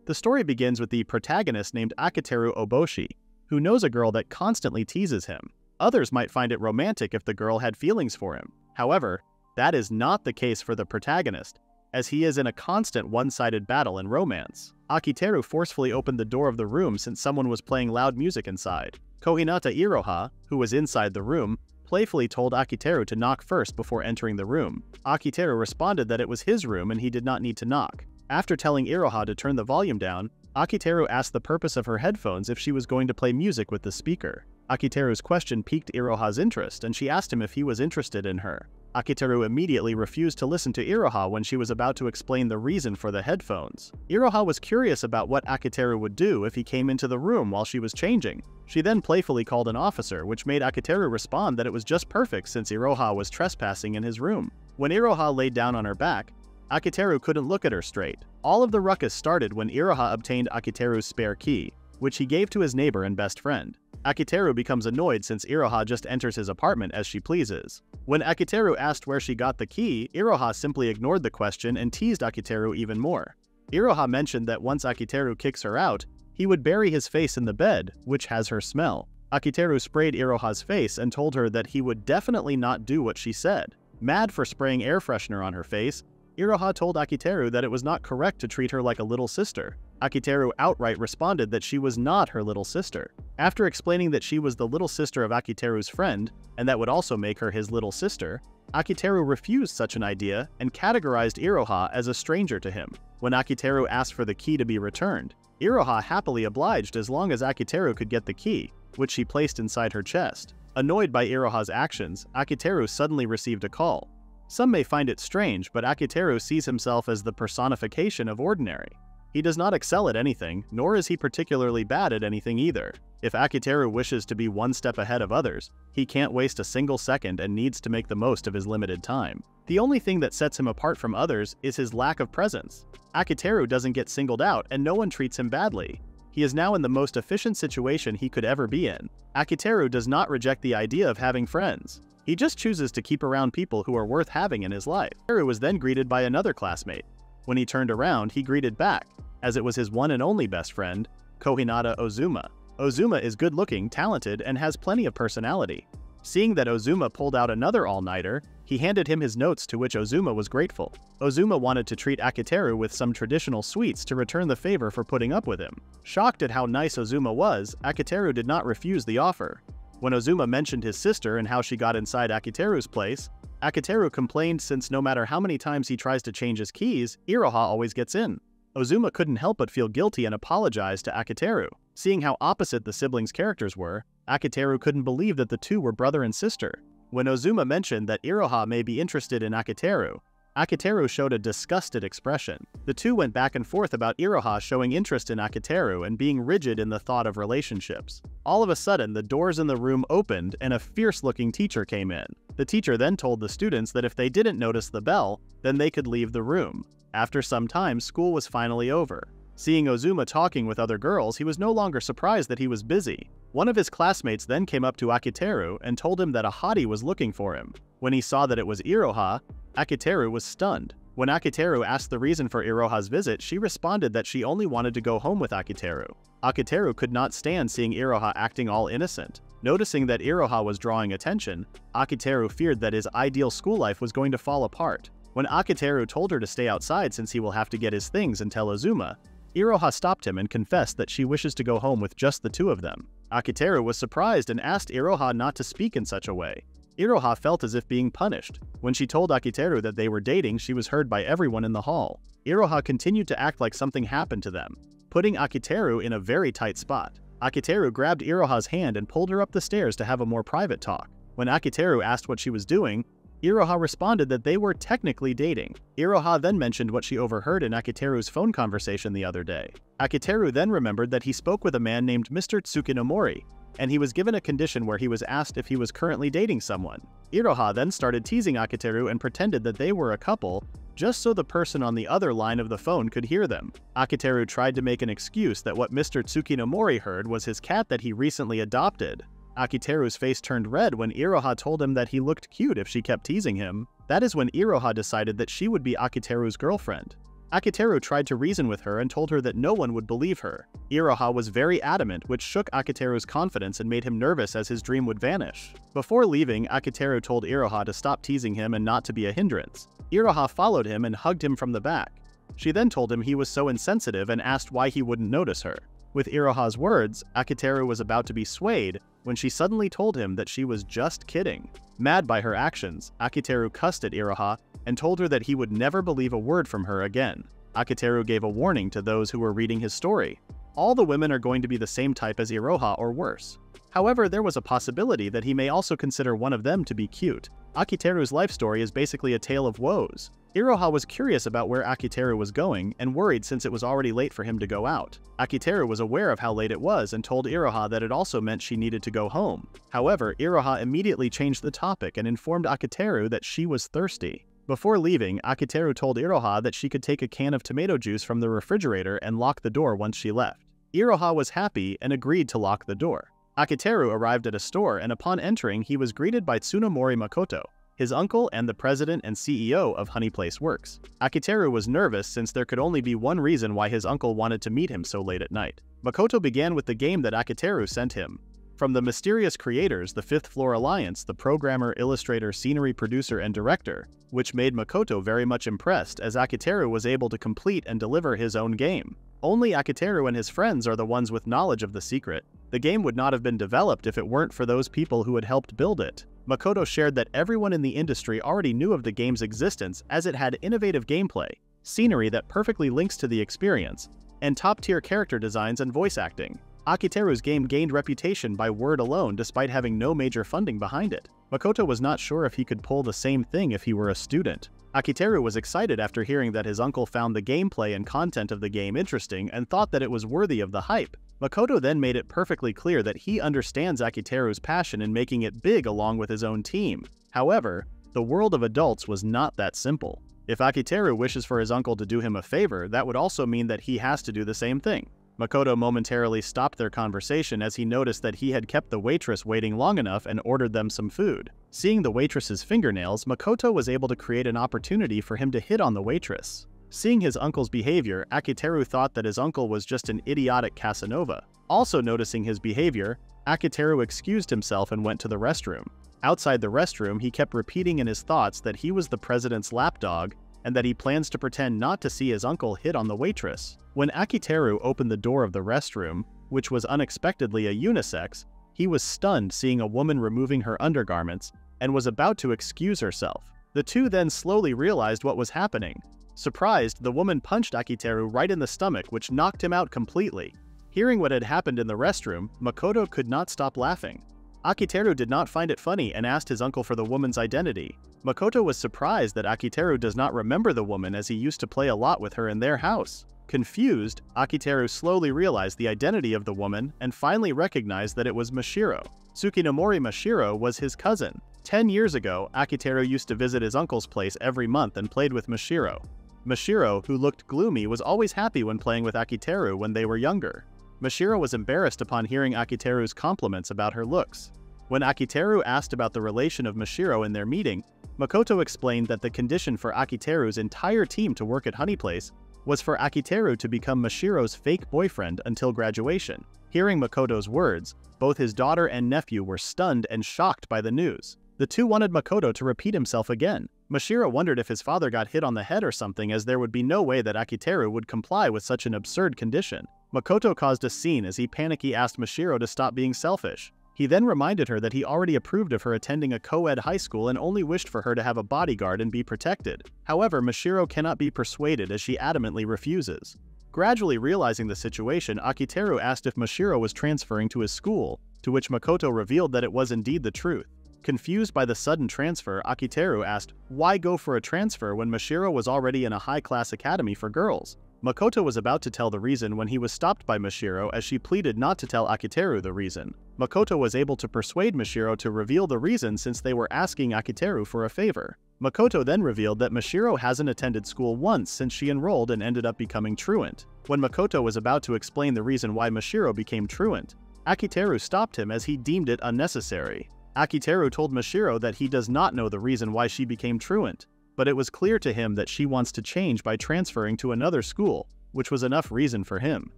The story begins with the protagonist named Akiteru Oboshi, who knows a girl that constantly teases him. Others might find it romantic if the girl had feelings for him. However, that is not the case for the protagonist, as he is in a constant one-sided battle in romance. Akiteru forcefully opened the door of the room since someone was playing loud music inside. Kohinata Iroha, who was inside the room, playfully told Akiteru to knock first before entering the room. Akiteru responded that it was his room and he did not need to knock. After telling Iroha to turn the volume down, Akiteru asked the purpose of her headphones if she was going to play music with the speaker. Akiteru's question piqued Iroha's interest, and she asked him if he was interested in her. Akiteru immediately refused to listen to Iroha when she was about to explain the reason for the headphones. Iroha was curious about what Akiteru would do if he came into the room while she was changing. She then playfully called an officer, which made Akiteru respond that it was just perfect since Iroha was trespassing in his room. When Iroha laid down on her back, Akiteru couldn't look at her straight. All of the ruckus started when Iroha obtained Akiteru's spare key, which he gave to his neighbor and best friend. Akiteru becomes annoyed since Iroha just enters his apartment as she pleases. When Akiteru asked where she got the key, Iroha simply ignored the question and teased Akiteru even more. Iroha mentioned that once Akiteru kicks her out, he would bury his face in the bed, which has her smell. Akiteru sprayed Iroha's face and told her that he would definitely not do what she said. Mad for spraying air freshener on her face, Iroha told Akiteru that it was not correct to treat her like a little sister. Akiteru outright responded that she was not her little sister. After explaining that she was the little sister of Akiteru's friend, and that would also make her his little sister, Akiteru refused such an idea and categorized Iroha as a stranger to him. When Akiteru asked for the key to be returned, Iroha happily obliged as long as Akiteru could get the key, which she placed inside her chest. Annoyed by Iroha's actions, Akiteru suddenly received a call. Some may find it strange, but Akiteru sees himself as the personification of ordinary. He does not excel at anything, nor is he particularly bad at anything either. If Akiteru wishes to be one step ahead of others, he can't waste a single second and needs to make the most of his limited time. The only thing that sets him apart from others is his lack of presence. Akiteru doesn't get singled out and no one treats him badly. He is now in the most efficient situation he could ever be in. Akiteru does not reject the idea of having friends. He just chooses to keep around people who are worth having in his life. Akiteru was then greeted by another classmate. When he turned around, he greeted back, as it was his one and only best friend, Kohinata Ozuma. Ozuma is good-looking, talented, and has plenty of personality. Seeing that Ozuma pulled out another all-nighter, he handed him his notes, to which Ozuma was grateful. Ozuma wanted to treat Akiteru with some traditional sweets to return the favor for putting up with him. Shocked at how nice Ozuma was, Akiteru did not refuse the offer. When Ozuma mentioned his sister and how she got inside Akiteru's place, Akiteru complained since no matter how many times he tries to change his keys, Iroha always gets in. Ozuma couldn't help but feel guilty and apologized to Akiteru. Seeing how opposite the siblings' characters were, Akiteru couldn't believe that the two were brother and sister. When Ozuma mentioned that Iroha may be interested in Akiteru, Akiteru showed a disgusted expression. The two went back and forth about Iroha showing interest in Akiteru and being rigid in the thought of relationships. All of a sudden, the doors in the room opened and a fierce-looking teacher came in. The teacher then told the students that if they didn't notice the bell, then they could leave the room. After some time, school was finally over. Seeing Ozuma talking with other girls, he was no longer surprised that he was busy. One of his classmates then came up to Akiteru and told him that a hottie was looking for him. When he saw that it was Iroha, Akiteru was stunned. When Akiteru asked the reason for Iroha's visit, she responded that she only wanted to go home with Akiteru. Akiteru could not stand seeing Iroha acting all innocent. Noticing that Iroha was drawing attention, Akiteru feared that his ideal school life was going to fall apart. When Akiteru told her to stay outside since he will have to get his things and tell Ozuma, Iroha stopped him and confessed that she wishes to go home with just the two of them. Akiteru was surprised and asked Iroha not to speak in such a way. Iroha felt as if being punished. When she told Akiteru that they were dating, she was heard by everyone in the hall. Iroha continued to act like something happened to them, putting Akiteru in a very tight spot. Akiteru grabbed Iroha's hand and pulled her up the stairs to have a more private talk. When Akiteru asked what she was doing, Iroha responded that they were technically dating. Iroha then mentioned what she overheard in Akiteru's phone conversation the other day. Akiteru then remembered that he spoke with a man named Mr. Tsukinomori, and he was given a condition where he was asked if he was currently dating someone. Iroha then started teasing Akiteru and pretended that they were a couple, just so the person on the other line of the phone could hear them. Akiteru tried to make an excuse that what Mr. Tsukinomori heard was his cat that he recently adopted. Akiteru's face turned red when Iroha told him that he looked cute if she kept teasing him. That is when Iroha decided that she would be Akiteru's girlfriend. Akiteru tried to reason with her and told her that no one would believe her. Iroha was very adamant, which shook Akiteru's confidence and made him nervous as his dream would vanish. Before leaving, Akiteru told Iroha to stop teasing him and not to be a hindrance. Iroha followed him and hugged him from the back. She then told him he was so insensitive and asked why he wouldn't notice her. With Iroha's words, Akiteru was about to be swayed when she suddenly told him that she was just kidding. Mad by her actions, Akiteru cussed at Iroha and told her that he would never believe a word from her again. Akiteru gave a warning to those who were reading his story. All the women are going to be the same type as Iroha or worse. However, there was a possibility that he may also consider one of them to be cute. Akiteru's life story is basically a tale of woes. Iroha was curious about where Akiteru was going and worried since it was already late for him to go out. Akiteru was aware of how late it was and told Iroha that it also meant she needed to go home. However, Iroha immediately changed the topic and informed Akiteru that she was thirsty. Before leaving, Akiteru told Iroha that she could take a can of tomato juice from the refrigerator and lock the door once she left. Iroha was happy and agreed to lock the door. Akiteru arrived at a store and upon entering he was greeted by Tsunemori Makoto, his uncle and the president and CEO of Honey Place Works. Akiteru was nervous since there could only be one reason why his uncle wanted to meet him so late at night. Makoto began with the game that Akiteru sent him. From the mysterious creators, the Fifth Floor Alliance, the programmer, illustrator, scenery producer, and director, which made Makoto very much impressed as Akiteru was able to complete and deliver his own game. Only Akiteru and his friends are the ones with knowledge of the secret. The game would not have been developed if it weren't for those people who had helped build it. Makoto shared that everyone in the industry already knew of the game's existence as it had innovative gameplay, scenery that perfectly links to the experience, and top-tier character designs and voice acting. Akiteru's game gained reputation by word alone despite having no major funding behind it. Makoto was not sure if he could pull the same thing if he were a student. Akiteru was excited after hearing that his uncle found the gameplay and content of the game interesting and thought that it was worthy of the hype. Makoto then made it perfectly clear that he understands Akiteru's passion in making it big along with his own team. However, the world of adults was not that simple. If Akiteru wishes for his uncle to do him a favor, that would also mean that he has to do the same thing. Makoto momentarily stopped their conversation as he noticed that he had kept the waitress waiting long enough and ordered them some food. Seeing the waitress's fingernails, Makoto was able to create an opportunity for him to hit on the waitress. Seeing his uncle's behavior, Akiteru thought that his uncle was just an idiotic Casanova. Also noticing his behavior, Akiteru excused himself and went to the restroom. Outside the restroom, he kept repeating in his thoughts that he was the president's lapdog and that he plans to pretend not to see his uncle hit on the waitress. When Akiteru opened the door of the restroom, which was unexpectedly a unisex, he was stunned seeing a woman removing her undergarments and was about to excuse herself. The two then slowly realized what was happening. Surprised, the woman punched Akiteru right in the stomach, which knocked him out completely. Hearing what had happened in the restroom, Makoto could not stop laughing. Akiteru did not find it funny and asked his uncle for the woman's identity. Makoto was surprised that Akiteru does not remember the woman as he used to play a lot with her in their house. Confused, Akiteru slowly realized the identity of the woman and finally recognized that it was Mashiro. Tsukinomori Mashiro was his cousin. 10 years ago, Akiteru used to visit his uncle's place every month and played with Mashiro. Mashiro, who looked gloomy, was always happy when playing with Akiteru when they were younger. Mashiro was embarrassed upon hearing Akiteru's compliments about her looks. When Akiteru asked about the relation of Mashiro in their meeting, Makoto explained that the condition for Akiteru's entire team to work at Honey Place was for Akiteru to become Mashiro's fake boyfriend until graduation. Hearing Makoto's words, both his daughter and nephew were stunned and shocked by the news. The two wanted Makoto to repeat himself again. Mashiro wondered if his father got hit on the head or something, as there would be no way that Akiteru would comply with such an absurd condition. Makoto caused a scene as he panicky asked Mashiro to stop being selfish. He then reminded her that he already approved of her attending a co-ed high school and only wished for her to have a bodyguard and be protected. However, Mashiro cannot be persuaded as she adamantly refuses. Gradually realizing the situation, Akiteru asked if Mashiro was transferring to his school, to which Makoto revealed that it was indeed the truth. Confused by the sudden transfer, Akiteru asked, why go for a transfer when Mashiro was already in a high-class academy for girls? Makoto was about to tell the reason when he was stopped by Mashiro as she pleaded not to tell Akiteru the reason. Makoto was able to persuade Mashiro to reveal the reason since they were asking Akiteru for a favor. Makoto then revealed that Mashiro hasn't attended school once since she enrolled and ended up becoming truant. When Makoto was about to explain the reason why Mashiro became truant, Akiteru stopped him as he deemed it unnecessary. Akiteru told Mashiro that he does not know the reason why she became truant, but it was clear to him that she wants to change by transferring to another school, which was enough reason for him.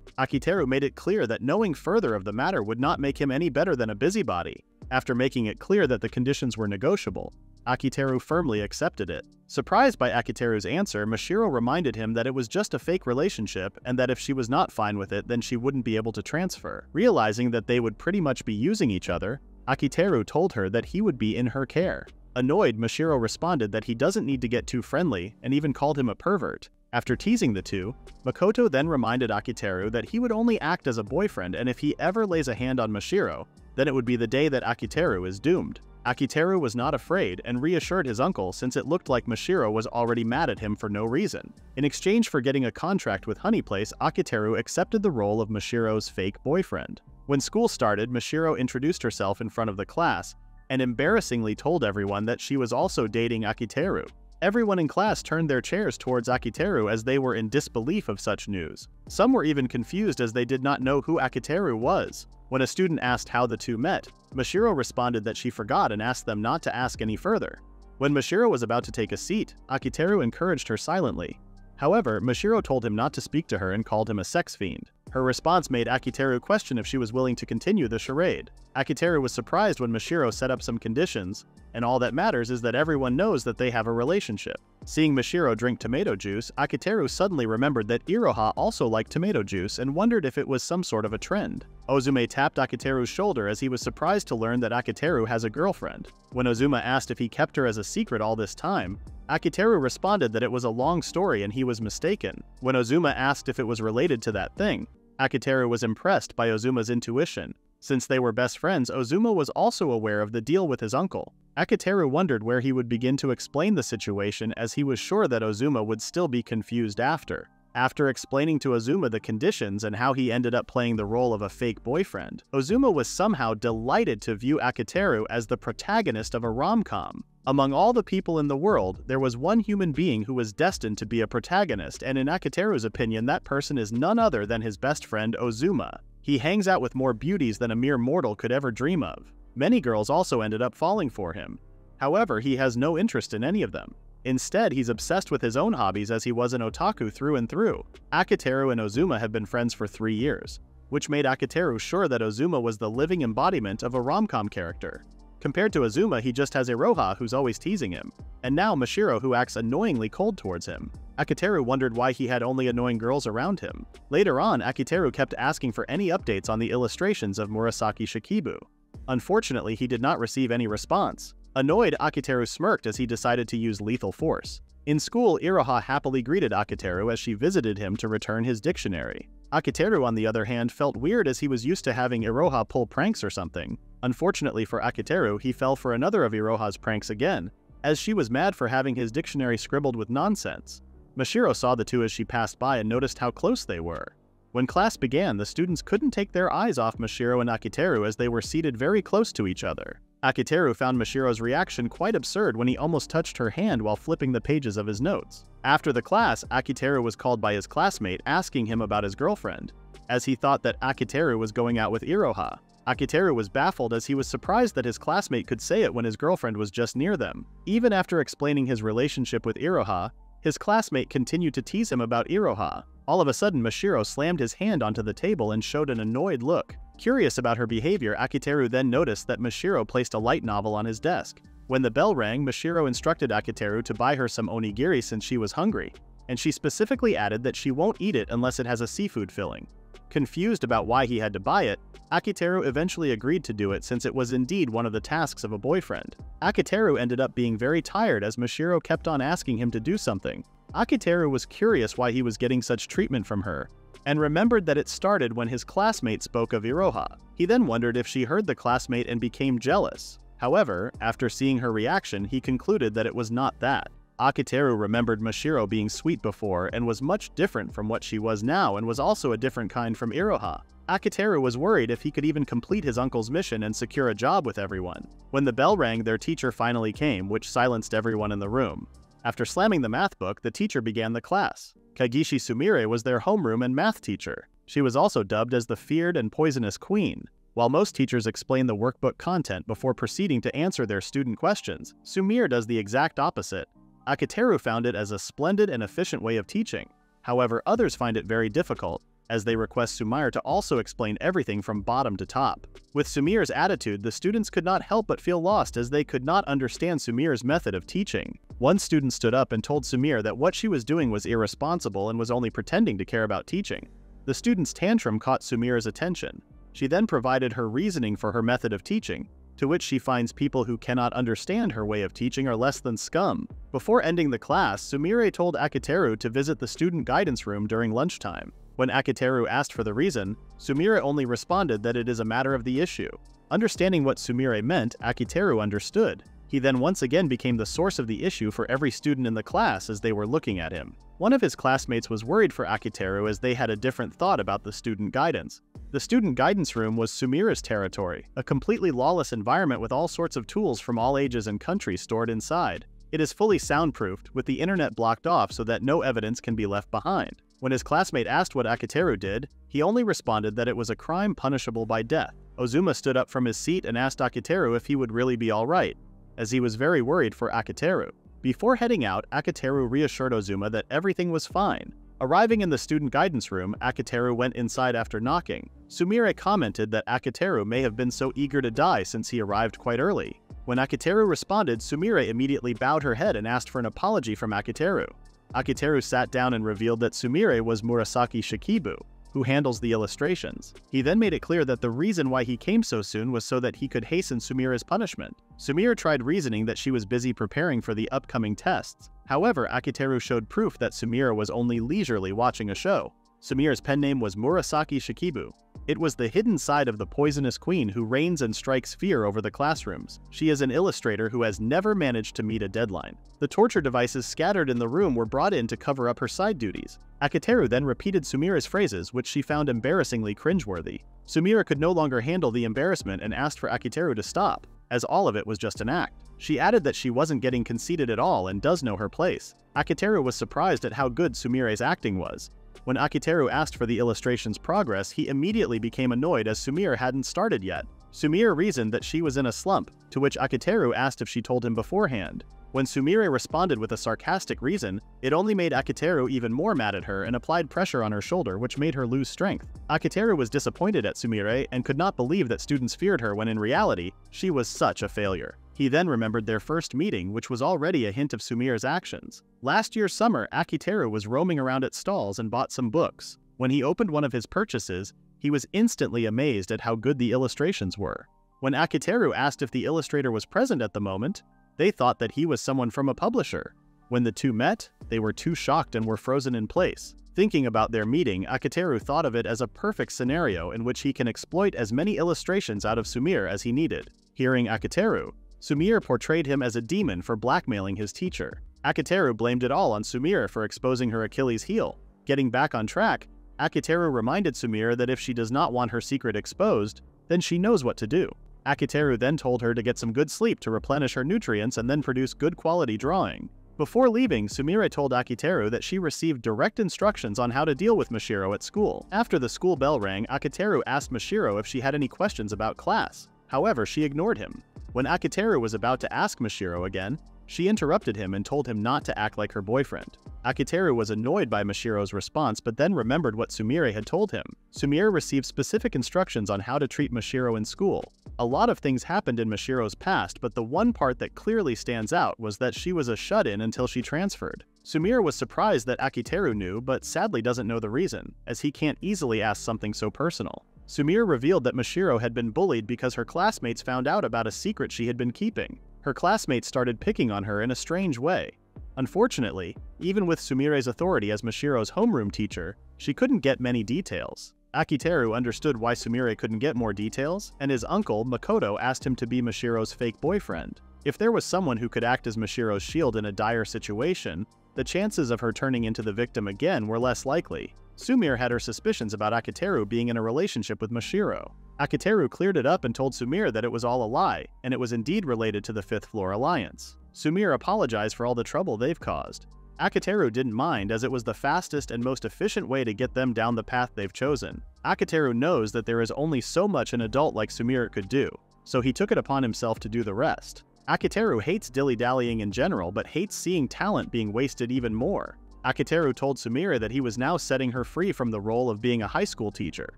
Akiteru made it clear that knowing further of the matter would not make him any better than a busybody. After making it clear that the conditions were negotiable, Akiteru firmly accepted it. Surprised by Akiteru's answer, Mashiro reminded him that it was just a fake relationship and that if she was not fine with it, then she wouldn't be able to transfer. Realizing that they would pretty much be using each other, Akiteru told her that he would be in her care. Annoyed, Mashiro responded that he doesn't need to get too friendly and even called him a pervert. After teasing the two, Makoto then reminded Akiteru that he would only act as a boyfriend, and if he ever lays a hand on Mashiro, then it would be the day that Akiteru is doomed. Akiteru was not afraid and reassured his uncle since it looked like Mashiro was already mad at him for no reason. In exchange for getting a contract with Honey Place, Akiteru accepted the role of Mashiro's fake boyfriend. When school started, Mashiro introduced herself in front of the class and embarrassingly told everyone that she was also dating Akiteru. Everyone in class turned their chairs towards Akiteru as they were in disbelief of such news. Some were even confused as they did not know who Akiteru was. When a student asked how the two met, Mashiro responded that she forgot and asked them not to ask any further. When Mashiro was about to take a seat, Akiteru encouraged her silently. However, Mashiro told him not to speak to her and called him a sex fiend. Her response made Akiteru question if she was willing to continue the charade. Akiteru was surprised when Mashiro set up some conditions, and all that matters is that everyone knows that they have a relationship. Seeing Mashiro drink tomato juice, Akiteru suddenly remembered that Iroha also liked tomato juice and wondered if it was some sort of a trend. Ozume tapped Akiteru's shoulder as he was surprised to learn that Akiteru has a girlfriend. When Ozuma asked if he kept her as a secret all this time, Akiteru responded that it was a long story and he was mistaken. When Ozuma asked if it was related to that thing, Akiteru was impressed by Ozuma's intuition. Since they were best friends, Ozuma was also aware of the deal with his uncle. Akiteru wondered where he would begin to explain the situation as he was sure that Ozuma would still be confused after. After explaining to Ozuma the conditions and how he ended up playing the role of a fake boyfriend, Ozuma was somehow delighted to view Akiteru as the protagonist of a rom-com. Among all the people in the world, there was one human being who was destined to be a protagonist, and in Akiteru's opinion, that person is none other than his best friend Ozuma. He hangs out with more beauties than a mere mortal could ever dream of. Many girls also ended up falling for him. However, he has no interest in any of them. Instead, he's obsessed with his own hobbies as he was an otaku through and through. Akiteru and Ozuma have been friends for 3 years, which made Akiteru sure that Ozuma was the living embodiment of a rom-com character. Compared to Ozuma, he just has Iroha who's always teasing him, and now Mashiro who acts annoyingly cold towards him. Akiteru wondered why he had only annoying girls around him. Later on, Akiteru kept asking for any updates on the illustrations of Murasaki Shikibu. Unfortunately, he did not receive any response. Annoyed, Akiteru smirked as he decided to use lethal force. In school, Iroha happily greeted Akiteru as she visited him to return his dictionary. Akiteru, on the other hand, felt weird as he was used to having Iroha pull pranks or something. Unfortunately for Akiteru, he fell for another of Iroha's pranks again, as she was mad for having his dictionary scribbled with nonsense. Mashiro saw the two as she passed by and noticed how close they were. When class began, the students couldn't take their eyes off Mashiro and Akiteru as they were seated very close to each other. Akiteru found Mashiro's reaction quite absurd when he almost touched her hand while flipping the pages of his notes. After the class, Akiteru was called by his classmate asking him about his girlfriend, as he thought that Akiteru was going out with Iroha. Akiteru was baffled as he was surprised that his classmate could say it when his girlfriend was just near them. Even after explaining his relationship with Iroha, his classmate continued to tease him about Iroha. All of a sudden, Mashiro slammed his hand onto the table and showed an annoyed look. Curious about her behavior, Akiteru then noticed that Mashiro placed a light novel on his desk. When the bell rang, Mashiro instructed Akiteru to buy her some onigiri since she was hungry, and she specifically added that she won't eat it unless it has a seafood filling. Confused about why he had to buy it, Akiteru eventually agreed to do it since it was indeed one of the tasks of a boyfriend. Akiteru ended up being very tired as Mashiro kept on asking him to do something. Akiteru was curious why he was getting such treatment from her, and remembered that it started when his classmate spoke of Iroha. He then wondered if she heard the classmate and became jealous. However, after seeing her reaction, he concluded that it was not that. Akiteru remembered Mashiro being sweet before and was much different from what she was now and was also a different kind from Iroha. Akiteru was worried if he could even complete his uncle's mission and secure a job with everyone. When the bell rang, their teacher finally came, which silenced everyone in the room. After slamming the math book, the teacher began the class. Kagishi Sumire was their homeroom and math teacher. She was also dubbed as the feared and poisonous queen. While most teachers explain the workbook content before proceeding to answer their student questions, Sumire does the exact opposite. Akiteru found it as a splendid and efficient way of teaching. However, others find it very difficult, as they request Sumire to also explain everything from bottom to top. With Sumire's attitude, the students could not help but feel lost as they could not understand Sumire's method of teaching. One student stood up and told Sumire that what she was doing was irresponsible and was only pretending to care about teaching. The student's tantrum caught Sumire's attention. She then provided her reasoning for her method of teaching, to which she finds people who cannot understand her way of teaching are less than scum. Before ending the class, Sumire told Akiteru to visit the student guidance room during lunchtime. When Akiteru asked for the reason, Sumire only responded that it is a matter of the issue. Understanding what Sumire meant, Akiteru understood. He then once again became the source of the issue for every student in the class as they were looking at him. One of his classmates was worried for Akiteru as they had a different thought about the student guidance. The student guidance room was Sumire's territory, a completely lawless environment with all sorts of tools from all ages and countries stored inside. It is fully soundproofed, with the internet blocked off so that no evidence can be left behind. When his classmate asked what Akiteru did, he only responded that it was a crime punishable by death. Ozuma stood up from his seat and asked Akiteru if he would really be alright, as he was very worried for Akiteru. Before heading out, Akiteru reassured Ozuma that everything was fine. Arriving in the student guidance room, Akiteru went inside after knocking. Sumire commented that Akiteru may have been so eager to die since he arrived quite early. When Akiteru responded, Sumire immediately bowed her head and asked for an apology from Akiteru. Akiteru sat down and revealed that Sumire was Murasaki Shikibu, who handles the illustrations. He then made it clear that the reason why he came so soon was so that he could hasten Sumire's punishment. Sumire tried reasoning that she was busy preparing for the upcoming tests. However, Akiteru showed proof that Sumire was only leisurely watching a show. Sumire's pen name was Murasaki Shikibu. It was the hidden side of the poisonous queen who reigns and strikes fear over the classrooms. She is an illustrator who has never managed to meet a deadline. The torture devices scattered in the room were brought in to cover up her side duties. Akiteru then repeated Sumire's phrases, which she found embarrassingly cringeworthy. Sumire could no longer handle the embarrassment and asked for Akiteru to stop, as all of it was just an act. She added that she wasn't getting conceited at all and does know her place. Akiteru was surprised at how good Sumire's acting was. When Akiteru asked for the illustration's progress, he immediately became annoyed as Sumire hadn't started yet. Sumire reasoned that she was in a slump, to which Akiteru asked if she told him beforehand. When Sumire responded with a sarcastic reason, it only made Akiteru even more mad at her and applied pressure on her shoulder, which made her lose strength. Akiteru was disappointed at Sumire and could not believe that students feared her when in reality, she was such a failure. He then remembered their first meeting, which was already a hint of Sumire's actions. Last year's summer, Akiteru was roaming around at stalls and bought some books. When he opened one of his purchases, he was instantly amazed at how good the illustrations were. When Akiteru asked if the illustrator was present at the moment, they thought that he was someone from a publisher. When the two met, they were too shocked and were frozen in place. Thinking about their meeting, Akiteru thought of it as a perfect scenario in which he can exploit as many illustrations out of Sumire as he needed. Hearing Akiteru, Sumire portrayed him as a demon for blackmailing his teacher. Akiteru blamed it all on Sumire for exposing her Achilles heel. Getting back on track, Akiteru reminded Sumire that if she does not want her secret exposed, then she knows what to do. Akiteru then told her to get some good sleep to replenish her nutrients and then produce good quality drawing. Before leaving, Sumire told Akiteru that she received direct instructions on how to deal with Mashiro at school. After the school bell rang, Akiteru asked Mashiro if she had any questions about class. However, she ignored him. When Akiteru was about to ask Mashiro again, she interrupted him and told him not to act like her boyfriend. Akiteru was annoyed by Mashiro's response but then remembered what Sumire had told him. Sumire received specific instructions on how to treat Mashiro in school. A lot of things happened in Mashiro's past, but the one part that clearly stands out was that she was a shut-in until she transferred. Sumire was surprised that Akiteru knew, but sadly doesn't know the reason, as he can't easily ask something so personal. Sumire revealed that Mashiro had been bullied because her classmates found out about a secret she had been keeping. Her classmates started picking on her in a strange way. Unfortunately, even with Sumire's authority as Mashiro's homeroom teacher, she couldn't get many details. Akiteru understood why Sumire couldn't get more details, and his uncle, Makoto, asked him to be Mashiro's fake boyfriend. If there was someone who could act as Mashiro's shield in a dire situation, the chances of her turning into the victim again were less likely. Sumire had her suspicions about Akiteru being in a relationship with Mashiro. Akiteru cleared it up and told Sumire that it was all a lie, and it was indeed related to the Fifth Floor Alliance. Sumire apologized for all the trouble they've caused. Akiteru didn't mind, as it was the fastest and most efficient way to get them down the path they've chosen. Akiteru knows that there is only so much an adult like Sumire could do, so he took it upon himself to do the rest. Akiteru hates dilly-dallying in general but hates seeing talent being wasted even more. Akiteru told Sumire that he was now setting her free from the role of being a high school teacher.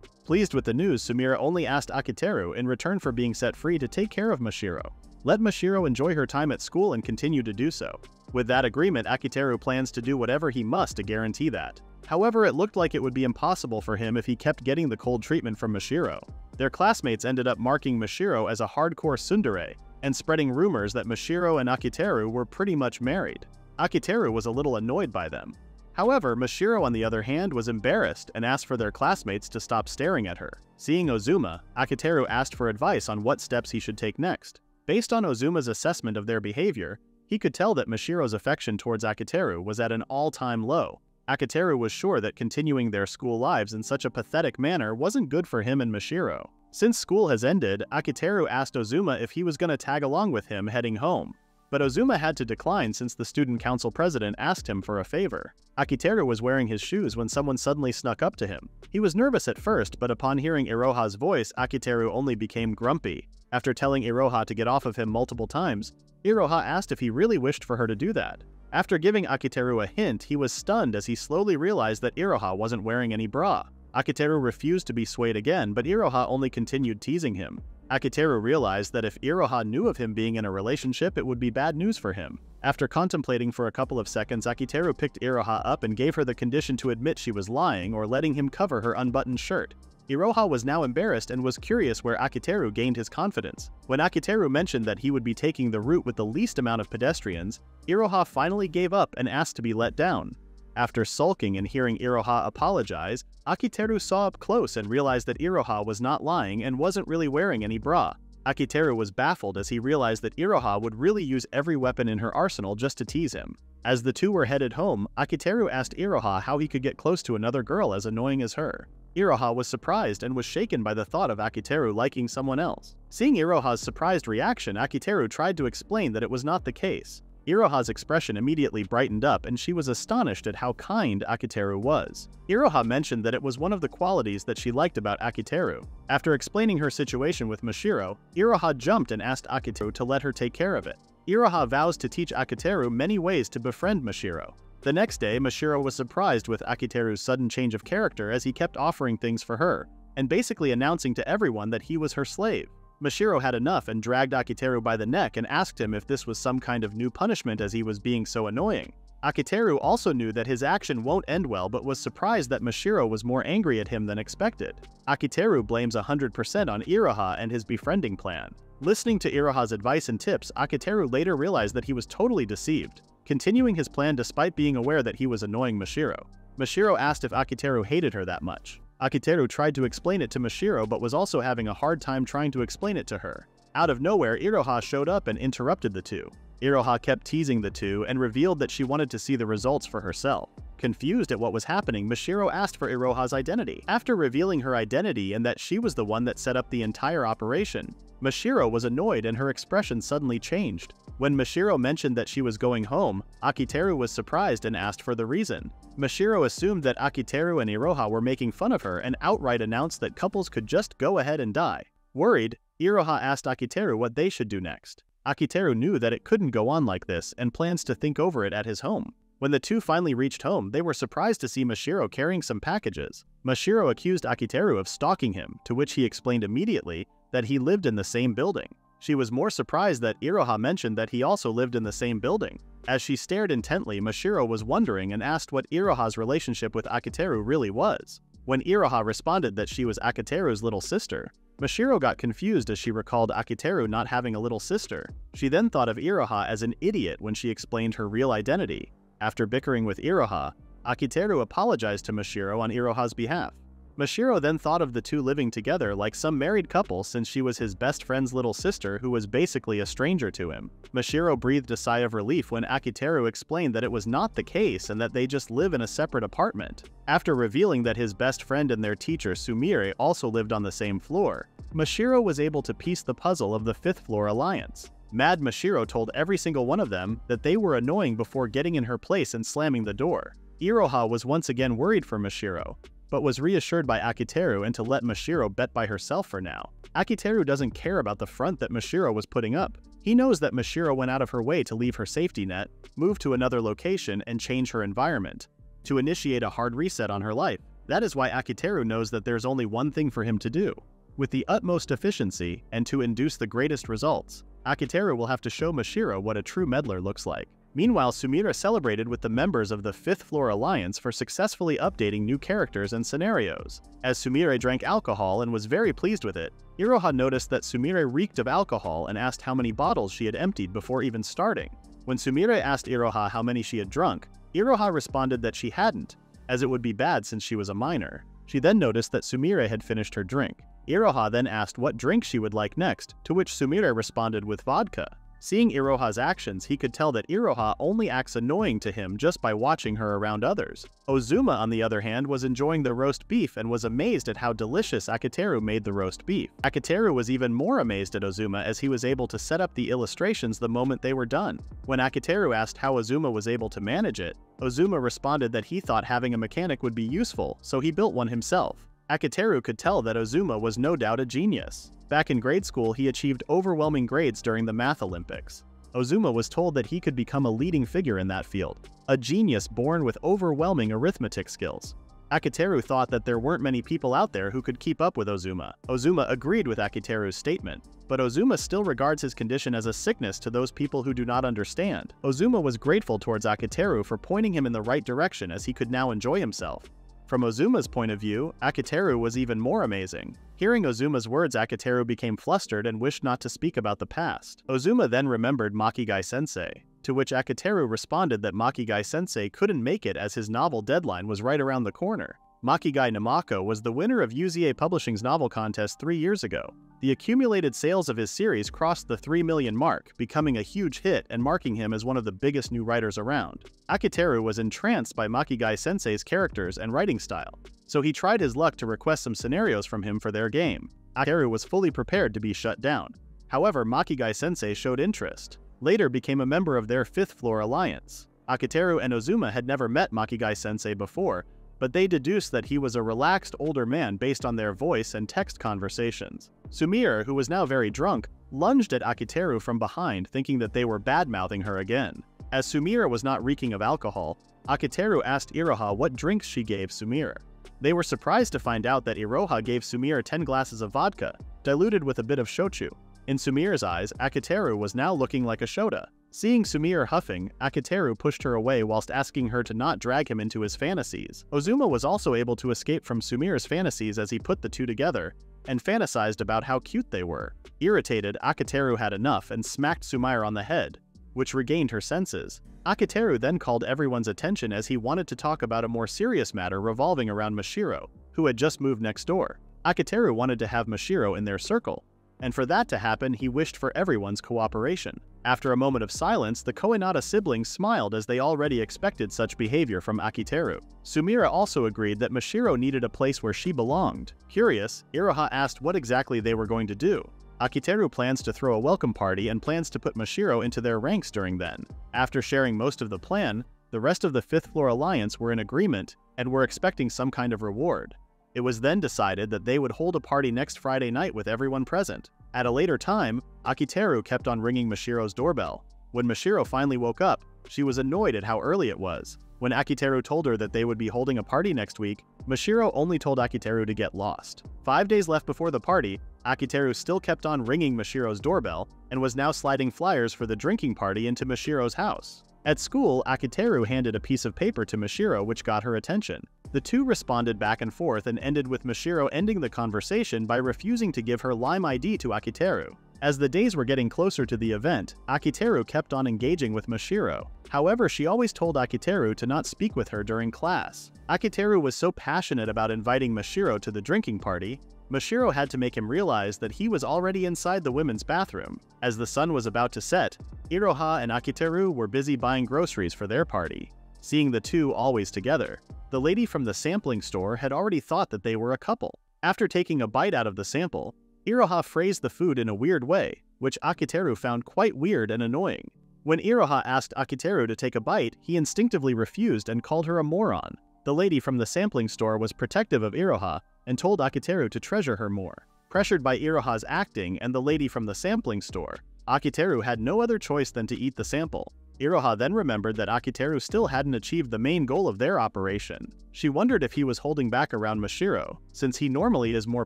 Pleased with the news, Sumire only asked Akiteru in return for being set free to take care of Mashiro. Let Mashiro enjoy her time at school and continue to do so. With that agreement, Akiteru plans to do whatever he must to guarantee that. However, it looked like it would be impossible for him if he kept getting the cold treatment from Mashiro. Their classmates ended up marking Mashiro as a hardcore tsundere, and spreading rumors that Mashiro and Akiteru were pretty much married. Akiteru was a little annoyed by them. However, Mashiro on the other hand was embarrassed and asked for their classmates to stop staring at her. Seeing Ozuma, Akiteru asked for advice on what steps he should take next. Based on Ozuma's assessment of their behavior, he could tell that Mashiro's affection towards Akiteru was at an all-time low. Akiteru was sure that continuing their school lives in such a pathetic manner wasn't good for him and Mashiro. Since school has ended, Akiteru asked Ozuma if he was going to tag along with him heading home. But Ozuma had to decline since the student council president asked him for a favor. Akiteru was wearing his shoes when someone suddenly snuck up to him. He was nervous at first, but upon hearing Iroha's voice, Akiteru only became grumpy. After telling Iroha to get off of him multiple times, Iroha asked if he really wished for her to do that. After giving Akiteru a hint, he was stunned as he slowly realized that Iroha wasn't wearing any bra. Akiteru refused to be swayed again, but Iroha only continued teasing him. Akiteru realized that if Iroha knew of him being in a relationship, it would be bad news for him. After contemplating for a couple of seconds, Akiteru picked Iroha up and gave her the condition to admit she was lying or letting him cover her unbuttoned shirt. Iroha was now embarrassed and was curious where Akiteru gained his confidence. When Akiteru mentioned that he would be taking the route with the least amount of pedestrians, Iroha finally gave up and asked to be let down. After sulking and hearing Iroha apologize, Akiteru saw up close and realized that Iroha was not lying and wasn't really wearing any bra. Akiteru was baffled as he realized that Iroha would really use every weapon in her arsenal just to tease him. As the two were headed home, Akiteru asked Iroha how he could get close to another girl as annoying as her. Iroha was surprised and was shaken by the thought of Akiteru liking someone else. Seeing Iroha's surprised reaction, Akiteru tried to explain that it was not the case. Iroha's expression immediately brightened up and she was astonished at how kind Akiteru was. Iroha mentioned that it was one of the qualities that she liked about Akiteru. After explaining her situation with Mashiro, Iroha jumped and asked Akiteru to let her take care of it. Iroha vows to teach Akiteru many ways to befriend Mashiro. The next day, Mashiro was surprised with Akiteru's sudden change of character as he kept offering things for her, and basically announcing to everyone that he was her slave. Mashiro had enough and dragged Akiteru by the neck and asked him if this was some kind of new punishment as he was being so annoying. Akiteru also knew that his action won't end well but was surprised that Mashiro was more angry at him than expected. Akiteru blames 100% on Iroha and his befriending plan. Listening to Iroha's advice and tips, Akiteru later realized that he was totally deceived, continuing his plan despite being aware that he was annoying Mashiro. Mashiro asked if Akiteru hated her that much. Akiteru tried to explain it to Mashiro but was also having a hard time trying to explain it to her. Out of nowhere, Iroha showed up and interrupted the two. Iroha kept teasing the two and revealed that she wanted to see the results for herself. Confused at what was happening, Mashiro asked for Iroha's identity. After revealing her identity and that she was the one that set up the entire operation, Mashiro was annoyed and her expression suddenly changed. When Mashiro mentioned that she was going home, Akiteru was surprised and asked for the reason. Mashiro assumed that Akiteru and Iroha were making fun of her and outright announced that couples could just go ahead and die. Worried, Iroha asked Akiteru what they should do next. Akiteru knew that it couldn't go on like this and plans to think over it at his home. When the two finally reached home, they were surprised to see Mashiro carrying some packages. Mashiro accused Akiteru of stalking him, to which he explained immediately that he lived in the same building. She was more surprised that Iroha mentioned that he also lived in the same building. As she stared intently, Mashiro was wondering and asked what Iroha's relationship with Akiteru really was. When Iroha responded that she was Akiteru's little sister, Mashiro got confused as she recalled Akiteru not having a little sister. She then thought of Iroha as an idiot when she explained her real identity. After bickering with Iroha, Akiteru apologized to Mashiro on Iroha's behalf. Mashiro then thought of the two living together like some married couple since she was his best friend's little sister who was basically a stranger to him. Mashiro breathed a sigh of relief when Akiteru explained that it was not the case and that they just live in a separate apartment. After revealing that his best friend and their teacher Sumire also lived on the same floor, Mashiro was able to piece the puzzle of the fifth floor alliance. Mad Mashiro told every single one of them that they were annoying before getting in her place and slamming the door. Iroha was once again worried for Mashiro, but was reassured by Akiteru and to let Mashiro bet by herself for now. Akiteru doesn't care about the front that Mashiro was putting up. He knows that Mashiro went out of her way to leave her safety net, move to another location, and change her environment, to initiate a hard reset on her life. That is why Akiteru knows that there's only one thing for him to do. With the utmost efficiency, and to induce the greatest results, Akiteru will have to show Mashiro what a true meddler looks like. Meanwhile, Sumire celebrated with the members of the 5th Floor Alliance for successfully updating new characters and scenarios. As Sumire drank alcohol and was very pleased with it, Iroha noticed that Sumire reeked of alcohol and asked how many bottles she had emptied before even starting. When Sumire asked Iroha how many she had drunk, Iroha responded that she hadn't, as it would be bad since she was a minor. She then noticed that Sumire had finished her drink. Iroha then asked what drink she would like next, to which Sumire responded with vodka. Seeing Iroha's actions, he could tell that Iroha only acts annoying to him just by watching her around others. Ozuma, on the other hand, was enjoying the roast beef and was amazed at how delicious Akiteru made the roast beef. Akiteru was even more amazed at Ozuma as he was able to set up the illustrations the moment they were done. When Akiteru asked how Ozuma was able to manage it, Ozuma responded that he thought having a mechanic would be useful, so he built one himself. Akiteru could tell that Ozuma was no doubt a genius. Back in grade school, he achieved overwhelming grades during the Math Olympics. Ozuma was told that he could become a leading figure in that field, a genius born with overwhelming arithmetic skills. Akiteru thought that there weren't many people out there who could keep up with Ozuma. Ozuma agreed with Akiteru's statement, but Ozuma still regards his condition as a sickness to those people who do not understand. Ozuma was grateful towards Akiteru for pointing him in the right direction as he could now enjoy himself. From Ozuma's point of view, Akiteru was even more amazing. Hearing Ozuma's words, Akiteru became flustered and wished not to speak about the past. Ozuma then remembered Makigai-sensei, to which Akiteru responded that Makigai-sensei couldn't make it as his novel deadline was right around the corner. Makigai Namako was the winner of UZA Publishing's novel contest 3 years ago. The accumulated sales of his series crossed the 3 million mark, becoming a huge hit and marking him as one of the biggest new writers around. Akiteru was entranced by Makigai-sensei's characters and writing style, so he tried his luck to request some scenarios from him for their game. Akiteru was fully prepared to be shut down. However, Makigai-sensei showed interest, later became a member of their 5th Floor Alliance. Akiteru and Ozuma had never met Makigai-sensei before, but they deduced that he was a relaxed older man based on their voice and text conversations. Sumire, who was now very drunk, lunged at Akiteru from behind, thinking that they were bad-mouthing her again. As Sumire was not reeking of alcohol, Akiteru asked Iroha what drinks she gave Sumire. They were surprised to find out that Iroha gave Sumire 10 glasses of vodka, diluted with a bit of shochu. In Sumire's eyes, Akiteru was now looking like a shota. Seeing Sumire huffing, Akiteru pushed her away whilst asking her to not drag him into his fantasies. Ozuma was also able to escape from Sumire's fantasies as he put the two together, and fantasized about how cute they were. Irritated, Akiteru had enough and smacked Sumire on the head, which regained her senses. Akiteru then called everyone's attention as he wanted to talk about a more serious matter revolving around Mashiro, who had just moved next door. Akiteru wanted to have Mashiro in their circle, and for that to happen, he wished for everyone's cooperation. After a moment of silence, the Kohinata siblings smiled as they already expected such behavior from Akiteru. Sumire also agreed that Mashiro needed a place where she belonged. Curious, Iroha asked what exactly they were going to do. Akiteru plans to throw a welcome party and plans to put Mashiro into their ranks during then. After sharing most of the plan, the rest of the 5th Floor Alliance were in agreement and were expecting some kind of reward. It was then decided that they would hold a party next Friday night with everyone present. At a later time, Akiteru kept on ringing Mashiro's doorbell. When Mashiro finally woke up, she was annoyed at how early it was. When Akiteru told her that they would be holding a party next week, Mashiro only told Akiteru to get lost. 5 days left before the party, Akiteru still kept on ringing Mashiro's doorbell and was now sliding flyers for the drinking party into Mashiro's house. At school, Akiteru handed a piece of paper to Mashiro which got her attention. The two responded back and forth and ended with Mashiro ending the conversation by refusing to give her Lime ID to Akiteru. As the days were getting closer to the event, Akiteru kept on engaging with Mashiro. However, she always told Akiteru to not speak with her during class. Akiteru was so passionate about inviting Mashiro to the drinking party, Mashiro had to make him realize that he was already inside the women's bathroom. As the sun was about to set, Iroha and Akiteru were busy buying groceries for their party. Seeing the two always together, the lady from the sampling store had already thought that they were a couple. After taking a bite out of the sample, Iroha phrased the food in a weird way, which Akiteru found quite weird and annoying. When Iroha asked Akiteru to take a bite, he instinctively refused and called her a moron. The lady from the sampling store was protective of Iroha and told Akiteru to treasure her more. Pressured by Iroha's acting and the lady from the sampling store, Akiteru had no other choice than to eat the sample. Iroha then remembered that Akiteru still hadn't achieved the main goal of their operation. She wondered if he was holding back around Mashiro, since he normally is more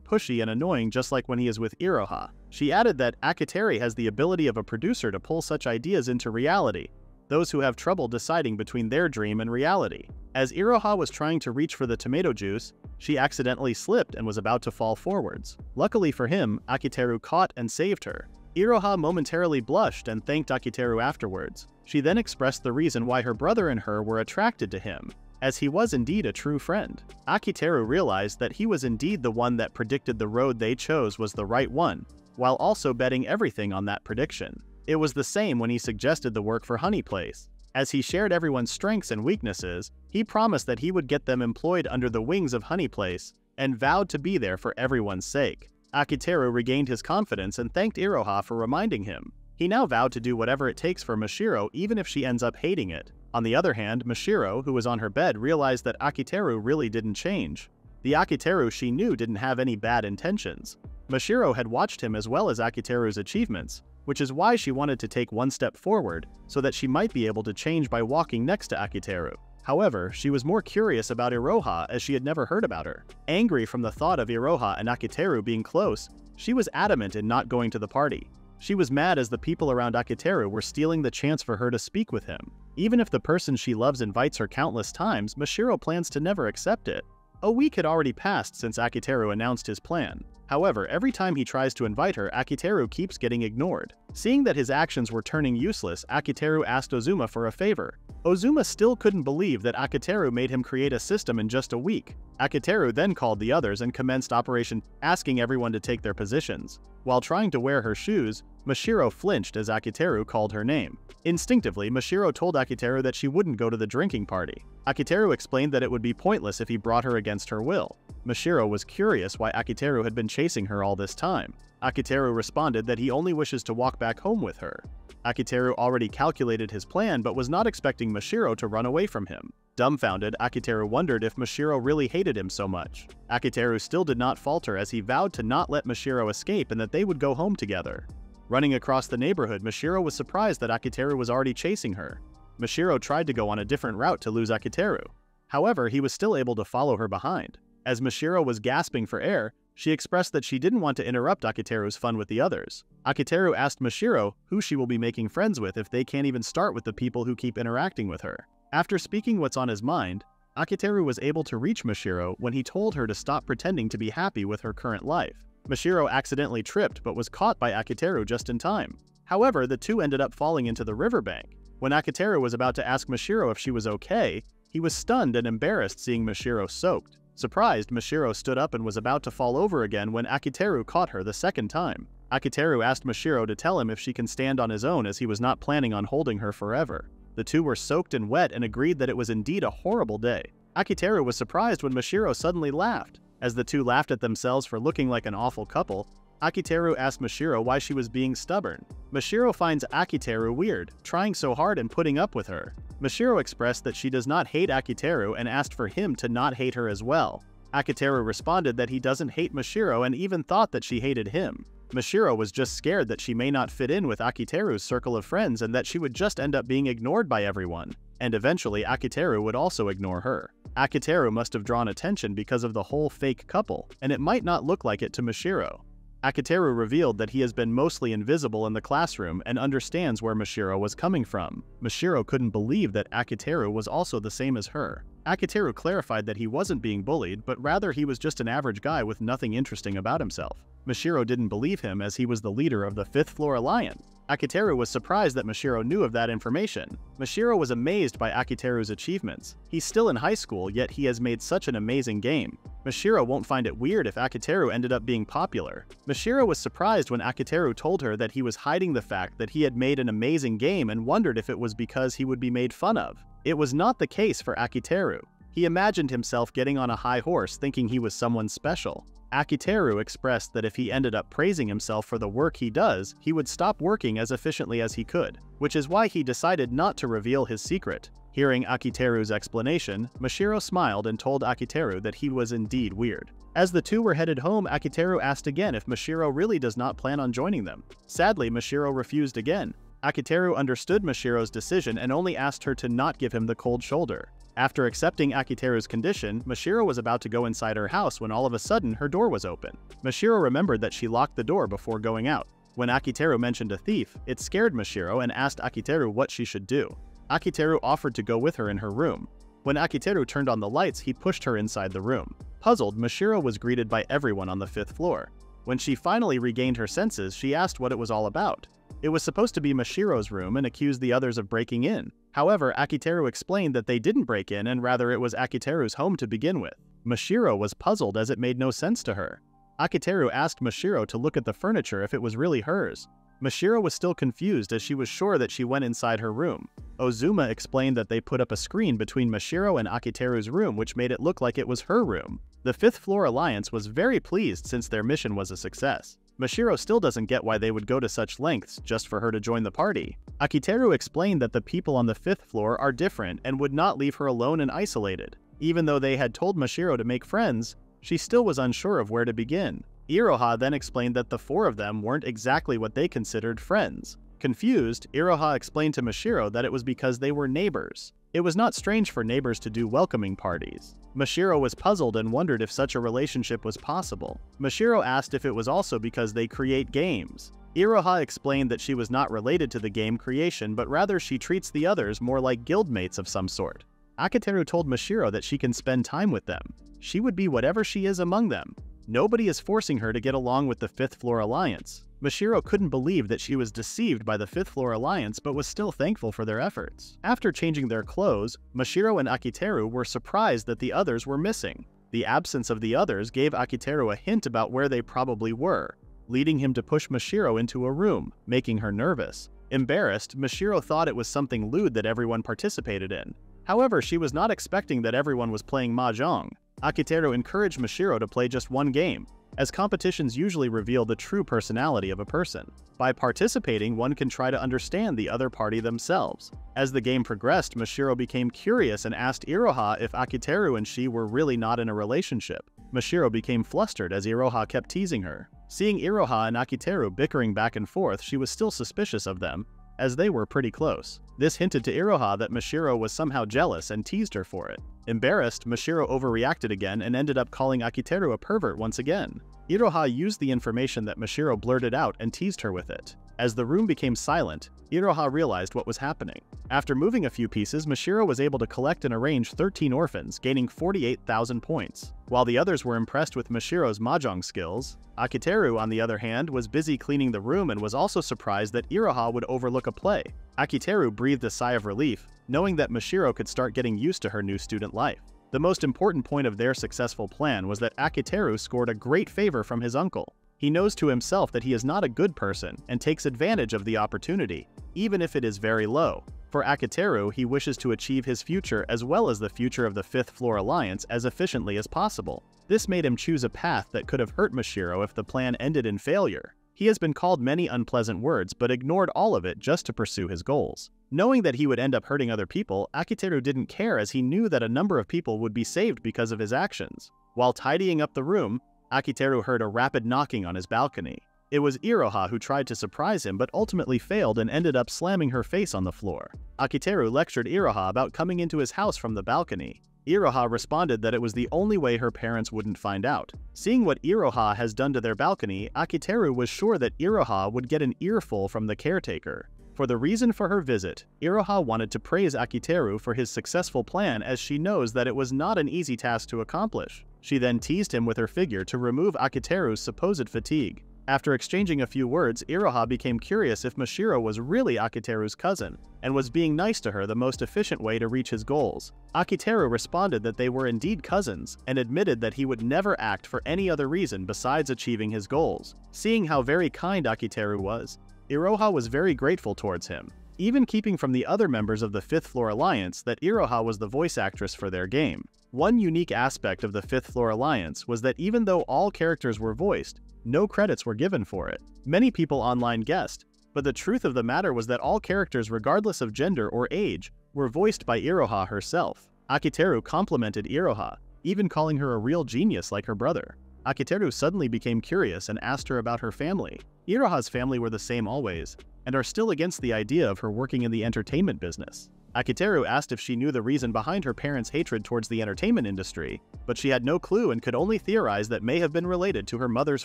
pushy and annoying just like when he is with Iroha. She added that Akiteru has the ability of a producer to pull such ideas into reality, those who have trouble deciding between their dream and reality. As Iroha was trying to reach for the tomato juice, she accidentally slipped and was about to fall forwards. Luckily for him, Akiteru caught and saved her. Iroha momentarily blushed and thanked Akiteru afterwards. She then expressed the reason why her brother and her were attracted to him, as he was indeed a true friend. Akiteru realized that he was indeed the one that predicted the road they chose was the right one, while also betting everything on that prediction. It was the same when he suggested the work for Honey Place. As he shared everyone's strengths and weaknesses, he promised that he would get them employed under the wings of Honey Place, and vowed to be there for everyone's sake. Akiteru regained his confidence and thanked Iroha for reminding him. He now vowed to do whatever it takes for Mashiro even if she ends up hating it. On the other hand, Mashiro, who was on her bed, realized that Akiteru really didn't change. The Akiteru she knew didn't have any bad intentions. Mashiro had watched him as well as Akiteru's achievements, which is why she wanted to take one step forward so that she might be able to change by walking next to Akiteru. However, she was more curious about Iroha as she had never heard about her. Angry from the thought of Iroha and Akiteru being close, she was adamant in not going to the party. She was mad as the people around Akiteru were stealing the chance for her to speak with him. Even if the person she loves invites her countless times, Mashiro plans to never accept it. A week had already passed since Akiteru announced his plan. However, every time he tries to invite her, Akiteru keeps getting ignored. Seeing that his actions were turning useless, Akiteru asked Ozuma for a favor. Ozuma still couldn't believe that Akiteru made him create a system in just a week. Akiteru then called the others and commenced operation, asking everyone to take their positions. While trying to wear her shoes, Mashiro flinched as Akiteru called her name. Instinctively, Mashiro told Akiteru that she wouldn't go to the drinking party. Akiteru explained that it would be pointless if he brought her against her will. Mashiro was curious why Akiteru had been chasing her all this time. Akiteru responded that he only wishes to walk back home with her. Akiteru already calculated his plan but was not expecting Mashiro to run away from him. Dumbfounded, Akiteru wondered if Mashiro really hated him so much. Akiteru still did not falter as he vowed to not let Mashiro escape and that they would go home together. Running across the neighborhood, Mashiro was surprised that Akiteru was already chasing her. Mashiro tried to go on a different route to lose Akiteru. However, he was still able to follow her behind. As Mashiro was gasping for air, she expressed that she didn't want to interrupt Akiteru's fun with the others. Akiteru asked Mashiro who she will be making friends with if they can't even start with the people who keep interacting with her. After speaking what's on his mind, Akiteru was able to reach Mashiro when he told her to stop pretending to be happy with her current life. Mashiro accidentally tripped but was caught by Akiteru just in time. However, the two ended up falling into the riverbank. When Akiteru was about to ask Mashiro if she was okay, he was stunned and embarrassed seeing Mashiro soaked. Surprised, Mashiro stood up and was about to fall over again when Akiteru caught her the second time. Akiteru asked Mashiro to tell him if she can stand on his own as he was not planning on holding her forever. The two were soaked and wet and agreed that it was indeed a horrible day. Akiteru was surprised when Mashiro suddenly laughed. As the two laughed at themselves for looking like an awful couple, Akiteru asked Mashiro why she was being stubborn. Mashiro finds Akiteru weird, trying so hard and putting up with her. Mashiro expressed that she does not hate Akiteru and asked for him to not hate her as well. Akiteru responded that he doesn't hate Mashiro and even thought that she hated him. Mashiro was just scared that she may not fit in with Akiteru's circle of friends and that she would just end up being ignored by everyone. And eventually Akiteru would also ignore her. Akiteru must have drawn attention because of the whole fake couple, and it might not look like it to Mashiro. Akiteru revealed that he has been mostly invisible in the classroom and understands where Mashiro was coming from. Mashiro couldn't believe that Akiteru was also the same as her. Akiteru clarified that he wasn't being bullied, but rather he was just an average guy with nothing interesting about himself. Mashiro didn't believe him as he was the leader of the 5th floor Alliance. Akiteru was surprised that Mashiro knew of that information. Mashiro was amazed by Akiteru's achievements. He's still in high school, yet he has made such an amazing game. Mashiro won't find it weird if Akiteru ended up being popular. Mashiro was surprised when Akiteru told her that he was hiding the fact that he had made an amazing game and wondered if it was because he would be made fun of. It was not the case for Akiteru. He imagined himself getting on a high horse thinking he was someone special. Akiteru expressed that if he ended up praising himself for the work he does, he would stop working as efficiently as he could, which is why he decided not to reveal his secret. Hearing Akiteru's explanation, Mashiro smiled and told Akiteru that he was indeed weird. As the two were headed home, Akiteru asked again if Mashiro really does not plan on joining them. Sadly, Mashiro refused again. Akiteru understood Mashiro's decision and only asked her to not give him the cold shoulder. After accepting Akiteru's condition, Mashiro was about to go inside her house when all of a sudden her door was open. Mashiro remembered that she locked the door before going out. When Akiteru mentioned a thief, it scared Mashiro and asked Akiteru what she should do. Akiteru offered to go with her in her room. When Akiteru turned on the lights, he pushed her inside the room. Puzzled, Mashiro was greeted by everyone on the 5th floor. When she finally regained her senses, she asked what it was all about. It was supposed to be Mashiro's room and accused the others of breaking in. However, Akiteru explained that they didn't break in and rather it was Akiteru's home to begin with. Mashiro was puzzled as it made no sense to her. Akiteru asked Mashiro to look at the furniture if it was really hers. Mashiro was still confused as she was sure that she went inside her room. Ozuma explained that they put up a screen between Mashiro and Akiteru's room which made it look like it was her room. The 5th Floor Alliance was very pleased since their mission was a success. Mashiro still doesn't get why they would go to such lengths just for her to join the party. Akiteru explained that the people on the 5th floor are different and would not leave her alone and isolated. Even though they had told Mashiro to make friends, she still was unsure of where to begin. Iroha then explained that the 4 of them weren't exactly what they considered friends. Confused, Iroha explained to Mashiro that it was because they were neighbors. It was not strange for neighbors to do welcoming parties. Mashiro was puzzled and wondered if such a relationship was possible. Mashiro asked if it was also because they create games. Iroha explained that she was not related to the game creation but rather she treats the others more like guildmates of some sort. Akiteru told Mashiro that she can spend time with them. She would be whatever she is among them. Nobody is forcing her to get along with the 5th Floor Alliance. Mashiro couldn't believe that she was deceived by the 5th Floor Alliance but was still thankful for their efforts. After changing their clothes, Mashiro and Akiteru were surprised that the others were missing. The absence of the others gave Akiteru a hint about where they probably were, leading him to push Mashiro into a room, making her nervous. Embarrassed, Mashiro thought it was something lewd that everyone participated in. However, she was not expecting that everyone was playing mahjong. Akiteru encouraged Mashiro to play just one game, as competitions usually reveal the true personality of a person. By participating, one can try to understand the other party themselves. As the game progressed, Mashiro became curious and asked Iroha if Akiteru and she were really not in a relationship. Mashiro became flustered as Iroha kept teasing her. Seeing Iroha and Akiteru bickering back and forth, she was still suspicious of them, as they were pretty close. This hinted to Iroha that Mashiro was somehow jealous and teased her for it. Embarrassed, Mashiro overreacted again and ended up calling Akiteru a pervert once again. Iroha used the information that Mashiro blurted out and teased her with it. As the room became silent, Iroha realized what was happening. After moving a few pieces, Mashiro was able to collect and arrange 13 orphans, gaining 48,000 points. While the others were impressed with Mashiro's mahjong skills, Akiteru, on the other hand, was busy cleaning the room and was also surprised that Iroha would overlook a play. Akiteru breathed a sigh of relief, knowing that Mashiro could start getting used to her new student life. The most important point of their successful plan was that Akiteru scored a great favor from his uncle. He knows to himself that he is not a good person and takes advantage of the opportunity, even if it is very low. For Akiteru, he wishes to achieve his future as well as the future of the 5th Floor Alliance as efficiently as possible. This made him choose a path that could have hurt Mashiro if the plan ended in failure. He has been called many unpleasant words but ignored all of it just to pursue his goals. Knowing that he would end up hurting other people, Akiteru didn't care as he knew that a number of people would be saved because of his actions. While tidying up the room, Akiteru heard a rapid knocking on his balcony. It was Iroha who tried to surprise him but ultimately failed and ended up slamming her face on the floor. Akiteru lectured Iroha about coming into his house from the balcony. Iroha responded that it was the only way her parents wouldn't find out. Seeing what Iroha has done to their balcony, Akiteru was sure that Iroha would get an earful from the caretaker. For the reason for her visit, Iroha wanted to praise Akiteru for his successful plan as she knows that it was not an easy task to accomplish. She then teased him with her figure to remove Akiteru's supposed fatigue. After exchanging a few words, Iroha became curious if Mashiro was really Akiteru's cousin, and was being nice to her the most efficient way to reach his goals. Akiteru responded that they were indeed cousins, and admitted that he would never act for any other reason besides achieving his goals. Seeing how very kind Akiteru was, Iroha was very grateful towards him, even keeping from the other members of the 5th Floor Alliance that Iroha was the voice actress for their game. One unique aspect of the 5th Floor Alliance was that even though all characters were voiced, no credits were given for it. Many people online guessed, but the truth of the matter was that all characters regardless of gender or age were voiced by Iroha herself. Akiteru complimented Iroha, even calling her a real genius like her brother. Akiteru suddenly became curious and asked her about her family. Iroha's family were the same always, and are still against the idea of her working in the entertainment business. Akiteru asked if she knew the reason behind her parents' hatred towards the entertainment industry, but she had no clue and could only theorize that may have been related to her mother's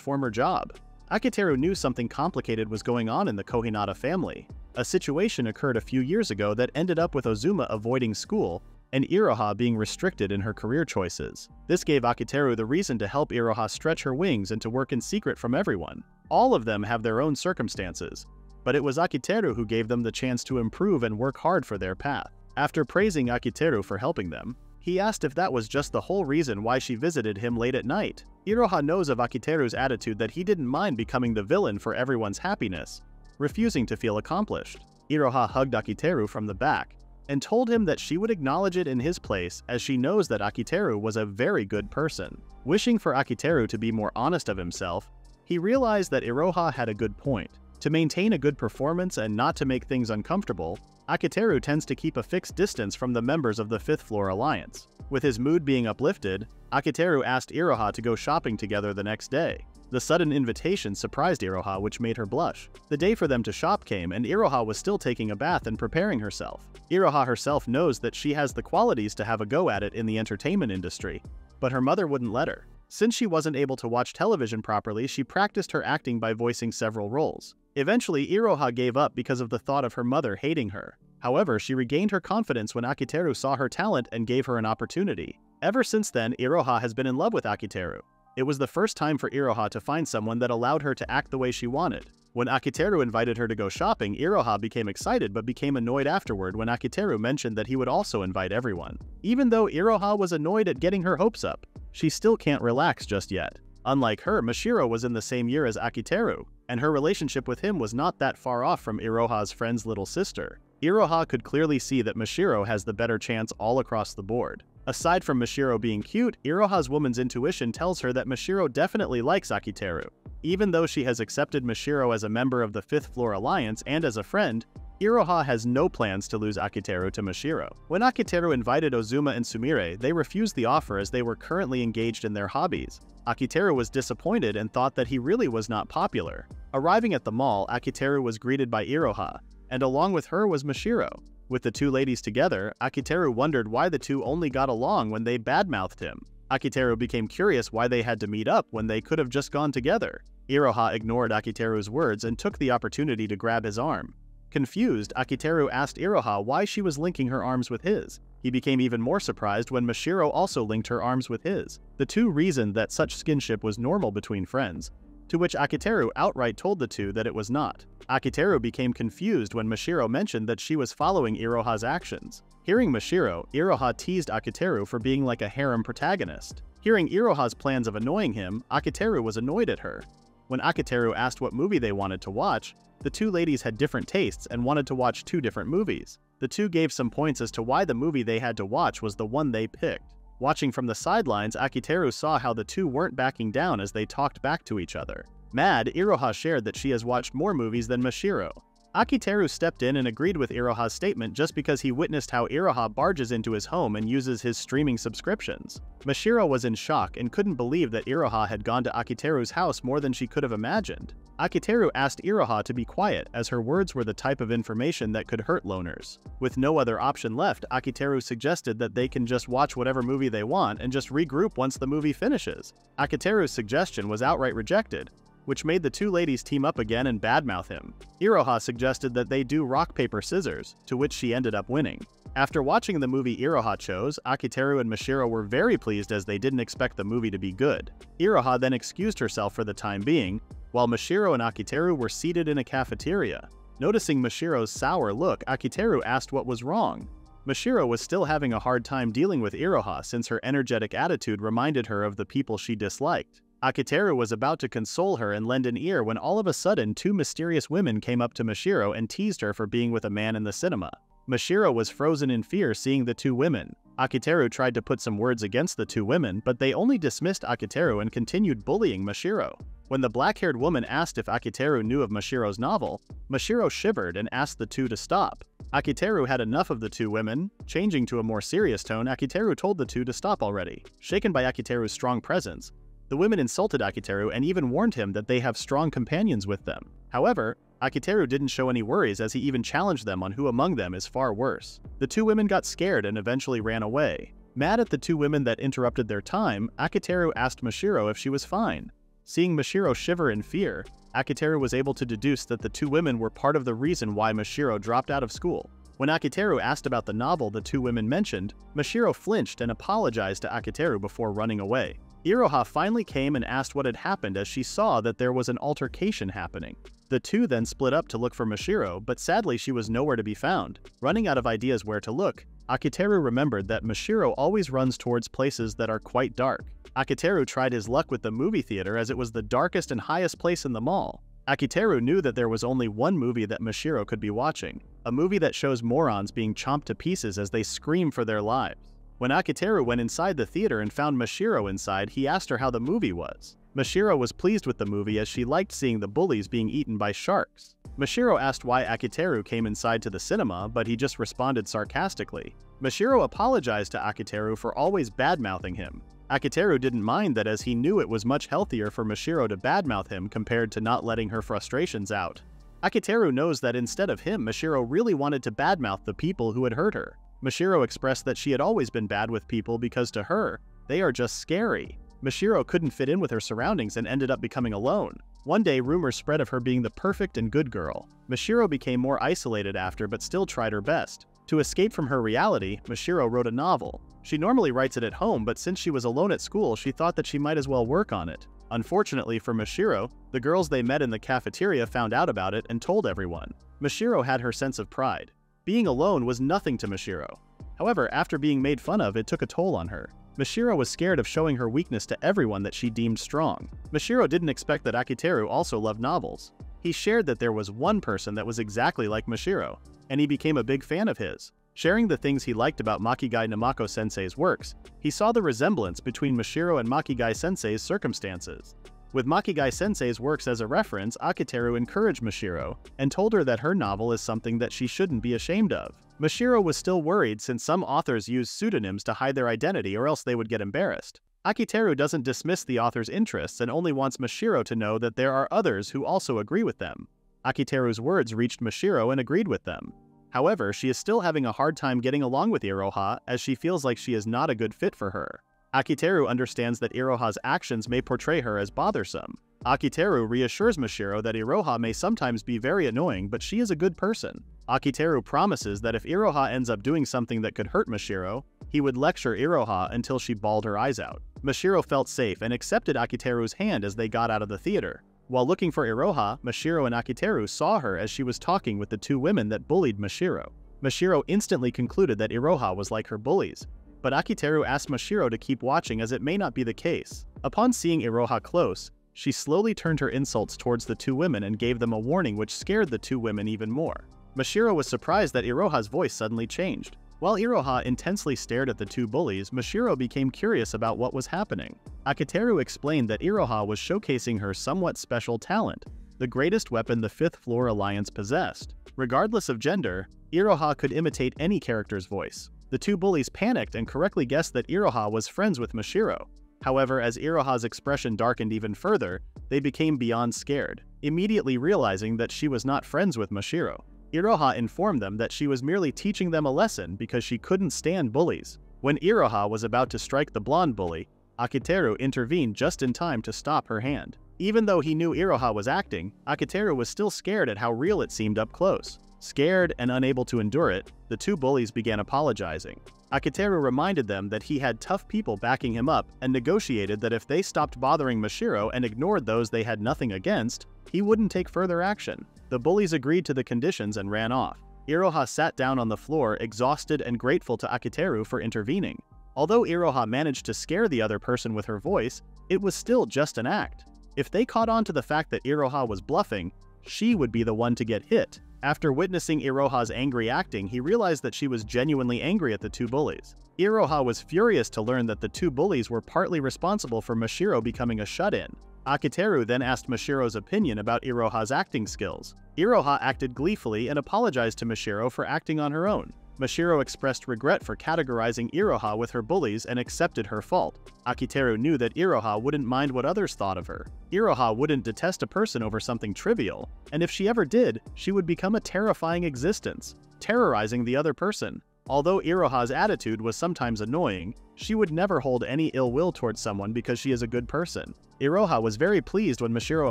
former job. Akiteru knew something complicated was going on in the Kohinata family. A situation occurred a few years ago that ended up with Ozuma avoiding school and Iroha being restricted in her career choices. This gave Akiteru the reason to help Iroha stretch her wings and to work in secret from everyone. All of them have their own circumstances, but it was Akiteru who gave them the chance to improve and work hard for their path. After praising Akiteru for helping them, he asked if that was just the whole reason why she visited him late at night. Iroha knows of Akiteru's attitude that he didn't mind becoming the villain for everyone's happiness, refusing to feel accomplished. Iroha hugged Akiteru from the back and told him that she would acknowledge it in his place as she knows that Akiteru was a very good person. Wishing for Akiteru to be more honest of himself, he realized that Iroha had a good point. To maintain a good performance and not to make things uncomfortable, Akiteru tends to keep a fixed distance from the members of the Fifth Floor Alliance. With his mood being uplifted, Akiteru asked Iroha to go shopping together the next day. The sudden invitation surprised Iroha, which made her blush. The day for them to shop came and Iroha was still taking a bath and preparing herself. Iroha herself knows that she has the qualities to have a go at it in the entertainment industry, but her mother wouldn't let her. Since she wasn't able to watch television properly, she practiced her acting by voicing several roles. Eventually, Iroha gave up because of the thought of her mother hating her. However, she regained her confidence when Akiteru saw her talent and gave her an opportunity. Ever since then, Iroha has been in love with Akiteru. It was the first time for Iroha to find someone that allowed her to act the way she wanted. When Akiteru invited her to go shopping, Iroha became excited but became annoyed afterward when Akiteru mentioned that he would also invite everyone. Even though Iroha was annoyed at getting her hopes up, she still can't relax just yet. Unlike her, Mashiro was in the same year as Akiteru, and her relationship with him was not that far off from Iroha's friend's little sister. Iroha could clearly see that Mashiro has the better chance all across the board. Aside from Mashiro being cute, Iroha's woman's intuition tells her that Mashiro definitely likes Akiteru. Even though she has accepted Mashiro as a member of the Fifth Floor Alliance and as a friend, Iroha has no plans to lose Akiteru to Mashiro. When Akiteru invited Ozuma and Sumire, they refused the offer as they were currently engaged in their hobbies. Akiteru was disappointed and thought that he really was not popular. Arriving at the mall, Akiteru was greeted by Iroha, and along with her was Mashiro. With the two ladies together, Akiteru wondered why the two only got along when they badmouthed him. Akiteru became curious why they had to meet up when they could have just gone together. Iroha ignored Akiteru's words and took the opportunity to grab his arm. Confused, Akiteru asked Iroha why she was linking her arms with his. He became even more surprised when Mashiro also linked her arms with his. The two reasoned that such skinship was normal between friends, to which Akiteru outright told the two that it was not. Akiteru became confused when Mashiro mentioned that she was following Iroha's actions. Hearing Mashiro, Iroha teased Akiteru for being like a harem protagonist. Hearing Iroha's plans of annoying him, Akiteru was annoyed at her. When Akiteru asked what movie they wanted to watch, the two ladies had different tastes and wanted to watch two different movies. The two gave some points as to why the movie they had to watch was the one they picked. Watching from the sidelines, Akiteru saw how the two weren't backing down as they talked back to each other. Mad, Iroha shared that she has watched more movies than Mashiro. Akiteru stepped in and agreed with Iroha's statement just because he witnessed how Iroha barges into his home and uses his streaming subscriptions. Mashiro was in shock and couldn't believe that Iroha had gone to Akiteru's house more than she could have imagined. Akiteru asked Iroha to be quiet as her words were the type of information that could hurt loners. With no other option left, Akiteru suggested that they can just watch whatever movie they want and just regroup once the movie finishes. Akiteru's suggestion was outright rejected, which made the two ladies team up again and badmouth him. Iroha suggested that they do rock, paper, scissors, to which she ended up winning. After watching the movie Iroha chose, Akiteru and Mashiro were very pleased as they didn't expect the movie to be good. Iroha then excused herself for the time being, while Mashiro and Akiteru were seated in a cafeteria. Noticing Mashiro's sour look, Akiteru asked what was wrong. Mashiro was still having a hard time dealing with Iroha since her energetic attitude reminded her of the people she disliked. Akiteru was about to console her and lend an ear when all of a sudden two mysterious women came up to Mashiro and teased her for being with a man in the cinema. Mashiro was frozen in fear seeing the two women. Akiteru tried to put some words against the two women, but they only dismissed Akiteru and continued bullying Mashiro. When the black-haired woman asked if Akiteru knew of Mashiro's novel, Mashiro shivered and asked the two to stop. Akiteru had enough of the two women. Changing to a more serious tone, Akiteru told the two to stop already. Shaken by Akiteru's strong presence, the women insulted Akiteru and even warned him that they have strong companions with them. However, Akiteru didn't show any worries as he even challenged them on who among them is far worse. The two women got scared and eventually ran away. Mad at the two women that interrupted their time, Akiteru asked Mashiro if she was fine. Seeing Mashiro shiver in fear, Akiteru was able to deduce that the two women were part of the reason why Mashiro dropped out of school. When Akiteru asked about the novel the two women mentioned, Mashiro flinched and apologized to Akiteru before running away. Iroha finally came and asked what had happened as she saw that there was an altercation happening. The two then split up to look for Mashiro, but sadly she was nowhere to be found. Running out of ideas where to look, Akiteru remembered that Mashiro always runs towards places that are quite dark. Akiteru tried his luck with the movie theater as it was the darkest and highest place in the mall. Akiteru knew that there was only one movie that Mashiro could be watching, a movie that shows morons being chomped to pieces as they scream for their lives. When Akiteru went inside the theater and found Mashiro inside, he asked her how the movie was. Mashiro was pleased with the movie as she liked seeing the bullies being eaten by sharks. Mashiro asked why Akiteru came inside to the cinema, but he just responded sarcastically. Mashiro apologized to Akiteru for always badmouthing him. Akiteru didn't mind that as he knew it was much healthier for Mashiro to badmouth him compared to not letting her frustrations out. Akiteru knows that instead of him, Mashiro really wanted to badmouth the people who had hurt her. Mashiro expressed that she had always been bad with people because to her, they are just scary. Mashiro couldn't fit in with her surroundings and ended up becoming alone. One day, rumors spread of her being the perfect and good girl. Mashiro became more isolated after but still tried her best. To escape from her reality, Mashiro wrote a novel. She normally writes it at home, but since she was alone at school, she thought that she might as well work on it. Unfortunately for Mashiro, the girls they met in the cafeteria found out about it and told everyone. Mashiro had her sense of pride. Being alone was nothing to Mashiro. However, after being made fun of, it took a toll on her. Mashiro was scared of showing her weakness to everyone that she deemed strong. Mashiro didn't expect that Akiteru also loved novels. He shared that there was one person that was exactly like Mashiro, and he became a big fan of his. Sharing the things he liked about Makigai Namako-sensei's works, he saw the resemblance between Mashiro and Makigai-sensei's circumstances. With Makigai-sensei's works as a reference, Akiteru encouraged Mashiro and told her that her novel is something that she shouldn't be ashamed of. Mashiro was still worried since some authors use pseudonyms to hide their identity or else they would get embarrassed. Akiteru doesn't dismiss the author's interests and only wants Mashiro to know that there are others who also agree with them. Akiteru's words reached Mashiro and agreed with them. However, she is still having a hard time getting along with Iroha as she feels like she is not a good fit for her. Akiteru understands that Iroha's actions may portray her as bothersome. Akiteru reassures Mashiro that Iroha may sometimes be very annoying, but she is a good person. Akiteru promises that if Iroha ends up doing something that could hurt Mashiro, he would lecture Iroha until she bawled her eyes out. Mashiro felt safe and accepted Akiteru's hand as they got out of the theater. While looking for Iroha, Mashiro and Akiteru saw her as she was talking with the two women that bullied Mashiro. Mashiro instantly concluded that Iroha was like her bullies, but Akiteru asked Mashiro to keep watching as it may not be the case. Upon seeing Iroha close, she slowly turned her insults towards the two women and gave them a warning which scared the two women even more. Mashiro was surprised that Iroha's voice suddenly changed. While Iroha intensely stared at the two bullies, Mashiro became curious about what was happening. Akiteru explained that Iroha was showcasing her somewhat special talent, the greatest weapon the Fifth Floor Alliance possessed. Regardless of gender, Iroha could imitate any character's voice. The two bullies panicked and correctly guessed that Iroha was friends with Mashiro. However, as Iroha's expression darkened even further, they became beyond scared, immediately realizing that she was not friends with Mashiro. Iroha informed them that she was merely teaching them a lesson because she couldn't stand bullies. When Iroha was about to strike the blonde bully, Akiteru intervened just in time to stop her hand. Even though he knew Iroha was acting, Akiteru was still scared at how real it seemed up close. Scared and unable to endure it, the two bullies began apologizing. Akiteru reminded them that he had tough people backing him up and negotiated that if they stopped bothering Mashiro and ignored those they had nothing against, he wouldn't take further action. The bullies agreed to the conditions and ran off. Iroha sat down on the floor, exhausted and grateful to Akiteru for intervening. Although Iroha managed to scare the other person with her voice, it was still just an act. If they caught on to the fact that Iroha was bluffing, she would be the one to get hit. After witnessing Iroha's angry acting, he realized that she was genuinely angry at the two bullies. Iroha was furious to learn that the two bullies were partly responsible for Mashiro becoming a shut-in. Akiteru then asked Mashiro's opinion about Iroha's acting skills. Iroha acted gleefully and apologized to Mashiro for acting on her own. Mashiro expressed regret for categorizing Iroha with her bullies and accepted her fault. Akiteru knew that Iroha wouldn't mind what others thought of her. Iroha wouldn't detest a person over something trivial, and if she ever did, she would become a terrifying existence, terrorizing the other person. Although Iroha's attitude was sometimes annoying, she would never hold any ill will towards someone because she is a good person. Iroha was very pleased when Mashiro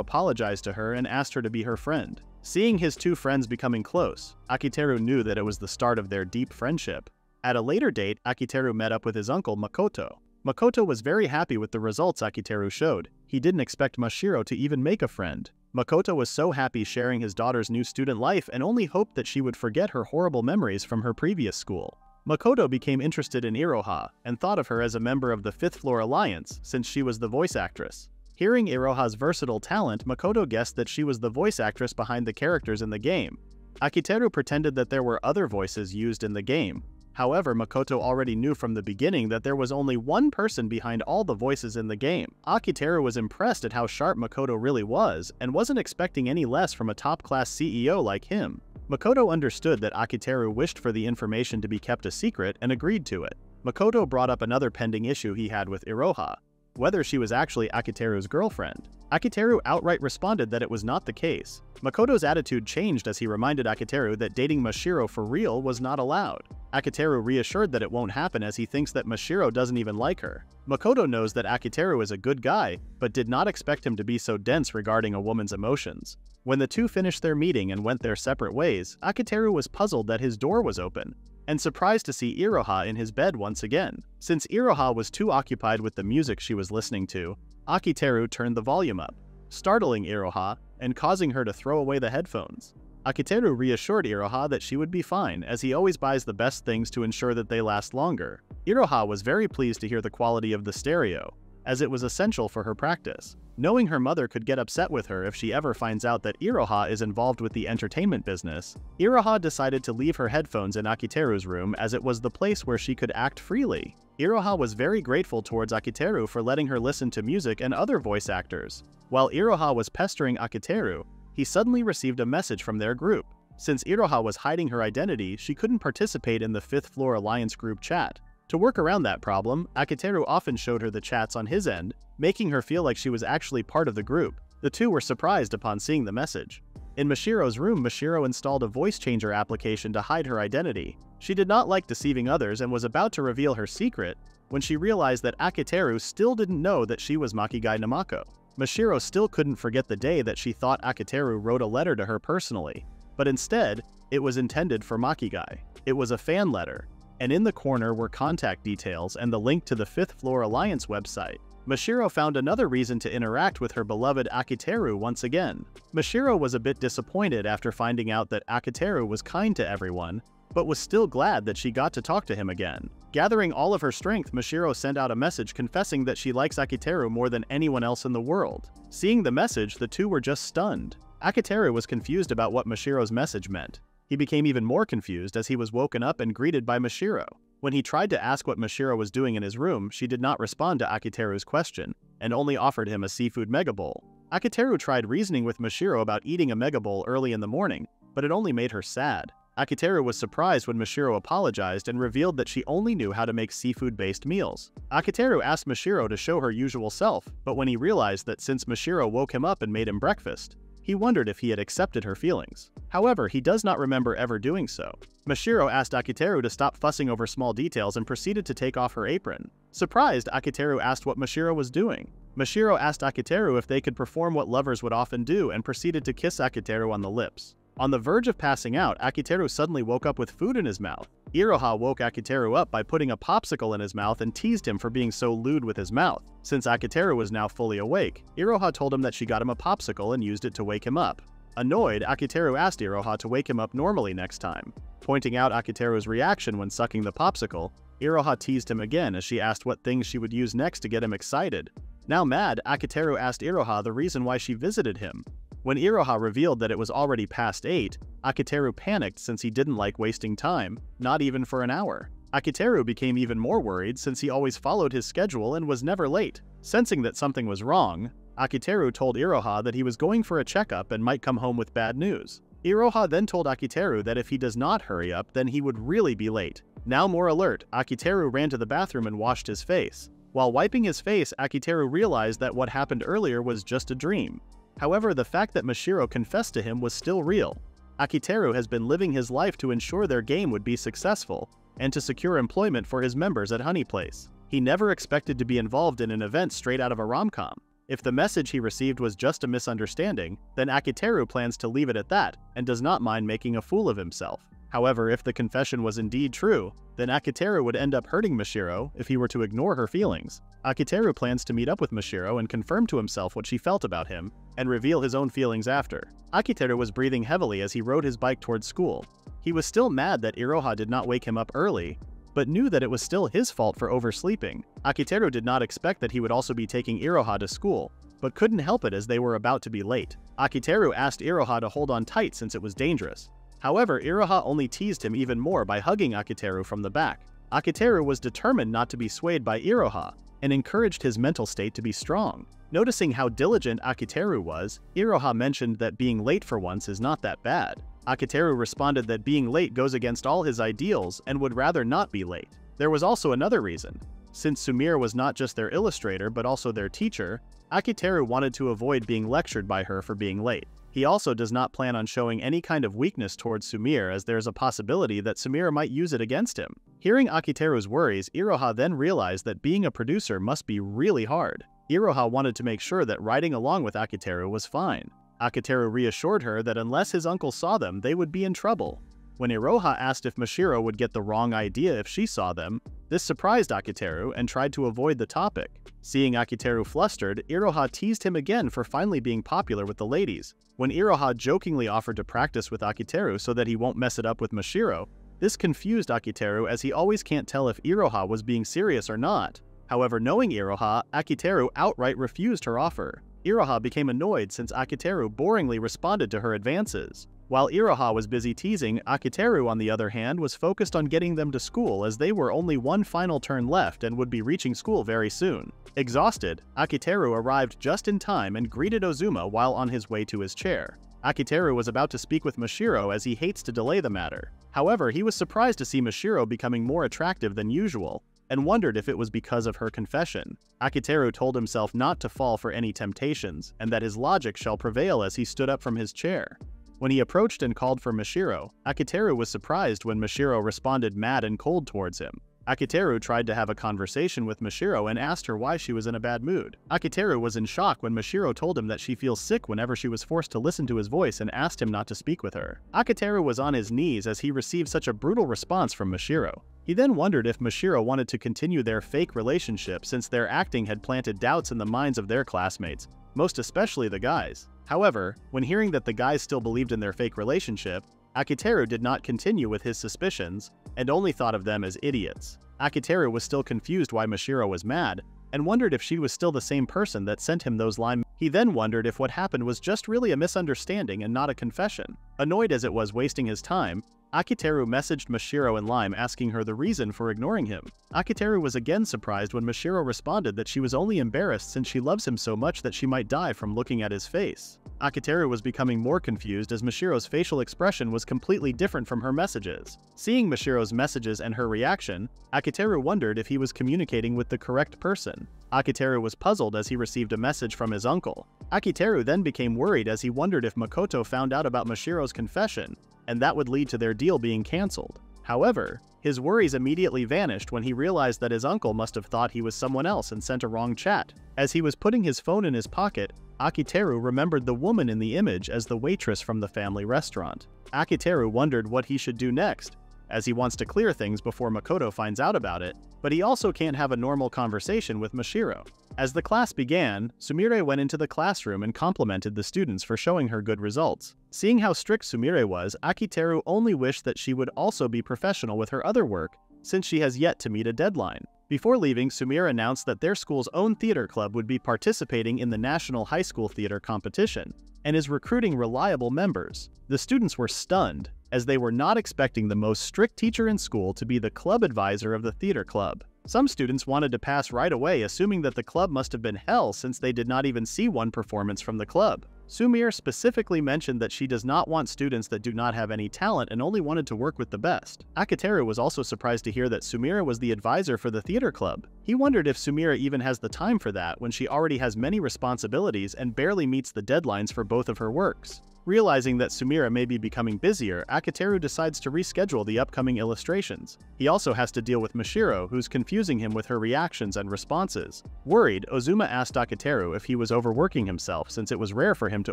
apologized to her and asked her to be her friend. Seeing his two friends becoming close, Akiteru knew that it was the start of their deep friendship. At a later date, Akiteru met up with his uncle Makoto. Makoto was very happy with the results Akiteru showed. He didn't expect Mashiro to even make a friend. Makoto was so happy sharing his daughter's new student life and only hoped that she would forget her horrible memories from her previous school. Makoto became interested in Iroha and thought of her as a member of the 5th Floor Alliance since she was the voice actress. Hearing Iroha's versatile talent, Makoto guessed that she was the voice actress behind the characters in the game. Akiteru pretended that there were other voices used in the game. However, Makoto already knew from the beginning that there was only one person behind all the voices in the game. Akiteru was impressed at how sharp Makoto really was and wasn't expecting any less from a top-class CEO like him. Makoto understood that Akiteru wished for the information to be kept a secret and agreed to it. Makoto brought up another pending issue he had with Iroha, whether she was actually Akiteru's girlfriend. Akiteru outright responded that it was not the case. Makoto's attitude changed as he reminded Akiteru that dating Mashiro for real was not allowed. Akiteru reassured that it won't happen as he thinks that Mashiro doesn't even like her. Makoto knows that Akiteru is a good guy, but did not expect him to be so dense regarding a woman's emotions. When the two finished their meeting and went their separate ways, Akiteru was puzzled that his door was open, and surprised to see Iroha in his bed once again. Since Iroha was too occupied with the music she was listening to, Akiteru turned the volume up, startling Iroha and causing her to throw away the headphones. Akiteru reassured Iroha that she would be fine, as he always buys the best things to ensure that they last longer. Iroha was very pleased to hear the quality of the stereo, as it was essential for her practice. Knowing her mother could get upset with her if she ever finds out that Iroha is involved with the entertainment business, Iroha decided to leave her headphones in Akiteru's room as it was the place where she could act freely. Iroha was very grateful towards Akiteru for letting her listen to music and other voice actors. While Iroha was pestering Akiteru, he suddenly received a message from their group. Since Iroha was hiding her identity, she couldn't participate in the 5th Floor Alliance group chat. To work around that problem, Akiteru often showed her the chats on his end, making her feel like she was actually part of the group. The two were surprised upon seeing the message. In Mashiro's room, Mashiro installed a voice changer application to hide her identity. She did not like deceiving others and was about to reveal her secret when she realized that Akiteru still didn't know that she was Makigai Namako. Mashiro still couldn't forget the day that she thought Akiteru wrote a letter to her personally, but instead, it was intended for Makigai. It was a fan letter, and in the corner were contact details and the link to the 5th Floor Alliance website. Mashiro found another reason to interact with her beloved Akiteru once again. Mashiro was a bit disappointed after finding out that Akiteru was kind to everyone, but was still glad that she got to talk to him again. Gathering all of her strength, Mashiro sent out a message confessing that she likes Akiteru more than anyone else in the world. Seeing the message, the two were just stunned. Akiteru was confused about what Mashiro's message meant. He became even more confused as he was woken up and greeted by Mashiro. When he tried to ask what Mashiro was doing in his room, she did not respond to Akiteru's question, and only offered him a seafood mega bowl. Akiteru tried reasoning with Mashiro about eating a mega bowl early in the morning, but it only made her sad. Akiteru was surprised when Mashiro apologized and revealed that she only knew how to make seafood-based meals. Akiteru asked Mashiro to show her usual self, but when he realized that since Mashiro woke him up and made him breakfast, he wondered if he had accepted her feelings. However, he does not remember ever doing so. Mashiro asked Akiteru to stop fussing over small details and proceeded to take off her apron. Surprised, Akiteru asked what Mashiro was doing. Mashiro asked Akiteru if they could perform what lovers would often do and proceeded to kiss Akiteru on the lips. On the verge of passing out, Akiteru suddenly woke up with food in his mouth. Iroha woke Akiteru up by putting a popsicle in his mouth and teased him for being so lewd with his mouth. Since Akiteru was now fully awake, Iroha told him that she got him a popsicle and used it to wake him up. Annoyed, Akiteru asked Iroha to wake him up normally next time. Pointing out Akiteru's reaction when sucking the popsicle, Iroha teased him again as she asked what things she would use next to get him excited. Now mad, Akiteru asked Iroha the reason why she visited him. When Iroha revealed that it was already past 8, Akiteru panicked since he didn't like wasting time, not even for an hour. Akiteru became even more worried since he always followed his schedule and was never late. Sensing that something was wrong, Akiteru told Iroha that he was going for a checkup and might come home with bad news. Iroha then told Akiteru that if he does not hurry up, then he would really be late. Now more alert, Akiteru ran to the bathroom and washed his face. While wiping his face, Akiteru realized that what happened earlier was just a dream. However, the fact that Mashiro confessed to him was still real. Akiteru has been living his life to ensure their game would be successful, and to secure employment for his members at Honey Place. He never expected to be involved in an event straight out of a rom-com. If the message he received was just a misunderstanding, then Akiteru plans to leave it at that, and does not mind making a fool of himself. However, if the confession was indeed true, then Akiteru would end up hurting Mashiro if he were to ignore her feelings. Akiteru plans to meet up with Mashiro and confirm to himself what she felt about him, and reveal his own feelings after. Akiteru was breathing heavily as he rode his bike towards school. He was still mad that Iroha did not wake him up early, but knew that it was still his fault for oversleeping. Akiteru did not expect that he would also be taking Iroha to school, but couldn't help it as they were about to be late. Akiteru asked Iroha to hold on tight since it was dangerous. However, Iroha only teased him even more by hugging Akiteru from the back. Akiteru was determined not to be swayed by Iroha, and encouraged his mental state to be strong. Noticing how diligent Akiteru was, Iroha mentioned that being late for once is not that bad. Akiteru responded that being late goes against all his ideals and would rather not be late. There was also another reason. Since Sumire was not just their illustrator but also their teacher, Akiteru wanted to avoid being lectured by her for being late. He also does not plan on showing any kind of weakness towards Sumire, as there is a possibility that Sumire might use it against him. Hearing Akiteru's worries, Iroha then realized that being a producer must be really hard. Iroha wanted to make sure that riding along with Akiteru was fine. Akiteru reassured her that unless his uncle saw them, they would be in trouble. When Iroha asked if Mashiro would get the wrong idea if she saw them, this surprised Akiteru and tried to avoid the topic. Seeing Akiteru flustered, Iroha teased him again for finally being popular with the ladies. When Iroha jokingly offered to practice with Akiteru so that he won't mess it up with Mashiro, this confused Akiteru as he always can't tell if Iroha was being serious or not. However, knowing Iroha, Akiteru outright refused her offer. Iroha became annoyed since Akiteru boringly responded to her advances. While Iroha was busy teasing, Akiteru on the other hand was focused on getting them to school, as they were only one final turn left and would be reaching school very soon. Exhausted, Akiteru arrived just in time and greeted Ozuma while on his way to his chair. Akiteru was about to speak with Mashiro as he hates to delay the matter. However, he was surprised to see Mashiro becoming more attractive than usual, and wondered if it was because of her confession. Akiteru told himself not to fall for any temptations, and that his logic shall prevail as he stood up from his chair. When he approached and called for Mashiro, Akiteru was surprised when Mashiro responded mad and cold towards him. Akiteru tried to have a conversation with Mashiro and asked her why she was in a bad mood. Akiteru was in shock when Mashiro told him that she feels sick whenever she was forced to listen to his voice and asked him not to speak with her. Akiteru was on his knees as he received such a brutal response from Mashiro. He then wondered if Mashiro wanted to continue their fake relationship since their acting had planted doubts in the minds of their classmates, most especially the guys. However, when hearing that the guys still believed in their fake relationship, Akiteru did not continue with his suspicions, and only thought of them as idiots. Akiteru was still confused why Mashiro was mad, and wondered if she was still the same person that sent him those lines. He then wondered if what happened was just really a misunderstanding and not a confession. Annoyed as it was wasting his time, Akiteru messaged Mashiro in Lime asking her the reason for ignoring him. Akiteru was again surprised when Mashiro responded that she was only embarrassed since she loves him so much that she might die from looking at his face. Akiteru was becoming more confused as Mashiro's facial expression was completely different from her messages. Seeing Mashiro's messages and her reaction, Akiteru wondered if he was communicating with the correct person. Akiteru was puzzled as he received a message from his uncle. Akiteru then became worried as he wondered if Makoto found out about Mashiro's confession, and that would lead to their deal being cancelled. However, his worries immediately vanished when he realized that his uncle must have thought he was someone else and sent a wrong chat. As he was putting his phone in his pocket, Akiteru remembered the woman in the image as the waitress from the family restaurant. Akiteru wondered what he should do next, as he wants to clear things before Makoto finds out about it, but he also can't have a normal conversation with Mashiro. As the class began, Sumire went into the classroom and complimented the students for showing her good results. Seeing how strict Sumire was, Akiteru only wished that she would also be professional with her other work, since she has yet to meet a deadline. Before leaving, Sumire announced that their school's own theater club would be participating in the National High School Theater Competition, and is recruiting reliable members. The students were stunned, as they were not expecting the most strict teacher in school to be the club advisor of the theater club. Some students wanted to pass right away, assuming that the club must have been hell since they did not even see one performance from the club. Sumire specifically mentioned that she does not want students that do not have any talent and only wanted to work with the best. Akiteru was also surprised to hear that Sumire was the advisor for the theater club. He wondered if Sumire even has the time for that when she already has many responsibilities and barely meets the deadlines for both of her works. Realizing that Sumire may be becoming busier, Akiteru decides to reschedule the upcoming illustrations. He also has to deal with Mashiro, who's confusing him with her reactions and responses. Worried, Ozuma asked Akiteru if he was overworking himself since it was rare for him to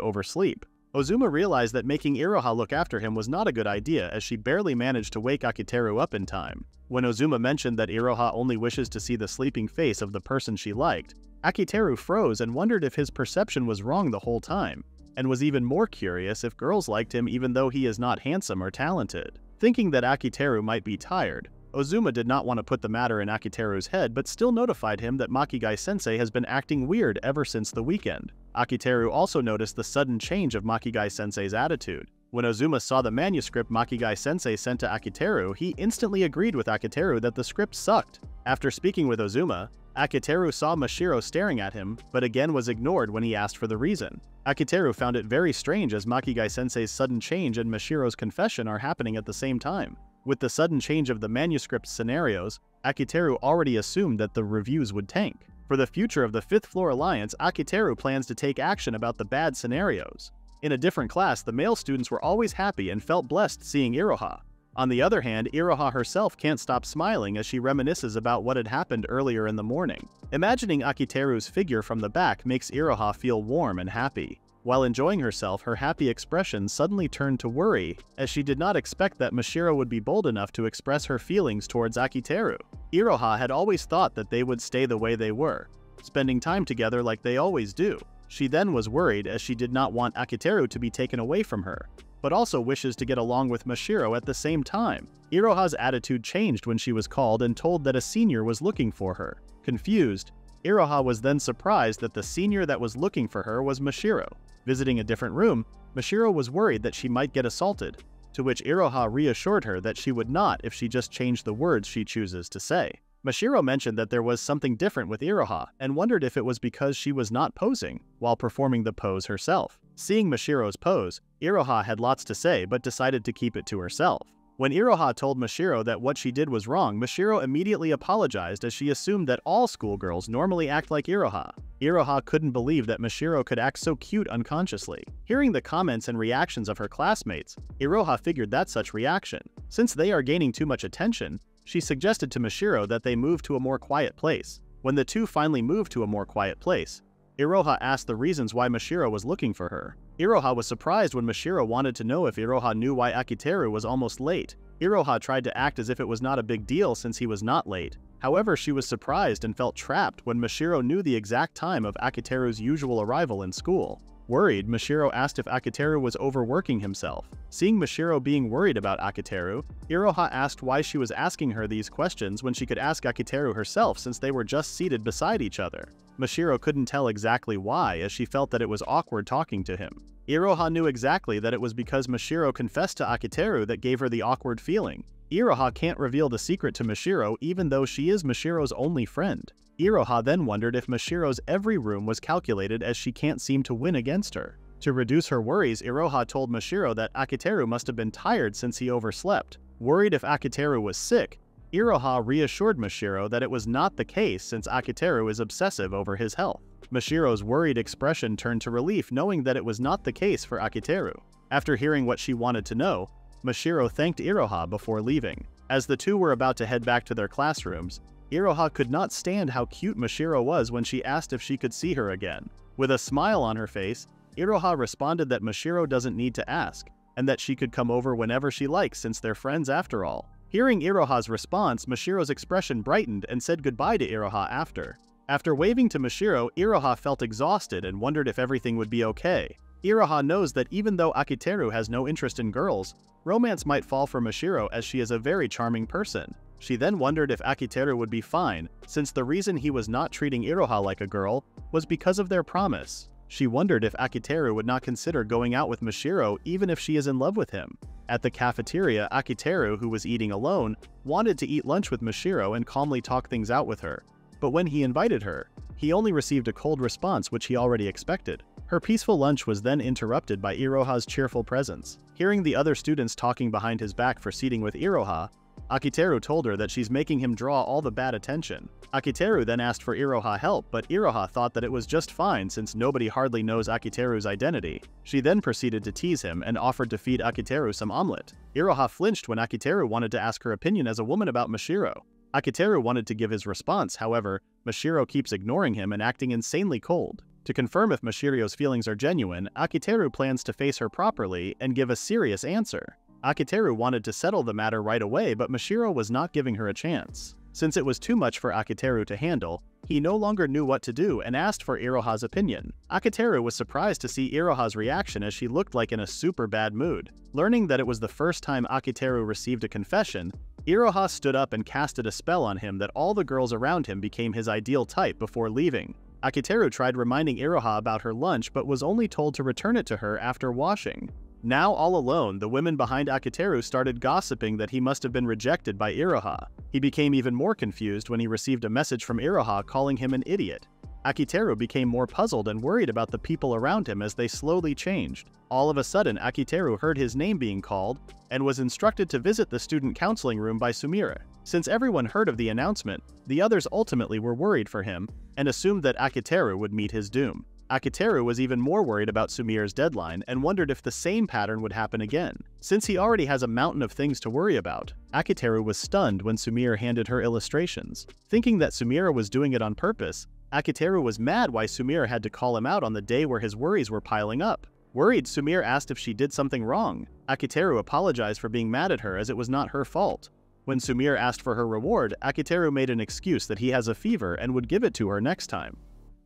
oversleep. Ozuma realized that making Iroha look after him was not a good idea as she barely managed to wake Akiteru up in time. When Ozuma mentioned that Iroha only wishes to see the sleeping face of the person she liked, Akiteru froze and wondered if his perception was wrong the whole time, and was even more curious if girls liked him even though he is not handsome or talented. Thinking that Akiteru might be tired, Ozuma did not want to put the matter in Akiteru's head but still notified him that Makigai-sensei has been acting weird ever since the weekend. Akiteru also noticed the sudden change of Makigai-sensei's attitude. When Ozuma saw the manuscript Makigai-sensei sent to Akiteru, he instantly agreed with Akiteru that the script sucked. After speaking with Ozuma, Akiteru saw Mashiro staring at him, but again was ignored when he asked for the reason. Akiteru found it very strange as Makigai-sensei's sudden change and Mashiro's confession are happening at the same time. With the sudden change of the manuscript's scenarios, Akiteru already assumed that the reviews would tank. For the future of the Fifth Floor Alliance, Akiteru plans to take action about the bad scenarios. In a different class, the male students were always happy and felt blessed seeing Iroha. On the other hand, Iroha herself can't stop smiling as she reminisces about what had happened earlier in the morning. Imagining Akiteru's figure from the back makes Iroha feel warm and happy. While enjoying herself, her happy expression suddenly turned to worry, as she did not expect that Mashiro would be bold enough to express her feelings towards Akiteru. Iroha had always thought that they would stay the way they were, spending time together like they always do. She then was worried as she did not want Akiteru to be taken away from her, but also wishes to get along with Mashiro at the same time. Iroha's attitude changed when she was called and told that a senior was looking for her. Confused, Iroha was then surprised that the senior that was looking for her was Mashiro. Visiting a different room, Mashiro was worried that she might get assaulted, to which Iroha reassured her that she would not if she just changed the words she chooses to say. Mashiro mentioned that there was something different with Iroha and wondered if it was because she was not posing while performing the pose herself. Seeing Mashiro's pose, Iroha had lots to say but decided to keep it to herself. When Iroha told Mashiro that what she did was wrong, Mashiro immediately apologized as she assumed that all schoolgirls normally act like Iroha. Iroha couldn't believe that Mashiro could act so cute unconsciously. Hearing the comments and reactions of her classmates, Iroha figured that such reaction. Since they are gaining too much attention, she suggested to Mashiro that they move to a more quiet place. When the two finally moved to a more quiet place, Iroha asked the reasons why Mashiro was looking for her. Iroha was surprised when Mashiro wanted to know if Iroha knew why Akiteru was almost late. Iroha tried to act as if it was not a big deal since he was not late. However, she was surprised and felt trapped when Mashiro knew the exact time of Akiteru's usual arrival in school. Worried, Mashiro asked if Akiteru was overworking himself. Seeing Mashiro being worried about Akiteru, Iroha asked why she was asking her these questions when she could ask Akiteru herself since they were just seated beside each other. Mashiro couldn't tell exactly why as she felt that it was awkward talking to him. Iroha knew exactly that it was because Mashiro confessed to Akiteru that gave her the awkward feeling. Iroha can't reveal the secret to Mashiro even though she is Mashiro's only friend. Iroha then wondered if Mashiro's every room was calculated as she can't seem to win against her. To reduce her worries, Iroha told Mashiro that Akiteru must have been tired since he overslept. Worried if Akiteru was sick, Iroha reassured Mashiro that it was not the case since Akiteru is obsessive over his health. Mashiro's worried expression turned to relief knowing that it was not the case for Akiteru. After hearing what she wanted to know, Mashiro thanked Iroha before leaving. As the two were about to head back to their classrooms, Iroha could not stand how cute Mashiro was when she asked if she could see her again. With a smile on her face, Iroha responded that Mashiro doesn't need to ask, and that she could come over whenever she likes since they're friends after all. Hearing Iroha's response, Mashiro's expression brightened and said goodbye to Iroha after. After waving to Mashiro, Iroha felt exhausted and wondered if everything would be okay. Iroha knows that even though Akiteru has no interest in girls, romance might fall for Mashiro as she is a very charming person. She then wondered if Akiteru would be fine, since the reason he was not treating Iroha like a girl was because of their promise. She wondered if Akiteru would not consider going out with Mashiro even if she is in love with him. At the cafeteria, Akiteru, who was eating alone, wanted to eat lunch with Mashiro and calmly talk things out with her. But when he invited her, he only received a cold response which he already expected. Her peaceful lunch was then interrupted by Iroha's cheerful presence. Hearing the other students talking behind his back for seating with Iroha, Akiteru told her that she's making him draw all the bad attention. Akiteru then asked for Iroha help, but Iroha thought that it was just fine since nobody hardly knows Akiteru's identity. She then proceeded to tease him and offered to feed Akiteru some omelet. Iroha flinched when Akiteru wanted to ask her opinion as a woman about Mashiro. Akiteru wanted to give his response, however, Mashiro keeps ignoring him and acting insanely cold. To confirm if Mashiro's feelings are genuine, Akiteru plans to face her properly and give a serious answer. Akiteru wanted to settle the matter right away, but Mashiro was not giving her a chance. Since it was too much for Akiteru to handle, he no longer knew what to do and asked for Iroha's opinion. Akiteru was surprised to see Iroha's reaction as she looked like in a super bad mood. Learning that it was the first time Akiteru received a confession, Iroha stood up and casted a spell on him that all the girls around him became his ideal type before leaving. Akiteru tried reminding Iroha about her lunch but was only told to return it to her after washing. Now all alone, the women behind Akiteru started gossiping that he must have been rejected by Iroha. He became even more confused when he received a message from Iroha calling him an idiot. Akiteru became more puzzled and worried about the people around him as they slowly changed. All of a sudden, Akiteru heard his name being called and was instructed to visit the student counseling room by Sumire. Since everyone heard of the announcement, the others ultimately were worried for him and assumed that Akiteru would meet his doom. Akiteru was even more worried about Sumire's deadline and wondered if the same pattern would happen again. Since he already has a mountain of things to worry about, Akiteru was stunned when Sumire handed her illustrations. Thinking that Sumire was doing it on purpose, Akiteru was mad why Sumire had to call him out on the day where his worries were piling up. Worried, Sumire asked if she did something wrong. Akiteru apologized for being mad at her as it was not her fault. When Sumire asked for her reward, Akiteru made an excuse that he has a fever and would give it to her next time.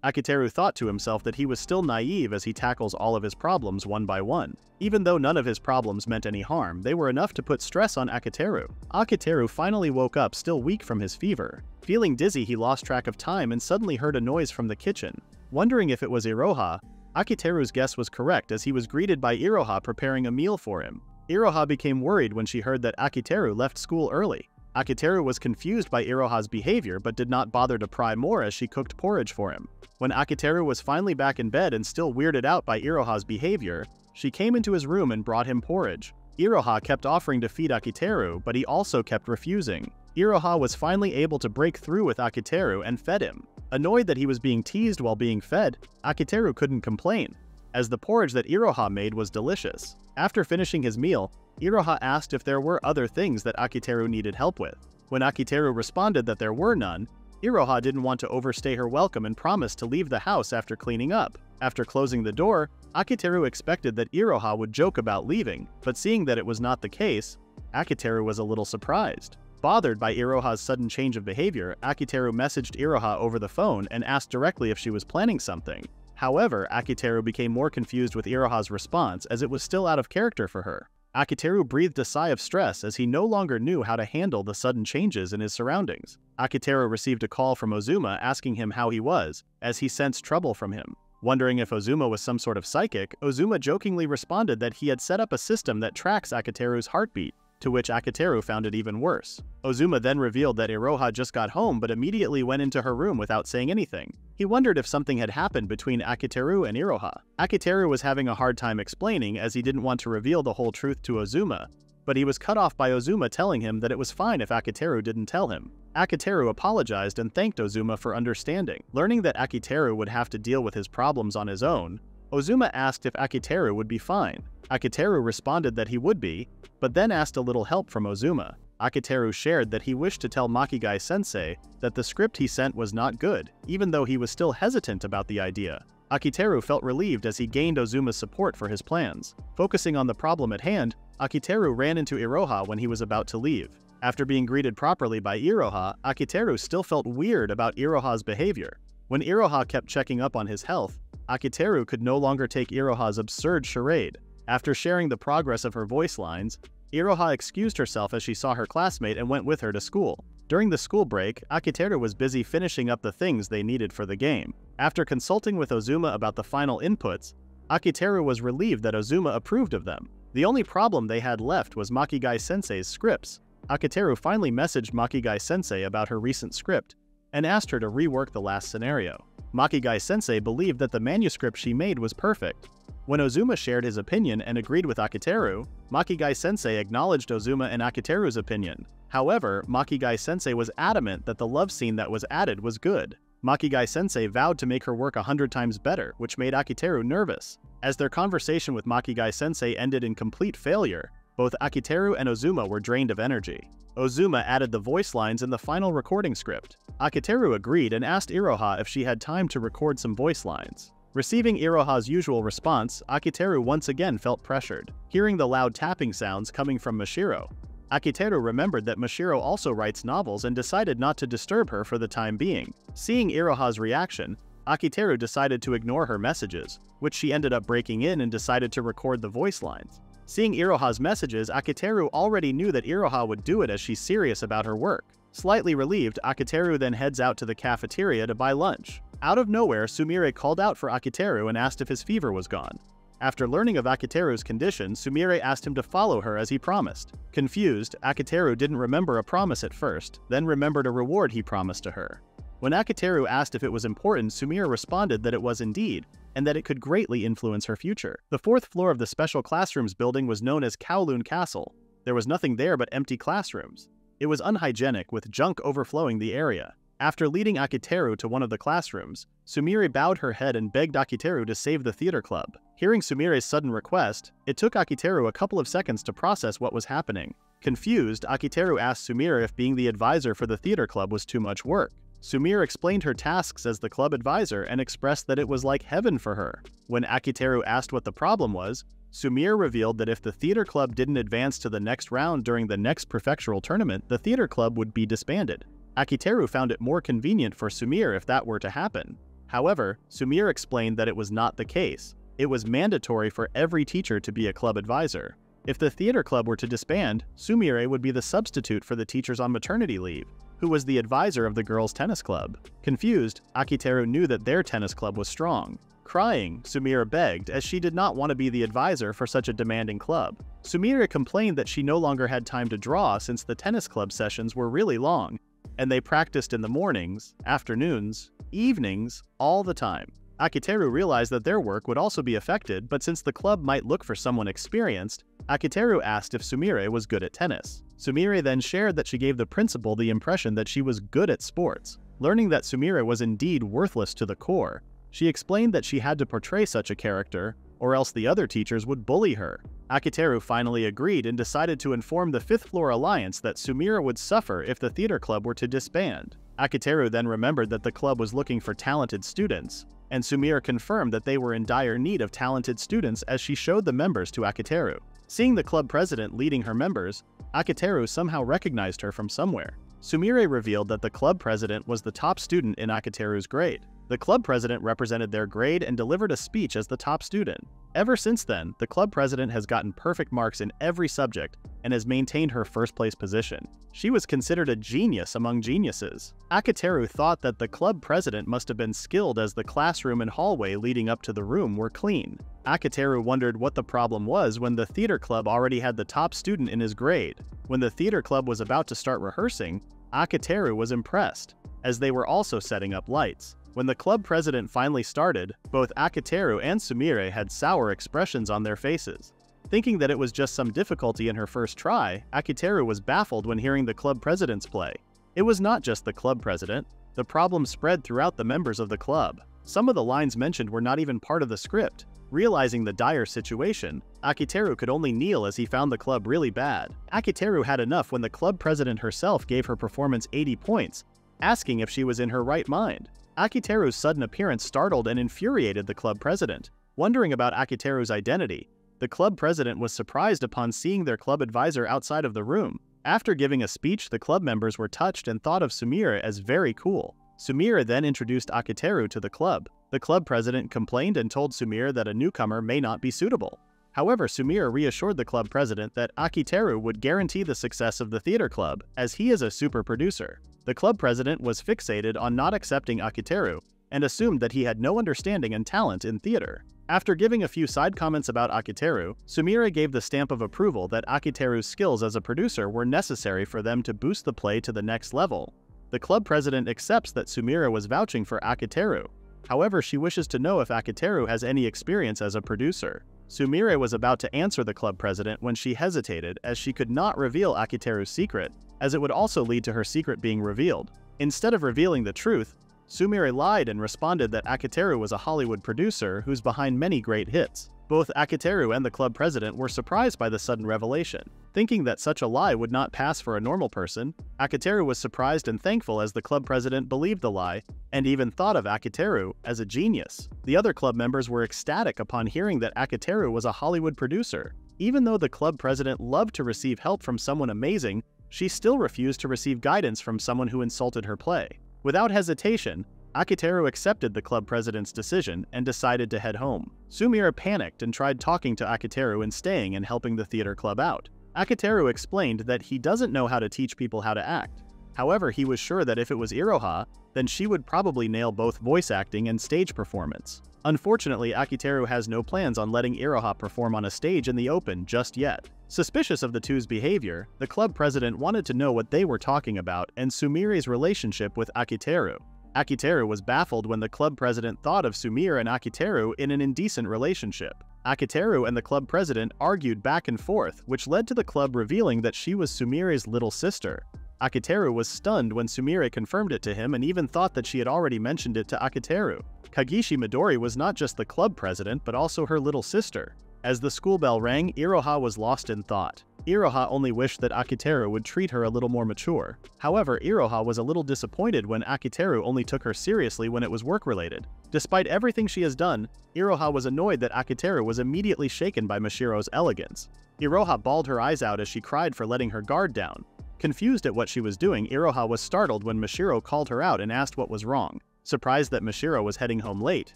Akiteru thought to himself that he was still naive as he tackles all of his problems one by one. Even though none of his problems meant any harm, they were enough to put stress on Akiteru. Akiteru finally woke up still weak from his fever. Feeling dizzy, he lost track of time and suddenly heard a noise from the kitchen. Wondering if it was Iroha, Akiteru's guess was correct as he was greeted by Iroha preparing a meal for him. Iroha became worried when she heard that Akiteru left school early. Akiteru was confused by Iroha's behavior but did not bother to pry more as she cooked porridge for him. When Akiteru was finally back in bed and still weirded out by Iroha's behavior, she came into his room and brought him porridge. Iroha kept offering to feed Akiteru, but he also kept refusing. Iroha was finally able to break through with Akiteru and fed him. Annoyed that he was being teased while being fed, Akiteru couldn't complain, as the porridge that Iroha made was delicious. After finishing his meal, Iroha asked if there were other things that Akiteru needed help with. When Akiteru responded that there were none, Iroha didn't want to overstay her welcome and promised to leave the house after cleaning up. After closing the door, Akiteru expected that Iroha would joke about leaving, but seeing that it was not the case, Akiteru was a little surprised. Bothered by Iroha's sudden change of behavior, Akiteru messaged Iroha over the phone and asked directly if she was planning something. However, Akiteru became more confused with Iroha's response as it was still out of character for her. Akiteru breathed a sigh of stress as he no longer knew how to handle the sudden changes in his surroundings. Akiteru received a call from Ozuma asking him how he was, as he sensed trouble from him. Wondering if Ozuma was some sort of psychic, Ozuma jokingly responded that he had set up a system that tracks Akiteru's heartbeat, to which Akiteru found it even worse. Ozuma then revealed that Iroha just got home but immediately went into her room without saying anything. He wondered if something had happened between Akiteru and Iroha. Akiteru was having a hard time explaining as he didn't want to reveal the whole truth to Ozuma, but he was cut off by Ozuma telling him that it was fine if Akiteru didn't tell him. Akiteru apologized and thanked Ozuma for understanding. Learning that Akiteru would have to deal with his problems on his own, Ozuma asked if Akiteru would be fine. Akiteru responded that he would be, but then asked a little help from Ozuma. Akiteru shared that he wished to tell Makigai-sensei that the script he sent was not good, even though he was still hesitant about the idea. Akiteru felt relieved as he gained Ozuma's support for his plans. Focusing on the problem at hand, Akiteru ran into Iroha when he was about to leave. After being greeted properly by Iroha, Akiteru still felt weird about Iroha's behavior. When Iroha kept checking up on his health, Akiteru could no longer take Iroha's absurd charade. After sharing the progress of her voice lines, Iroha excused herself as she saw her classmate and went with her to school. During the school break, Akiteru was busy finishing up the things they needed for the game. After consulting with Ozuma about the final inputs, Akiteru was relieved that Ozuma approved of them. The only problem they had left was Makigai-sensei's scripts. Akiteru finally messaged Makigai-sensei about her recent script and asked her to rework the last scenario. Makigai-sensei believed that the manuscript she made was perfect. When Ozuma shared his opinion and agreed with Akiteru, Makigai-sensei acknowledged Ozuma and Akiteru's opinion. However, Makigai-sensei was adamant that the love scene that was added was good. Makigai-sensei vowed to make her work 100 times better, which made Akiteru nervous. As their conversation with Makigai-sensei ended in complete failure, both Akiteru and Ozuma were drained of energy. Ozuma added the voice lines in the final recording script. Akiteru agreed and asked Iroha if she had time to record some voice lines. Receiving Iroha's usual response, Akiteru once again felt pressured. Hearing the loud tapping sounds coming from Mashiro, Akiteru remembered that Mashiro also writes novels and decided not to disturb her for the time being. Seeing Iroha's reaction, Akiteru decided to ignore her messages, which she ended up breaking in and decided to record the voice lines. Seeing Iroha's messages, Akiteru already knew that Iroha would do it as she's serious about her work. Slightly relieved, Akiteru then heads out to the cafeteria to buy lunch. Out of nowhere, Sumire called out for Akiteru and asked if his fever was gone. After learning of Akiteru's condition, Sumire asked him to follow her as he promised. Confused, Akiteru didn't remember a promise at first, then remembered a reward he promised to her. When Akiteru asked if it was important, Sumire responded that it was indeed, and that it could greatly influence her future. The 4th floor of the special classrooms building was known as Kowloon Castle. There was nothing there but empty classrooms. It was unhygienic, with junk overflowing the area. After leading Akiteru to one of the classrooms, Sumire bowed her head and begged Akiteru to save the theater club. Hearing Sumire's sudden request, it took Akiteru a couple of seconds to process what was happening. Confused, Akiteru asked Sumire if being the advisor for the theater club was too much work. Sumire explained her tasks as the club advisor and expressed that it was like heaven for her. When Akiteru asked what the problem was, Sumire revealed that if the theater club didn't advance to the next round during the next prefectural tournament, the theater club would be disbanded. Akiteru found it more convenient for Sumire if that were to happen. However, Sumire explained that it was not the case. It was mandatory for every teacher to be a club advisor. If the theater club were to disband, Sumire would be the substitute for the teachers on maternity leave, who was the advisor of the girls' tennis club. Confused, Akiteru knew that their tennis club was strong. Crying, Sumire begged, as she did not want to be the advisor for such a demanding club. Sumire complained that she no longer had time to draw since the tennis club sessions were really long, and they practiced in the mornings, afternoons, evenings, all the time. Akiteru realized that their work would also be affected, but since the club might look for someone experienced, Akiteru asked if Sumire was good at tennis. Sumire then shared that she gave the principal the impression that she was good at sports. Learning that Sumire was indeed worthless to the core, she explained that she had to portray such a character, or else the other teachers would bully her. Akiteru finally agreed and decided to inform the 5th Floor Alliance that Sumire would suffer if the theater club were to disband. Akiteru then remembered that the club was looking for talented students, and Sumire confirmed that they were in dire need of talented students as she showed the members to Akiteru. Seeing the club president leading her members, Akiteru somehow recognized her from somewhere. Sumire revealed that the club president was the top student in Akiteru's grade. The club president represented their grade and delivered a speech as the top student. Ever since then, the club president has gotten perfect marks in every subject and has maintained her first-place position. She was considered a genius among geniuses. Akiteru thought that the club president must have been skilled as the classroom and hallway leading up to the room were clean. Akiteru wondered what the problem was when the theater club already had the top student in his grade. When the theater club was about to start rehearsing, Akiteru was impressed, as they were also setting up lights. When the club president finally started, both Akiteru and Sumire had sour expressions on their faces. Thinking that it was just some difficulty in her first try, Akiteru was baffled when hearing the club president's play. It was not just the club president. The problem spread throughout the members of the club. Some of the lines mentioned were not even part of the script. Realizing the dire situation, Akiteru could only kneel as he found the club really bad. Akiteru had enough when the club president herself gave her performance 80 points, asking if she was in her right mind. Akiteru's sudden appearance startled and infuriated the club president. Wondering about Akiteru's identity, the club president was surprised upon seeing their club advisor outside of the room. After giving a speech, the club members were touched and thought of Sumire as very cool. Sumire then introduced Akiteru to the club. The club president complained and told Sumire that a newcomer may not be suitable. However, Sumire reassured the club president that Akiteru would guarantee the success of the theater club, as he is a super producer. The club president was fixated on not accepting Akiteru, and assumed that he had no understanding and talent in theater. After giving a few side comments about Akiteru, Sumire gave the stamp of approval that Akiteru's skills as a producer were necessary for them to boost the play to the next level. The club president accepts that Sumire was vouching for Akiteru. However, she wishes to know if Akiteru has any experience as a producer. Sumire was about to answer the club president when she hesitated, as she could not reveal Akiteru's secret, as it would also lead to her secret being revealed. Instead of revealing the truth, Sumire lied and responded that Akiteru was a Hollywood producer who's behind many great hits. Both Akiteru and the club president were surprised by the sudden revelation. Thinking that such a lie would not pass for a normal person, Akiteru was surprised and thankful as the club president believed the lie, and even thought of Akiteru as a genius. The other club members were ecstatic upon hearing that Akiteru was a Hollywood producer. Even though the club president loved to receive help from someone amazing, she still refused to receive guidance from someone who insulted her play. Without hesitation, Akiteru accepted the club president's decision and decided to head home. Sumire panicked and tried talking to Akiteru and staying and helping the theater club out. Akiteru explained that he doesn't know how to teach people how to act. However, he was sure that if it was Iroha, then she would probably nail both voice acting and stage performance. Unfortunately, Akiteru has no plans on letting Iroha perform on a stage in the open just yet. Suspicious of the two's behavior, the club president wanted to know what they were talking about and Sumire's relationship with Akiteru. Akiteru was baffled when the club president thought of Sumire and Akiteru in an indecent relationship. Akiteru and the club president argued back and forth, which led to the club revealing that she was Sumire's little sister. Akiteru was stunned when Sumire confirmed it to him and even thought that she had already mentioned it to Akiteru. Kagishi Midori was not just the club president but also her little sister. As the school bell rang, Iroha was lost in thought. Iroha only wished that Akiteru would treat her a little more mature. However, Iroha was a little disappointed when Akiteru only took her seriously when it was work-related. Despite everything she has done, Iroha was annoyed that Akiteru was immediately shaken by Mashiro's elegance. Iroha bawled her eyes out as she cried for letting her guard down. Confused at what she was doing, Iroha was startled when Mashiro called her out and asked what was wrong. Surprised that Mashiro was heading home late,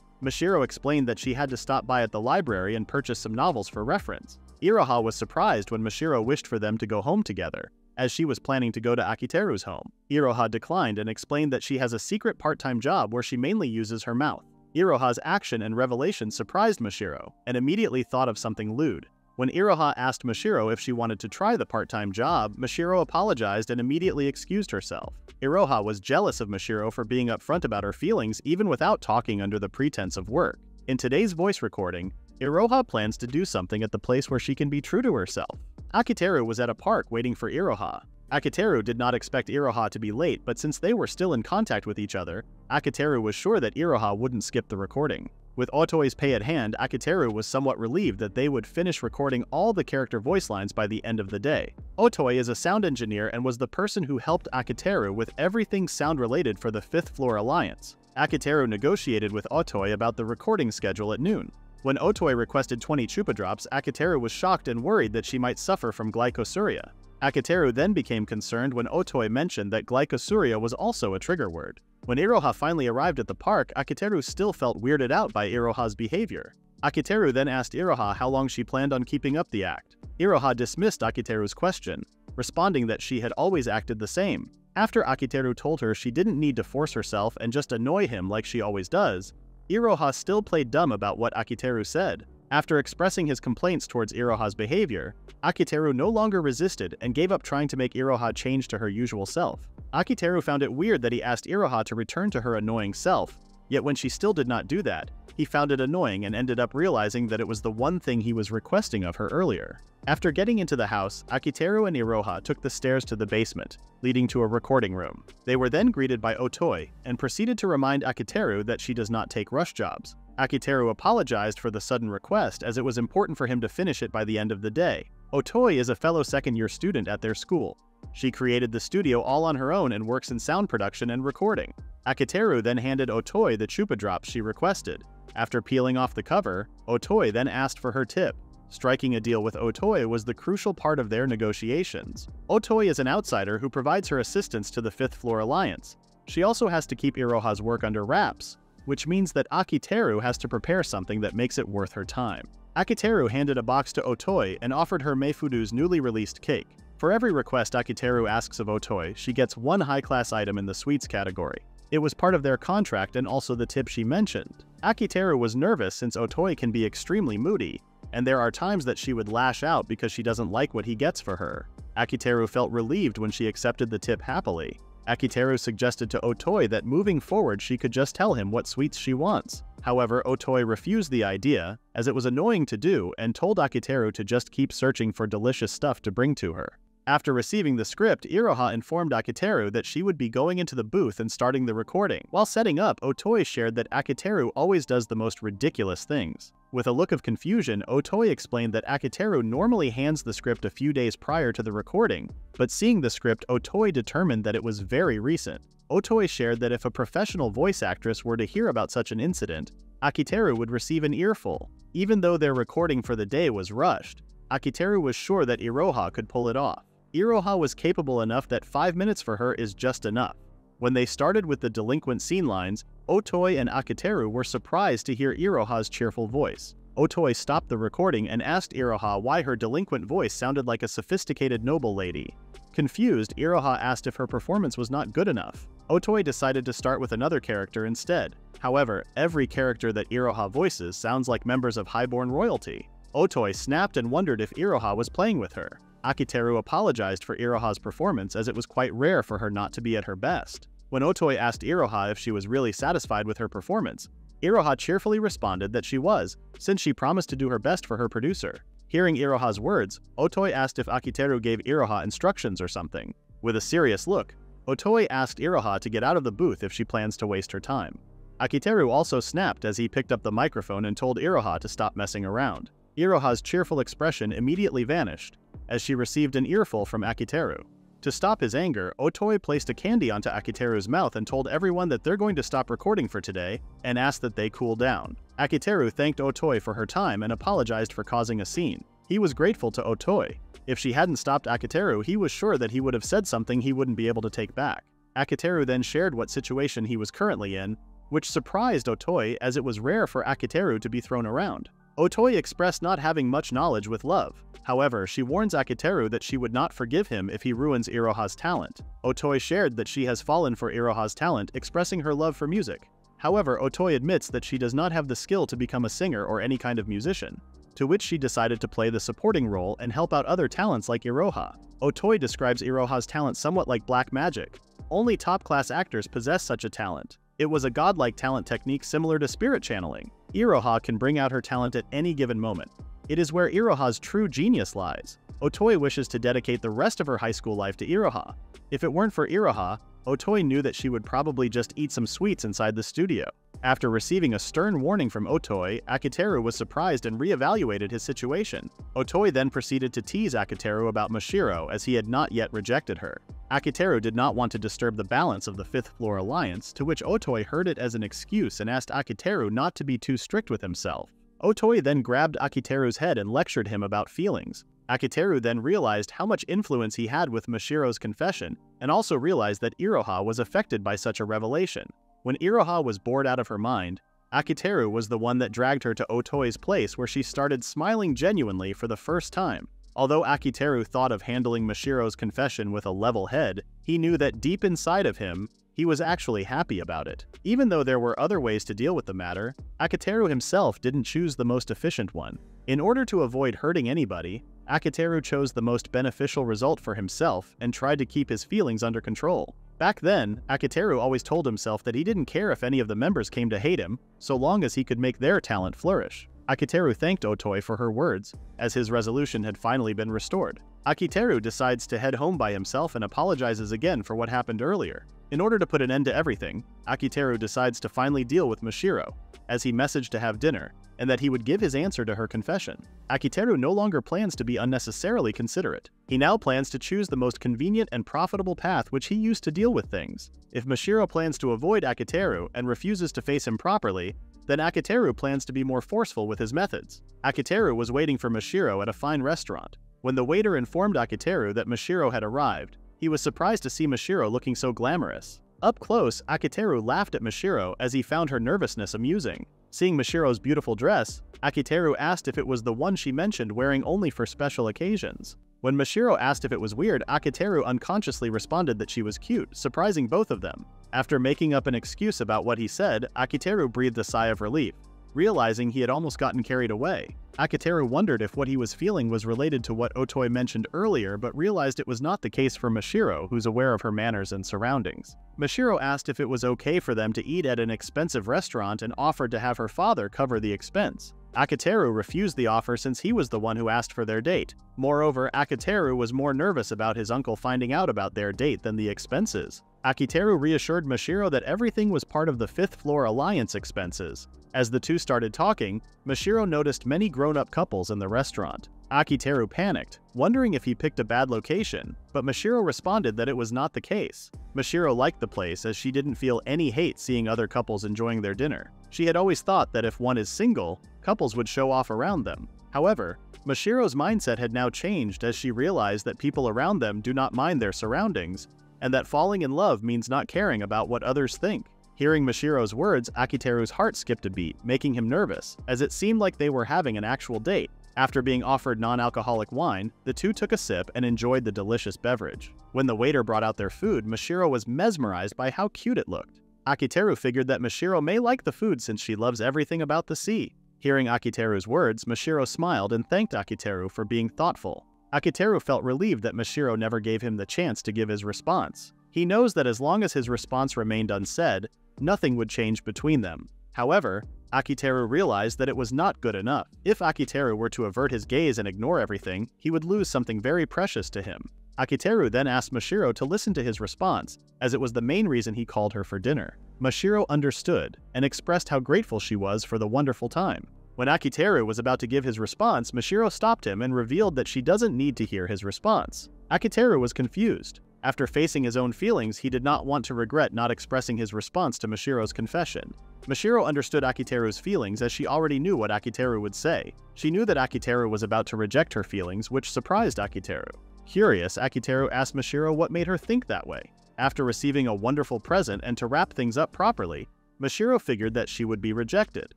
Mashiro explained that she had to stop by at the library and purchase some novels for reference. Iroha was surprised when Mashiro wished for them to go home together, as she was planning to go to Akiteru's home. Iroha declined and explained that she has a secret part-time job where she mainly uses her mouth. Iroha's action and revelation surprised Mashiro, and immediately thought of something lewd. When Iroha asked Mashiro if she wanted to try the part-time job, Mashiro apologized and immediately excused herself. Iroha was jealous of Mashiro for being upfront about her feelings even without talking under the pretense of work. In today's voice recording, Iroha plans to do something at the place where she can be true to herself. Akiteru was at a park waiting for Iroha. Akiteru did not expect Iroha to be late, but since they were still in contact with each other, Akiteru was sure that Iroha wouldn't skip the recording. With Otoi's pay at hand, Akiteru was somewhat relieved that they would finish recording all the character voice lines by the end of the day. Otoi is a sound engineer and was the person who helped Akiteru with everything sound-related for the 5th Floor Alliance. Akiteru negotiated with Otoi about the recording schedule at noon. When Otoi requested 20 chupa drops, Akiteru was shocked and worried that she might suffer from glycosuria. Akiteru then became concerned when Otoi mentioned that glycosuria was also a trigger word. When Iroha finally arrived at the park, Akiteru still felt weirded out by Iroha's behavior. Akiteru then asked Iroha how long she planned on keeping up the act. Iroha dismissed Akiteru's question, responding that she had always acted the same. After Akiteru told her she didn't need to force herself and just annoy him like she always does, Iroha still played dumb about what Akiteru said. After expressing his complaints towards Iroha's behavior, Akiteru no longer resisted and gave up trying to make Iroha change to her usual self. Akiteru found it weird that he asked Iroha to return to her annoying self, yet when she still did not do that, he found it annoying and ended up realizing that it was the one thing he was requesting of her earlier. After getting into the house, Akiteru and Iroha took the stairs to the basement, leading to a recording room. They were then greeted by Otoi and proceeded to remind Akiteru that she does not take rush jobs. Akiteru apologized for the sudden request as it was important for him to finish it by the end of the day. Otoi is a fellow second-year student at their school. She created the studio all on her own and works in sound production and recording. Akiteru then handed Otoi the chupa drops she requested. After peeling off the cover, Otoi then asked for her tip. Striking a deal with Otoi was the crucial part of their negotiations. Otoi is an outsider who provides her assistance to the 5th Floor Alliance. She also has to keep Iroha's work under wraps, which means that Akiteru has to prepare something that makes it worth her time. Akiteru handed a box to Otoi and offered her Meifudu's newly released cake. For every request Akiteru asks of Otoi, she gets one high-class item in the sweets category. It was part of their contract and also the tip she mentioned. Akiteru was nervous since Otoi can be extremely moody, and there are times that she would lash out because she doesn't like what he gets for her. Akiteru felt relieved when she accepted the tip happily. Akiteru suggested to Otoi that moving forward she could just tell him what sweets she wants. However, Otoi refused the idea, as it was annoying to do, and told Akiteru to just keep searching for delicious stuff to bring to her. After receiving the script, Iroha informed Akiteru that she would be going into the booth and starting the recording. While setting up, Otoi shared that Akiteru always does the most ridiculous things. With a look of confusion, Otoi explained that Akiteru normally hands the script a few days prior to the recording, but seeing the script, Otoi determined that it was very recent. Otoi shared that if a professional voice actress were to hear about such an incident, Akiteru would receive an earful. Even though their recording for the day was rushed, Akiteru was sure that Iroha could pull it off. Iroha was capable enough that 5 minutes for her is just enough. When they started with the delinquent scene lines, Otoi and Akiteru were surprised to hear Iroha's cheerful voice. Otoi stopped the recording and asked Iroha why her delinquent voice sounded like a sophisticated noble lady. Confused, Iroha asked if her performance was not good enough. Otoi decided to start with another character instead. However, every character that Iroha voices sounds like members of highborn royalty. Otoi snapped and wondered if Iroha was playing with her. Akiteru apologized for Iroha's performance as it was quite rare for her not to be at her best. When Otoi asked Iroha if she was really satisfied with her performance, Iroha cheerfully responded that she was, since she promised to do her best for her producer. Hearing Iroha's words, Otoi asked if Akiteru gave Iroha instructions or something. With a serious look, Otoi asked Iroha to get out of the booth if she plans to waste her time. Akiteru also snapped as he picked up the microphone and told Iroha to stop messing around. Iroha's cheerful expression immediately vanished, as she received an earful from Akiteru. To stop his anger, Otoi placed a candy onto Akiteru's mouth and told everyone that they're going to stop recording for today and asked that they cool down. Akiteru thanked Otoi for her time and apologized for causing a scene. He was grateful to Otoi. If she hadn't stopped Akiteru, he was sure that he would have said something he wouldn't be able to take back. Akiteru then shared what situation he was currently in, which surprised Otoi as it was rare for Akiteru to be thrown around. Otoi expressed not having much knowledge with love. However, she warns Akiteru that she would not forgive him if he ruins Iroha's talent. Otoi shared that she has fallen for Iroha's talent, expressing her love for music. However, Otoi admits that she does not have the skill to become a singer or any kind of musician, to which she decided to play the supporting role and help out other talents like Iroha. Otoi describes Iroha's talent somewhat like black magic. Only top-class actors possess such a talent. It was a godlike talent technique similar to spirit channeling. Iroha can bring out her talent at any given moment. It is where Iroha's true genius lies. Otoi wishes to dedicate the rest of her high school life to Iroha. If it weren't for Iroha, Otoi knew that she would probably just eat some sweets inside the studio. After receiving a stern warning from Otoi, Akiteru was surprised and re-evaluated his situation. Otoi then proceeded to tease Akiteru about Mashiro as he had not yet rejected her. Akiteru did not want to disturb the balance of the 5th floor alliance, to which Otoi heard it as an excuse and asked Akiteru not to be too strict with himself. Otoi then grabbed Akiteru's head and lectured him about feelings. Akiteru then realized how much influence he had with Mashiro's confession, and also realized that Iroha was affected by such a revelation. When Iroha was bored out of her mind, Akiteru was the one that dragged her to Otoi's place where she started smiling genuinely for the first time. Although Akiteru thought of handling Mashiro's confession with a level head, he knew that deep inside of him, he was actually happy about it. Even though there were other ways to deal with the matter, Akiteru himself didn't choose the most efficient one. In order to avoid hurting anybody, Akiteru chose the most beneficial result for himself and tried to keep his feelings under control. Back then, Akiteru always told himself that he didn't care if any of the members came to hate him, so long as he could make their talent flourish. Akiteru thanked Otoi for her words, as his resolution had finally been restored. Akiteru decides to head home by himself and apologizes again for what happened earlier. In order to put an end to everything, Akiteru decides to finally deal with Mashiro, as he messaged to have dinner, and that he would give his answer to her confession. Akiteru no longer plans to be unnecessarily considerate. He now plans to choose the most convenient and profitable path which he used to deal with things. If Mashiro plans to avoid Akiteru and refuses to face him properly, then Akiteru plans to be more forceful with his methods. Akiteru was waiting for Mashiro at a fine restaurant. When the waiter informed Akiteru that Mashiro had arrived, he was surprised to see Mashiro looking so glamorous. Up close, Akiteru laughed at Mashiro as he found her nervousness amusing. Seeing Mashiro's beautiful dress, Akiteru asked if it was the one she mentioned wearing only for special occasions. When Mashiro asked if it was weird, Akiteru unconsciously responded that she was cute, surprising both of them. After making up an excuse about what he said, Akiteru breathed a sigh of relief, realizing he had almost gotten carried away. Akiteru wondered if what he was feeling was related to what Otoi mentioned earlier, but realized it was not the case for Mashiro, who's aware of her manners and surroundings. Mashiro asked if it was okay for them to eat at an expensive restaurant and offered to have her father cover the expense. Akiteru refused the offer since he was the one who asked for their date. Moreover, Akiteru was more nervous about his uncle finding out about their date than the expenses. Akiteru reassured Mashiro that everything was part of the 5th Floor Alliance expenses. As the two started talking, Mashiro noticed many grown-up couples in the restaurant. Akiteru panicked, wondering if he picked a bad location, but Mashiro responded that it was not the case. Mashiro liked the place as she didn't feel any hate seeing other couples enjoying their dinner. She had always thought that if one is single, couples would show off around them. However, Mashiro's mindset had now changed as she realized that people around them do not mind their surroundings, and that falling in love means not caring about what others think. Hearing Mashiro's words, Akiteru's heart skipped a beat, making him nervous, as it seemed like they were having an actual date. After being offered non-alcoholic wine, the two took a sip and enjoyed the delicious beverage. When the waiter brought out their food, Mashiro was mesmerized by how cute it looked. Akiteru figured that Mashiro may like the food since she loves everything about the sea. Hearing Akiteru's words, Mashiro smiled and thanked Akiteru for being thoughtful. Akiteru felt relieved that Mashiro never gave him the chance to give his response. He knows that as long as his response remained unsaid, nothing would change between them. However, Akiteru realized that it was not good enough. If Akiteru were to avert his gaze and ignore everything, he would lose something very precious to him. Akiteru then asked Mashiro to listen to his response, as it was the main reason he called her for dinner. Mashiro understood, and expressed how grateful she was for the wonderful time. When Akiteru was about to give his response, Mashiro stopped him and revealed that she doesn't need to hear his response. Akiteru was confused. After facing his own feelings, he did not want to regret not expressing his response to Mashiro's confession. Mashiro understood Akiteru's feelings as she already knew what Akiteru would say. She knew that Akiteru was about to reject her feelings, which surprised Akiteru. Curious, Akiteru asked Mashiro what made her think that way. After receiving a wonderful present and to wrap things up properly, Mashiro figured that she would be rejected.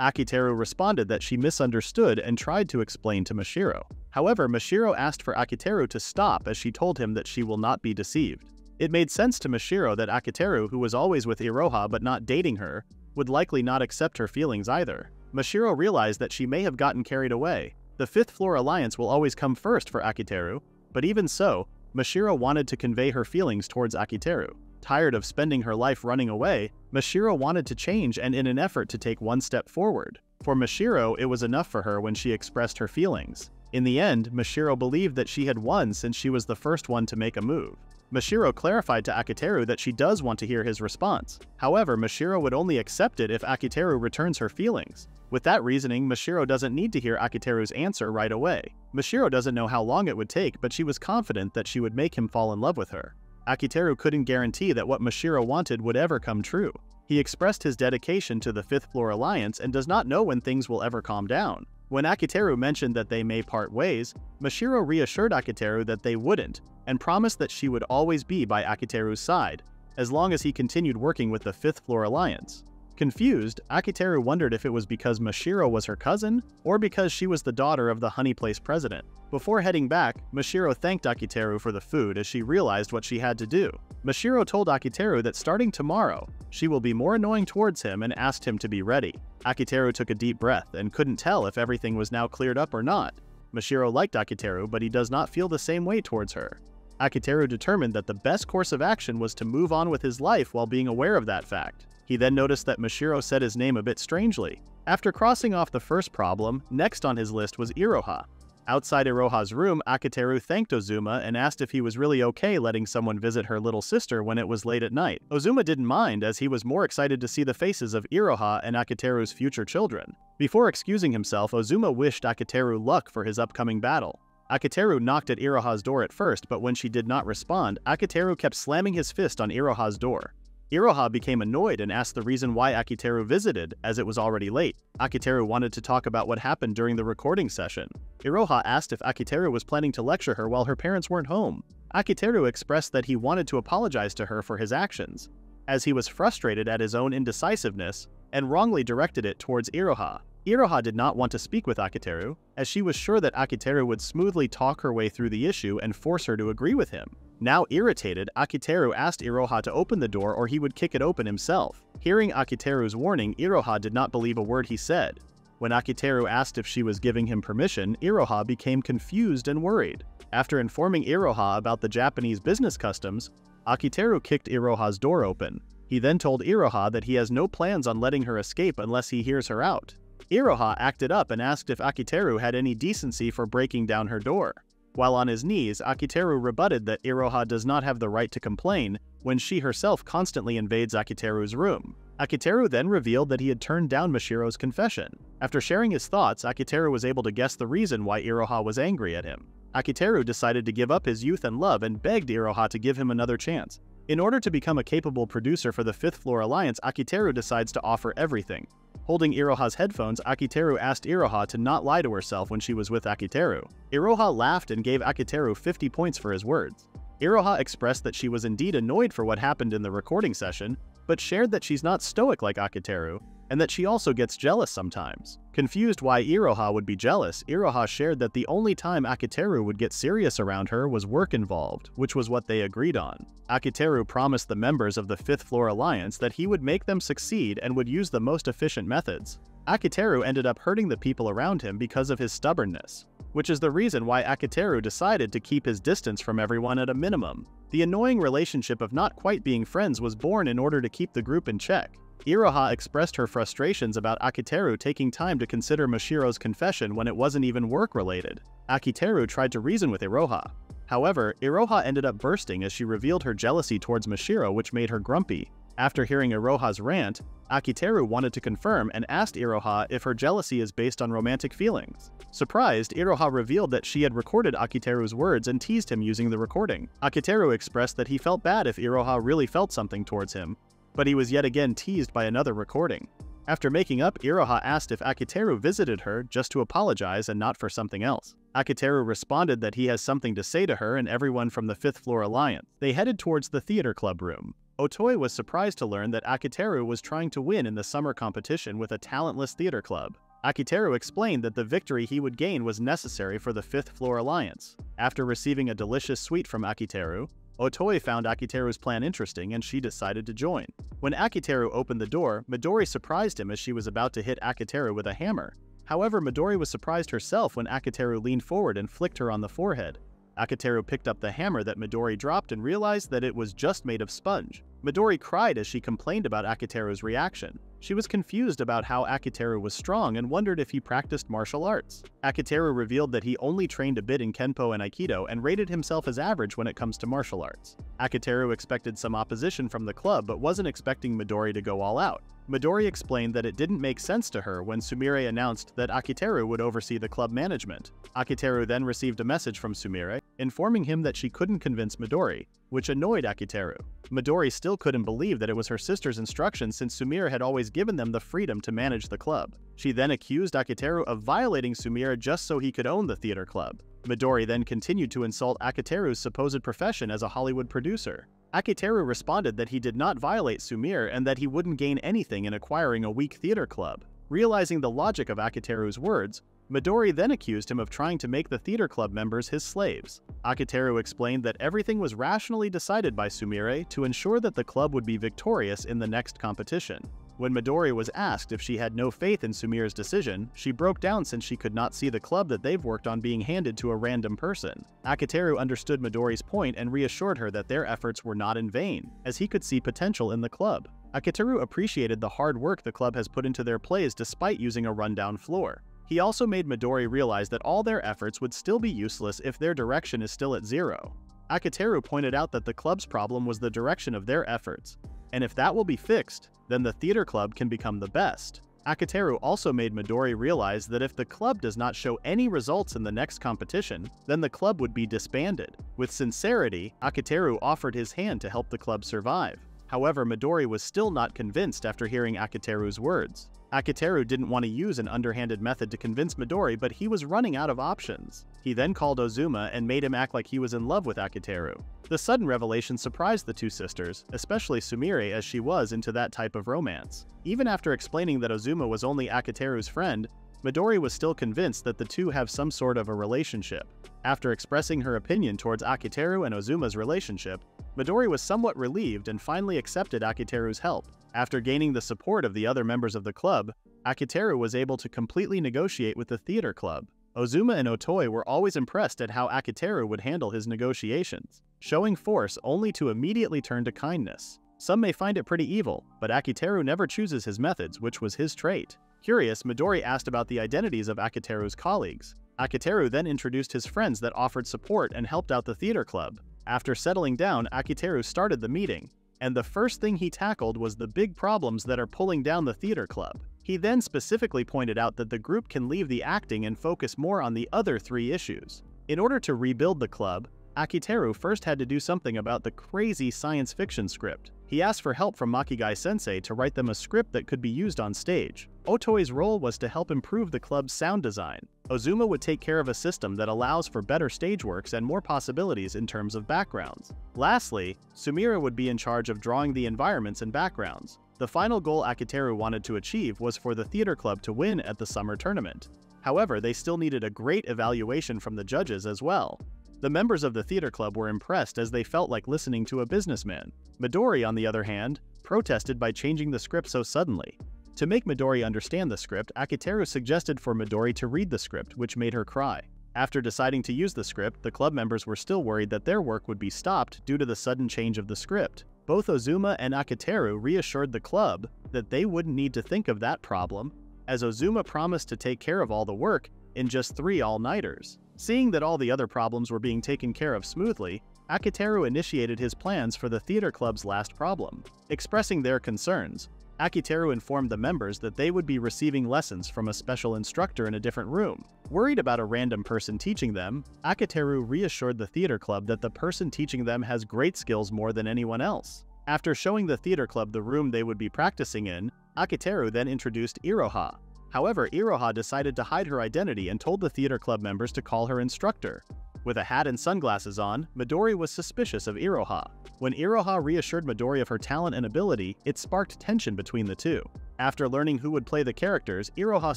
Akiteru responded that she misunderstood and tried to explain to Mashiro. However, Mashiro asked for Akiteru to stop as she told him that she will not be deceived. It made sense to Mashiro that Akiteru, who was always with Iroha but not dating her, would likely not accept her feelings either. Mashiro realized that she may have gotten carried away. The 5th Floor Alliance will always come first for Akiteru, but even so, Mashiro wanted to convey her feelings towards Akiteru. Tired of spending her life running away, Mashiro wanted to change and in an effort to take one step forward. For Mashiro, it was enough for her when she expressed her feelings. In the end, Mashiro believed that she had won since she was the first one to make a move. Mashiro clarified to Akiteru that she does want to hear his response. However, Mashiro would only accept it if Akiteru returns her feelings. With that reasoning, Mashiro doesn't need to hear Akiteru's answer right away. Mashiro doesn't know how long it would take, but she was confident that she would make him fall in love with her. Akiteru couldn't guarantee that what Mashiro wanted would ever come true. He expressed his dedication to the 5th Floor Alliance and does not know when things will ever calm down. When Akiteru mentioned that they may part ways, Mashiro reassured Akiteru that they wouldn't, and promised that she would always be by Akiteru's side, as long as he continued working with the 5th Floor Alliance. Confused, Akiteru wondered if it was because Mashiro was her cousin, or because she was the daughter of the Honey Place president. Before heading back, Mashiro thanked Akiteru for the food as she realized what she had to do. Mashiro told Akiteru that starting tomorrow, she will be more annoying towards him and asked him to be ready. Akiteru took a deep breath and couldn't tell if everything was now cleared up or not. Mashiro liked Akiteru, but he does not feel the same way towards her. Akiteru determined that the best course of action was to move on with his life while being aware of that fact. He then noticed that Mashiro said his name a bit strangely. After crossing off the first problem, next on his list was Iroha. Outside Iroha's room, Akiteru thanked Ozuma and asked if he was really okay letting someone visit her little sister when it was late at night. Ozuma didn't mind, as he was more excited to see the faces of Iroha and Akiteru's future children. Before excusing himself, Ozuma wished Akiteru luck for his upcoming battle. Akiteru knocked at Iroha's door at first, but when she did not respond, Akiteru kept slamming his fist on Iroha's door. Iroha became annoyed and asked the reason why Akiteru visited, as it was already late. Akiteru wanted to talk about what happened during the recording session. Iroha asked if Akiteru was planning to lecture her while her parents weren't home. Akiteru expressed that he wanted to apologize to her for his actions, as he was frustrated at his own indecisiveness and wrongly directed it towards Iroha. Iroha did not want to speak with Akiteru, as she was sure that Akiteru would smoothly talk her way through the issue and force her to agree with him. Now irritated, Akiteru asked Iroha to open the door or he would kick it open himself. Hearing Akiteru's warning, Iroha did not believe a word he said. When Akiteru asked if she was giving him permission, Iroha became confused and worried. After informing Iroha about the Japanese business customs, Akiteru kicked Iroha's door open. He then told Iroha that he has no plans on letting her escape unless he hears her out. Iroha acted up and asked if Akiteru had any decency for breaking down her door. While on his knees, Akiteru rebutted that Iroha does not have the right to complain when she herself constantly invades Akiteru's room. Akiteru then revealed that he had turned down Mashiro's confession. After sharing his thoughts, Akiteru was able to guess the reason why Iroha was angry at him. Akiteru decided to give up his youth and love and begged Iroha to give him another chance. In order to become a capable producer for the Fifth Floor Alliance, Akiteru decides to offer everything. Holding Iroha's headphones, Akiteru asked Iroha to not lie to herself when she was with Akiteru. Iroha laughed and gave Akiteru 50 points for his words. Iroha expressed that she was indeed annoyed for what happened in the recording session, but shared that she's not stoic like Akiteru, and that she also gets jealous sometimes. Confused why Iroha would be jealous, Iroha shared that the only time Akiteru would get serious around her was work involved, which was what they agreed on. Akiteru promised the members of the Fifth Floor Alliance that he would make them succeed and would use the most efficient methods. Akiteru ended up hurting the people around him because of his stubbornness, which is the reason why Akiteru decided to keep his distance from everyone at a minimum. The annoying relationship of not quite being friends was born in order to keep the group in check. Iroha expressed her frustrations about Akiteru taking time to consider Mashiro's confession when it wasn't even work-related. Akiteru tried to reason with Iroha. However, Iroha ended up bursting as she revealed her jealousy towards Mashiro, which made her grumpy. After hearing Iroha's rant, Akiteru wanted to confirm and asked Iroha if her jealousy is based on romantic feelings. Surprised, Iroha revealed that she had recorded Akiteru's words and teased him using the recording. Akiteru expressed that he felt bad if Iroha really felt something towards him, but he was yet again teased by another recording. After making up, Iroha asked if Akiteru visited her just to apologize and not for something else. Akiteru responded that he has something to say to her and everyone from the Fifth Floor Alliance. They headed towards the theater club room. Otoi was surprised to learn that Akiteru was trying to win in the summer competition with a talentless theater club. Akiteru explained that the victory he would gain was necessary for the Fifth Floor Alliance. After receiving a delicious sweet from Akiteru, Otoi found Akiteru's plan interesting and she decided to join. When Akiteru opened the door, Midori surprised him as she was about to hit Akiteru with a hammer. However, Midori was surprised herself when Akiteru leaned forward and flicked her on the forehead. Akiteru picked up the hammer that Midori dropped and realized that it was just made of sponge. Midori cried as she complained about Akiteru's reaction. She was confused about how Akiteru was strong and wondered if he practiced martial arts. Akiteru revealed that he only trained a bit in Kenpo and Aikido and rated himself as average when it comes to martial arts. Akiteru expected some opposition from the club but wasn't expecting Midori to go all out. Midori explained that it didn't make sense to her when Sumire announced that Akiteru would oversee the club management. Akiteru then received a message from Sumire, informing him that she couldn't convince Midori, which annoyed Akiteru. Midori still couldn't believe that it was her sister's instructions since Sumire had always given them the freedom to manage the club. She then accused Akiteru of violating Sumire just so he could own the theater club. Midori then continued to insult Akiteru's supposed profession as a Hollywood producer. Akiteru responded that he did not violate Sumire and that he wouldn't gain anything in acquiring a weak theater club. Realizing the logic of Akiteru's words, Midori then accused him of trying to make the theater club members his slaves. Akiteru explained that everything was rationally decided by Sumire to ensure that the club would be victorious in the next competition. When Midori was asked if she had no faith in Sumire's decision, she broke down since she could not see the club that they've worked on being handed to a random person. Akiteru understood Midori's point and reassured her that their efforts were not in vain, as he could see potential in the club. Akiteru appreciated the hard work the club has put into their plays despite using a rundown floor. He also made Midori realize that all their efforts would still be useless if their direction is still at zero. Akiteru pointed out that the club's problem was the direction of their efforts, and if that will be fixed, then the theater club can become the best. Akiteru also made Midori realize that if the club does not show any results in the next competition, then the club would be disbanded. With sincerity, Akiteru offered his hand to help the club survive. However, Midori was still not convinced after hearing Akiteru's words. Akiteru didn't want to use an underhanded method to convince Midori, but he was running out of options. He then called Ozuma and made him act like he was in love with Akiteru. The sudden revelation surprised the two sisters, especially Sumire as she was into that type of romance. Even after explaining that Ozuma was only Akiteru's friend, Midori was still convinced that the two have some sort of a relationship. After expressing her opinion towards Akiteru and Ozuma's relationship, Midori was somewhat relieved and finally accepted Akiteru's help. After gaining the support of the other members of the club, Akiteru was able to completely negotiate with the theater club. Ozuma and Otoi were always impressed at how Akiteru would handle his negotiations, showing force only to immediately turn to kindness. Some may find it pretty evil, but Akiteru never chooses his methods, which was his trait. Curious, Midori asked about the identities of Akiteru's colleagues. Akiteru then introduced his friends that offered support and helped out the theater club. After settling down, Akiteru started the meeting, and the first thing he tackled was the big problems that are pulling down the theater club. He then specifically pointed out that the group can leave the acting and focus more on the other three issues. In order to rebuild the club, Akiteru first had to do something about the crazy science fiction script. He asked for help from Makigai-sensei to write them a script that could be used on stage. Otoi's role was to help improve the club's sound design. Ozuma would take care of a system that allows for better stage works and more possibilities in terms of backgrounds. Lastly, Sumire would be in charge of drawing the environments and backgrounds. The final goal Akiteru wanted to achieve was for the theater club to win at the summer tournament. However, they still needed a great evaluation from the judges as well. The members of the theater club were impressed as they felt like listening to a businessman. Midori, on the other hand, protested by changing the script so suddenly. To make Midori understand the script, Akiteru suggested for Midori to read the script, which made her cry. After deciding to use the script, the club members were still worried that their work would be stopped due to the sudden change of the script. Both Ozuma and Akiteru reassured the club that they wouldn't need to think of that problem, as Ozuma promised to take care of all the work in just 3 all-nighters. Seeing that all the other problems were being taken care of smoothly, Akiteru initiated his plans for the theater club's last problem. Expressing their concerns, Akiteru informed the members that they would be receiving lessons from a special instructor in a different room. Worried about a random person teaching them, Akiteru reassured the theater club that the person teaching them has great skills more than anyone else. After showing the theater club the room they would be practicing in, Akiteru then introduced Iroha. However, Iroha decided to hide her identity and told the theater club members to call her instructor. With a hat and sunglasses on, Midori was suspicious of Iroha. When Iroha reassured Midori of her talent and ability, it sparked tension between the two. After learning who would play the characters, Iroha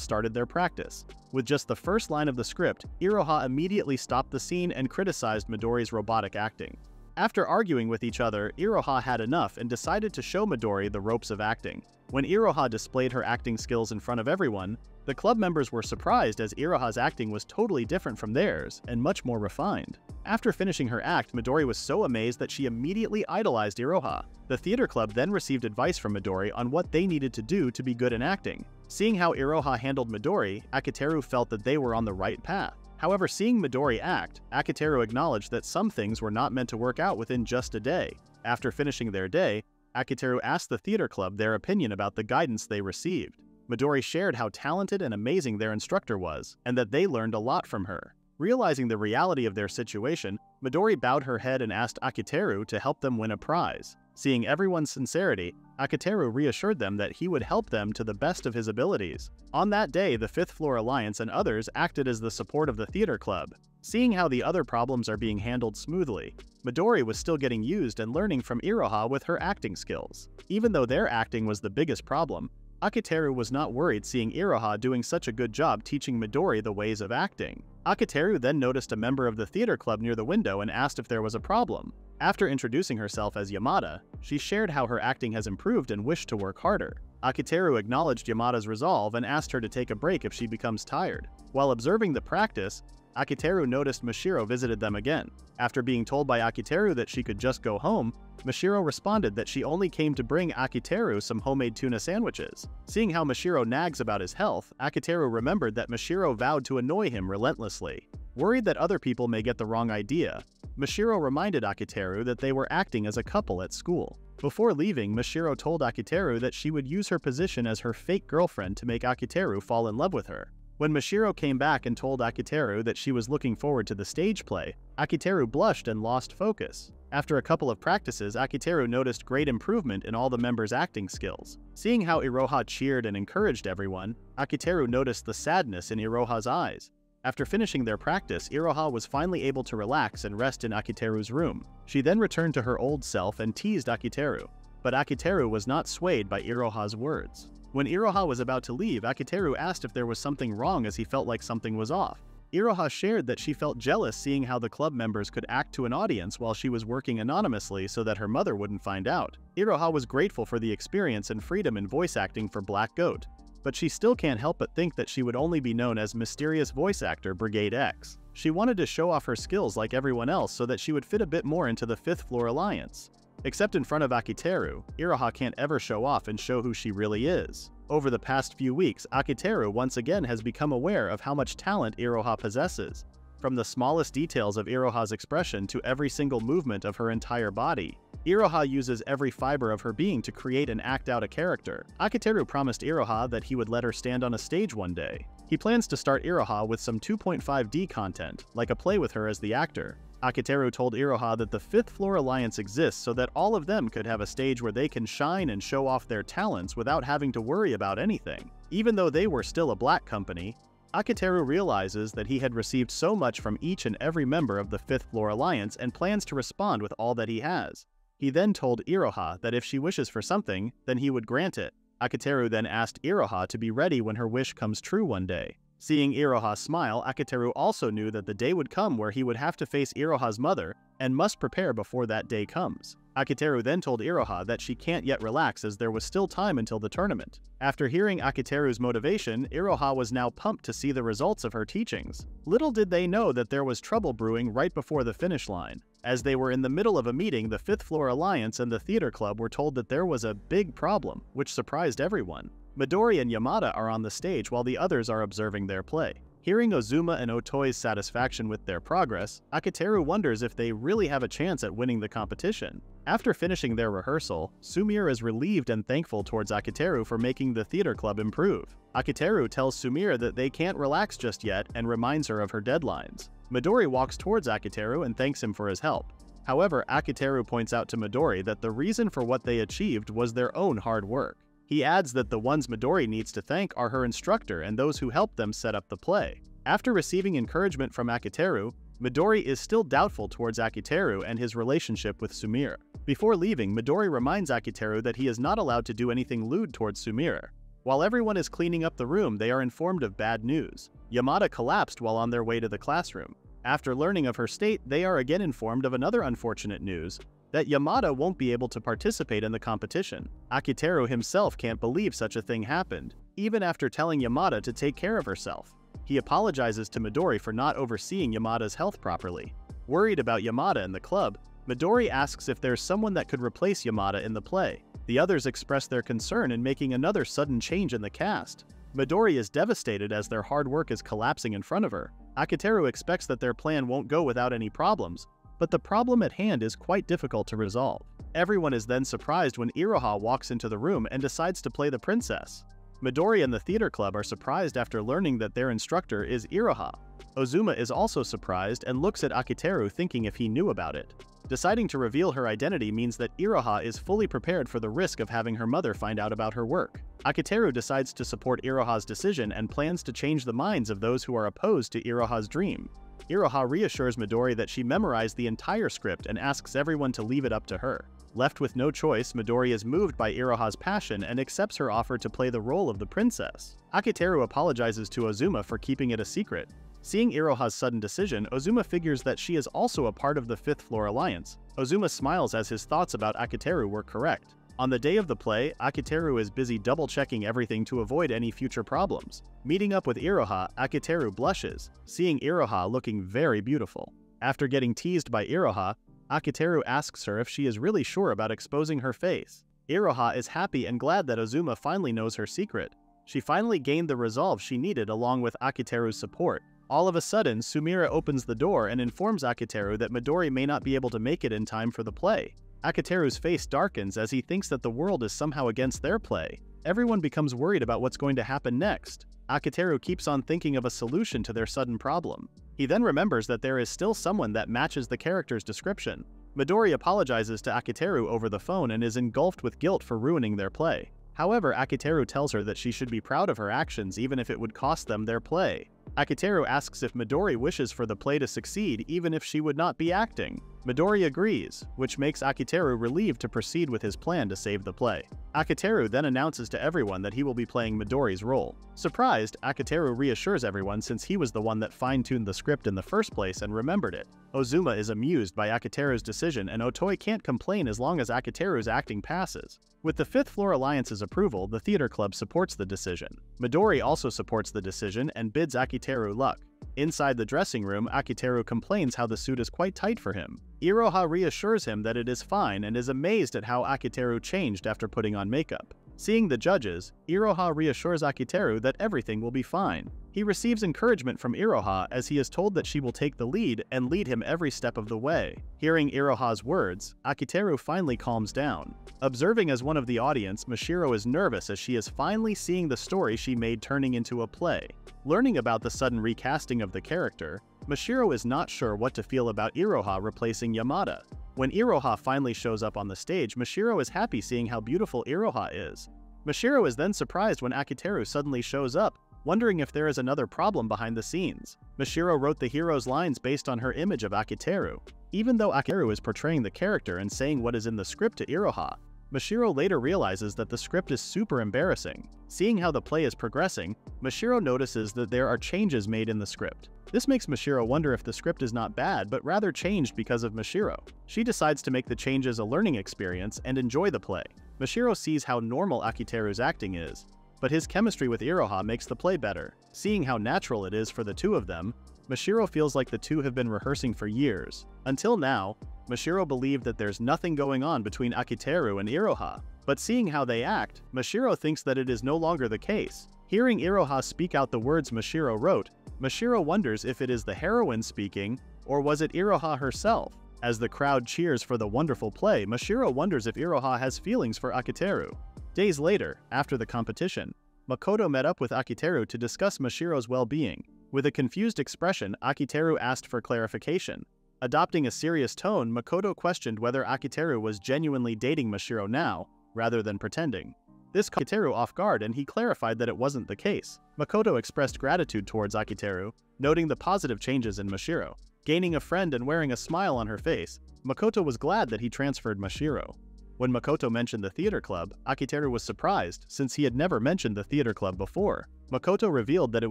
started their practice. With just the first line of the script, Iroha immediately stopped the scene and criticized Midori's robotic acting. After arguing with each other, Iroha had enough and decided to show Midori the ropes of acting. When Iroha displayed her acting skills in front of everyone, the club members were surprised as Iroha's acting was totally different from theirs and much more refined. After finishing her act, Midori was so amazed that she immediately idolized Iroha. The theater club then received advice from Midori on what they needed to do to be good in acting. Seeing how Iroha handled Midori, Akiteru felt that they were on the right path. However, seeing Midori act, Akiteru acknowledged that some things were not meant to work out within just a day. After finishing their day, Akiteru asked the theater club their opinion about the guidance they received. Midori shared how talented and amazing their instructor was, and that they learned a lot from her. Realizing the reality of their situation, Midori bowed her head and asked Akiteru to help them win a prize. Seeing everyone's sincerity, Akiteru reassured them that he would help them to the best of his abilities. On that day, the Fifth Floor Alliance and others acted as the support of the theater club. Seeing how the other problems are being handled smoothly, Midori was still getting used and learning from Iroha with her acting skills. Even though their acting was the biggest problem, Akiteru was not worried seeing Iroha doing such a good job teaching Midori the ways of acting. Akiteru then noticed a member of the theater club near the window and asked if there was a problem. After introducing herself as Yamada, she shared how her acting has improved and wished to work harder. Akiteru acknowledged Yamada's resolve and asked her to take a break if she becomes tired. While observing the practice, Akiteru noticed Mashiro visited them again. After being told by Akiteru that she could just go home, Mashiro responded that she only came to bring Akiteru some homemade tuna sandwiches. Seeing how Mashiro nags about his health, Akiteru remembered that Mashiro vowed to annoy him relentlessly. Worried that other people may get the wrong idea, Mashiro reminded Akiteru that they were acting as a couple at school. Before leaving, Mashiro told Akiteru that she would use her position as her fake girlfriend to make Akiteru fall in love with her. When Mashiro came back and told Akiteru that she was looking forward to the stage play, Akiteru blushed and lost focus. After a couple of practices, Akiteru noticed great improvement in all the members' acting skills. Seeing how Iroha cheered and encouraged everyone, Akiteru noticed the sadness in Iroha's eyes. After finishing their practice, Iroha was finally able to relax and rest in Akiteru's room. She then returned to her old self and teased Akiteru. But Akiteru was not swayed by Iroha's words. When Iroha was about to leave, Akiteru asked if there was something wrong as he felt like something was off. Iroha shared that she felt jealous seeing how the club members could act to an audience while she was working anonymously so that her mother wouldn't find out. Iroha was grateful for the experience and freedom in voice acting for Black Goat, but she still can't help but think that she would only be known as mysterious voice actor Brigade X. She wanted to show off her skills like everyone else so that she would fit a bit more into the 5th Floor Alliance. Except in front of Akiteru, Iroha can't ever show off and show who she really is. Over the past few weeks, Akiteru once again has become aware of how much talent Iroha possesses. From the smallest details of Iroha's expression to every single movement of her entire body, Iroha uses every fiber of her being to create and act out a character. Akiteru promised Iroha that he would let her stand on a stage one day. He plans to start Iroha with some 2.5D content, like a play with her as the actor. Akiteru told Iroha that the 5th Floor Alliance exists so that all of them could have a stage where they can shine and show off their talents without having to worry about anything. Even though they were still a black company, Akiteru realizes that he had received so much from each and every member of the 5th Floor Alliance and plans to respond with all that he has. He then told Iroha that if she wishes for something, then he would grant it. Akiteru then asked Iroha to be ready when her wish comes true one day. Seeing Iroha smile, Akiteru also knew that the day would come where he would have to face Iroha's mother and must prepare before that day comes. Akiteru then told Iroha that she can't yet relax as there was still time until the tournament. After hearing Akiteru's motivation, Iroha was now pumped to see the results of her teachings. Little did they know that there was trouble brewing right before the finish line. As they were in the middle of a meeting, the 5th Floor Alliance and the theater club were told that there was a big problem, which surprised everyone. Midori and Yamada are on the stage while the others are observing their play. Hearing Ozuma and Otoi's satisfaction with their progress, Akiteru wonders if they really have a chance at winning the competition. After finishing their rehearsal, Sumire is relieved and thankful towards Akiteru for making the theater club improve. Akiteru tells Sumire that they can't relax just yet and reminds her of her deadlines. Midori walks towards Akiteru and thanks him for his help. However, Akiteru points out to Midori that the reason for what they achieved was their own hard work. He adds that the ones Midori needs to thank are her instructor and those who helped them set up the play. After receiving encouragement from Akiteru, Midori is still doubtful towards Akiteru and his relationship with Sumire. Before leaving, Midori reminds Akiteru that he is not allowed to do anything lewd towards Sumire. While everyone is cleaning up the room, they are informed of bad news. Yamada collapsed while on their way to the classroom. After learning of her state, they are again informed of another unfortunate news, that Yamada won't be able to participate in the competition. Akiteru himself can't believe such a thing happened, even after telling Yamada to take care of herself. He apologizes to Midori for not overseeing Yamada's health properly. Worried about Yamada and the club, Midori asks if there's someone that could replace Yamada in the play. The others express their concern in making another sudden change in the cast. Midori is devastated as their hard work is collapsing in front of her. Akiteru expects that their plan won't go without any problems, but the problem at hand is quite difficult to resolve. Everyone is then surprised when Iroha walks into the room and decides to play the princess. Midori and the theater club are surprised after learning that their instructor is Iroha. Ozuma is also surprised and looks at Akiteru thinking if he knew about it. Deciding to reveal her identity means that Iroha is fully prepared for the risk of having her mother find out about her work. Akiteru decides to support Iroha's decision and plans to change the minds of those who are opposed to Iroha's dream. Iroha reassures Midori that she memorized the entire script and asks everyone to leave it up to her. Left with no choice, Midori is moved by Iroha's passion and accepts her offer to play the role of the princess. Akiteru apologizes to Ozuma for keeping it a secret. Seeing Iroha's sudden decision, Ozuma figures that she is also a part of the 5th Floor Alliance. Ozuma smiles as his thoughts about Akiteru were correct. On the day of the play, Akiteru is busy double-checking everything to avoid any future problems. Meeting up with Iroha, Akiteru blushes, seeing Iroha looking very beautiful. After getting teased by Iroha, Akiteru asks her if she is really sure about exposing her face. Iroha is happy and glad that Ozuma finally knows her secret. She finally gained the resolve she needed along with Akiteru's support. All of a sudden, Sumire opens the door and informs Akiteru that Midori may not be able to make it in time for the play. Akiteru's face darkens as he thinks that the world is somehow against their play. Everyone becomes worried about what's going to happen next. Akiteru keeps on thinking of a solution to their sudden problem. He then remembers that there is still someone that matches the character's description. Midori apologizes to Akiteru over the phone and is engulfed with guilt for ruining their play. However, Akiteru tells her that she should be proud of her actions even if it would cost them their play. Akiteru asks if Midori wishes for the play to succeed even if she would not be acting. Midori agrees, which makes Akiteru relieved to proceed with his plan to save the play. Akiteru then announces to everyone that he will be playing Midori's role. Surprised, Akiteru reassures everyone since he was the one that fine-tuned the script in the first place and remembered it. Ozuma is amused by Akiteru's decision and Otoi can't complain as long as Akiteru's acting passes. With the Fifth Floor Alliance's approval, the theater club supports the decision. Midori also supports the decision and bids Akiteru luck. Inside the dressing room, Akiteru complains how the suit is quite tight for him. Iroha reassures him that it is fine and is amazed at how Akiteru changed after putting on makeup. Seeing the judges, Iroha reassures Akiteru that everything will be fine. He receives encouragement from Iroha as he is told that she will take the lead and lead him every step of the way. Hearing Iroha's words, Akiteru finally calms down. Observing as one of the audience, Mashiro is nervous as she is finally seeing the story she made turning into a play. Learning about the sudden recasting of the character, Mashiro is not sure what to feel about Iroha replacing Yamada. When Iroha finally shows up on the stage, Mashiro is happy seeing how beautiful Iroha is. Mashiro is then surprised when Akiteru suddenly shows up, wondering if there is another problem behind the scenes. Mashiro wrote the hero's lines based on her image of Akiteru. Even though Akiteru is portraying the character and saying what is in the script to Iroha, Mashiro later realizes that the script is super embarrassing. Seeing how the play is progressing, Mashiro notices that there are changes made in the script. This makes Mashiro wonder if the script is not bad but rather changed because of Mashiro. She decides to make the changes a learning experience and enjoy the play. Mashiro sees how normal Akiteru's acting is, but his chemistry with Iroha makes the play better. Seeing how natural it is for the two of them, Mashiro feels like the two have been rehearsing for years. Until now, Mashiro believed that there's nothing going on between Akiteru and Iroha, but seeing how they act, Mashiro thinks that it is no longer the case. Hearing Iroha speak out the words Mashiro wrote, Mashiro wonders if it is the heroine speaking, or was it Iroha herself? As the crowd cheers for the wonderful play, Mashiro wonders if Iroha has feelings for Akiteru. Days later, after the competition, Makoto met up with Akiteru to discuss Mashiro's well-being. With a confused expression, Akiteru asked for clarification. Adopting a serious tone, Makoto questioned whether Akiteru was genuinely dating Mashiro now, rather than pretending. This caught Akiteru off guard and he clarified that it wasn't the case. Makoto expressed gratitude towards Akiteru, noting the positive changes in Mashiro. Gaining a friend and wearing a smile on her face, Makoto was glad that he transferred Mashiro. When Makoto mentioned the theater club, Akiteru was surprised since he had never mentioned the theater club before. Makoto revealed that it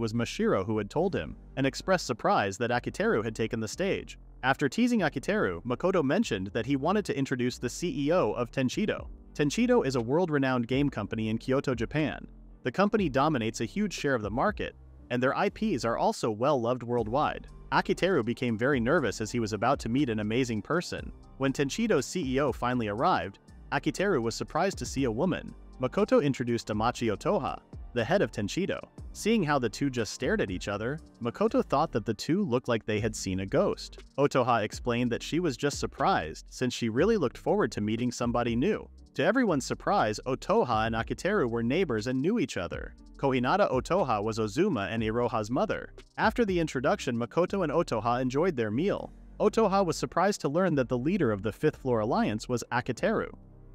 was Mashiro who had told him, and expressed surprise that Akiteru had taken the stage. After teasing Akiteru, Makoto mentioned that he wanted to introduce the CEO of Tenchido. Tenchido is a world-renowned game company in Kyoto, Japan. The company dominates a huge share of the market, and their IPs are also well-loved worldwide. Akiteru became very nervous as he was about to meet an amazing person. When Tenchido's CEO finally arrived, Akiteru was surprised to see a woman. Makoto introduced Amachi Otoha, the head of Tenchido. Seeing how the two just stared at each other, Makoto thought that the two looked like they had seen a ghost. Otoha explained that she was just surprised since she really looked forward to meeting somebody new. To everyone's surprise, Otoha and Akiteru were neighbors and knew each other. Kohinata Otoha was Ozuma and Iroha's mother. After the introduction, Makoto and Otoha enjoyed their meal. Otoha was surprised to learn that the leader of the Fifth Floor Alliance was Akiteru.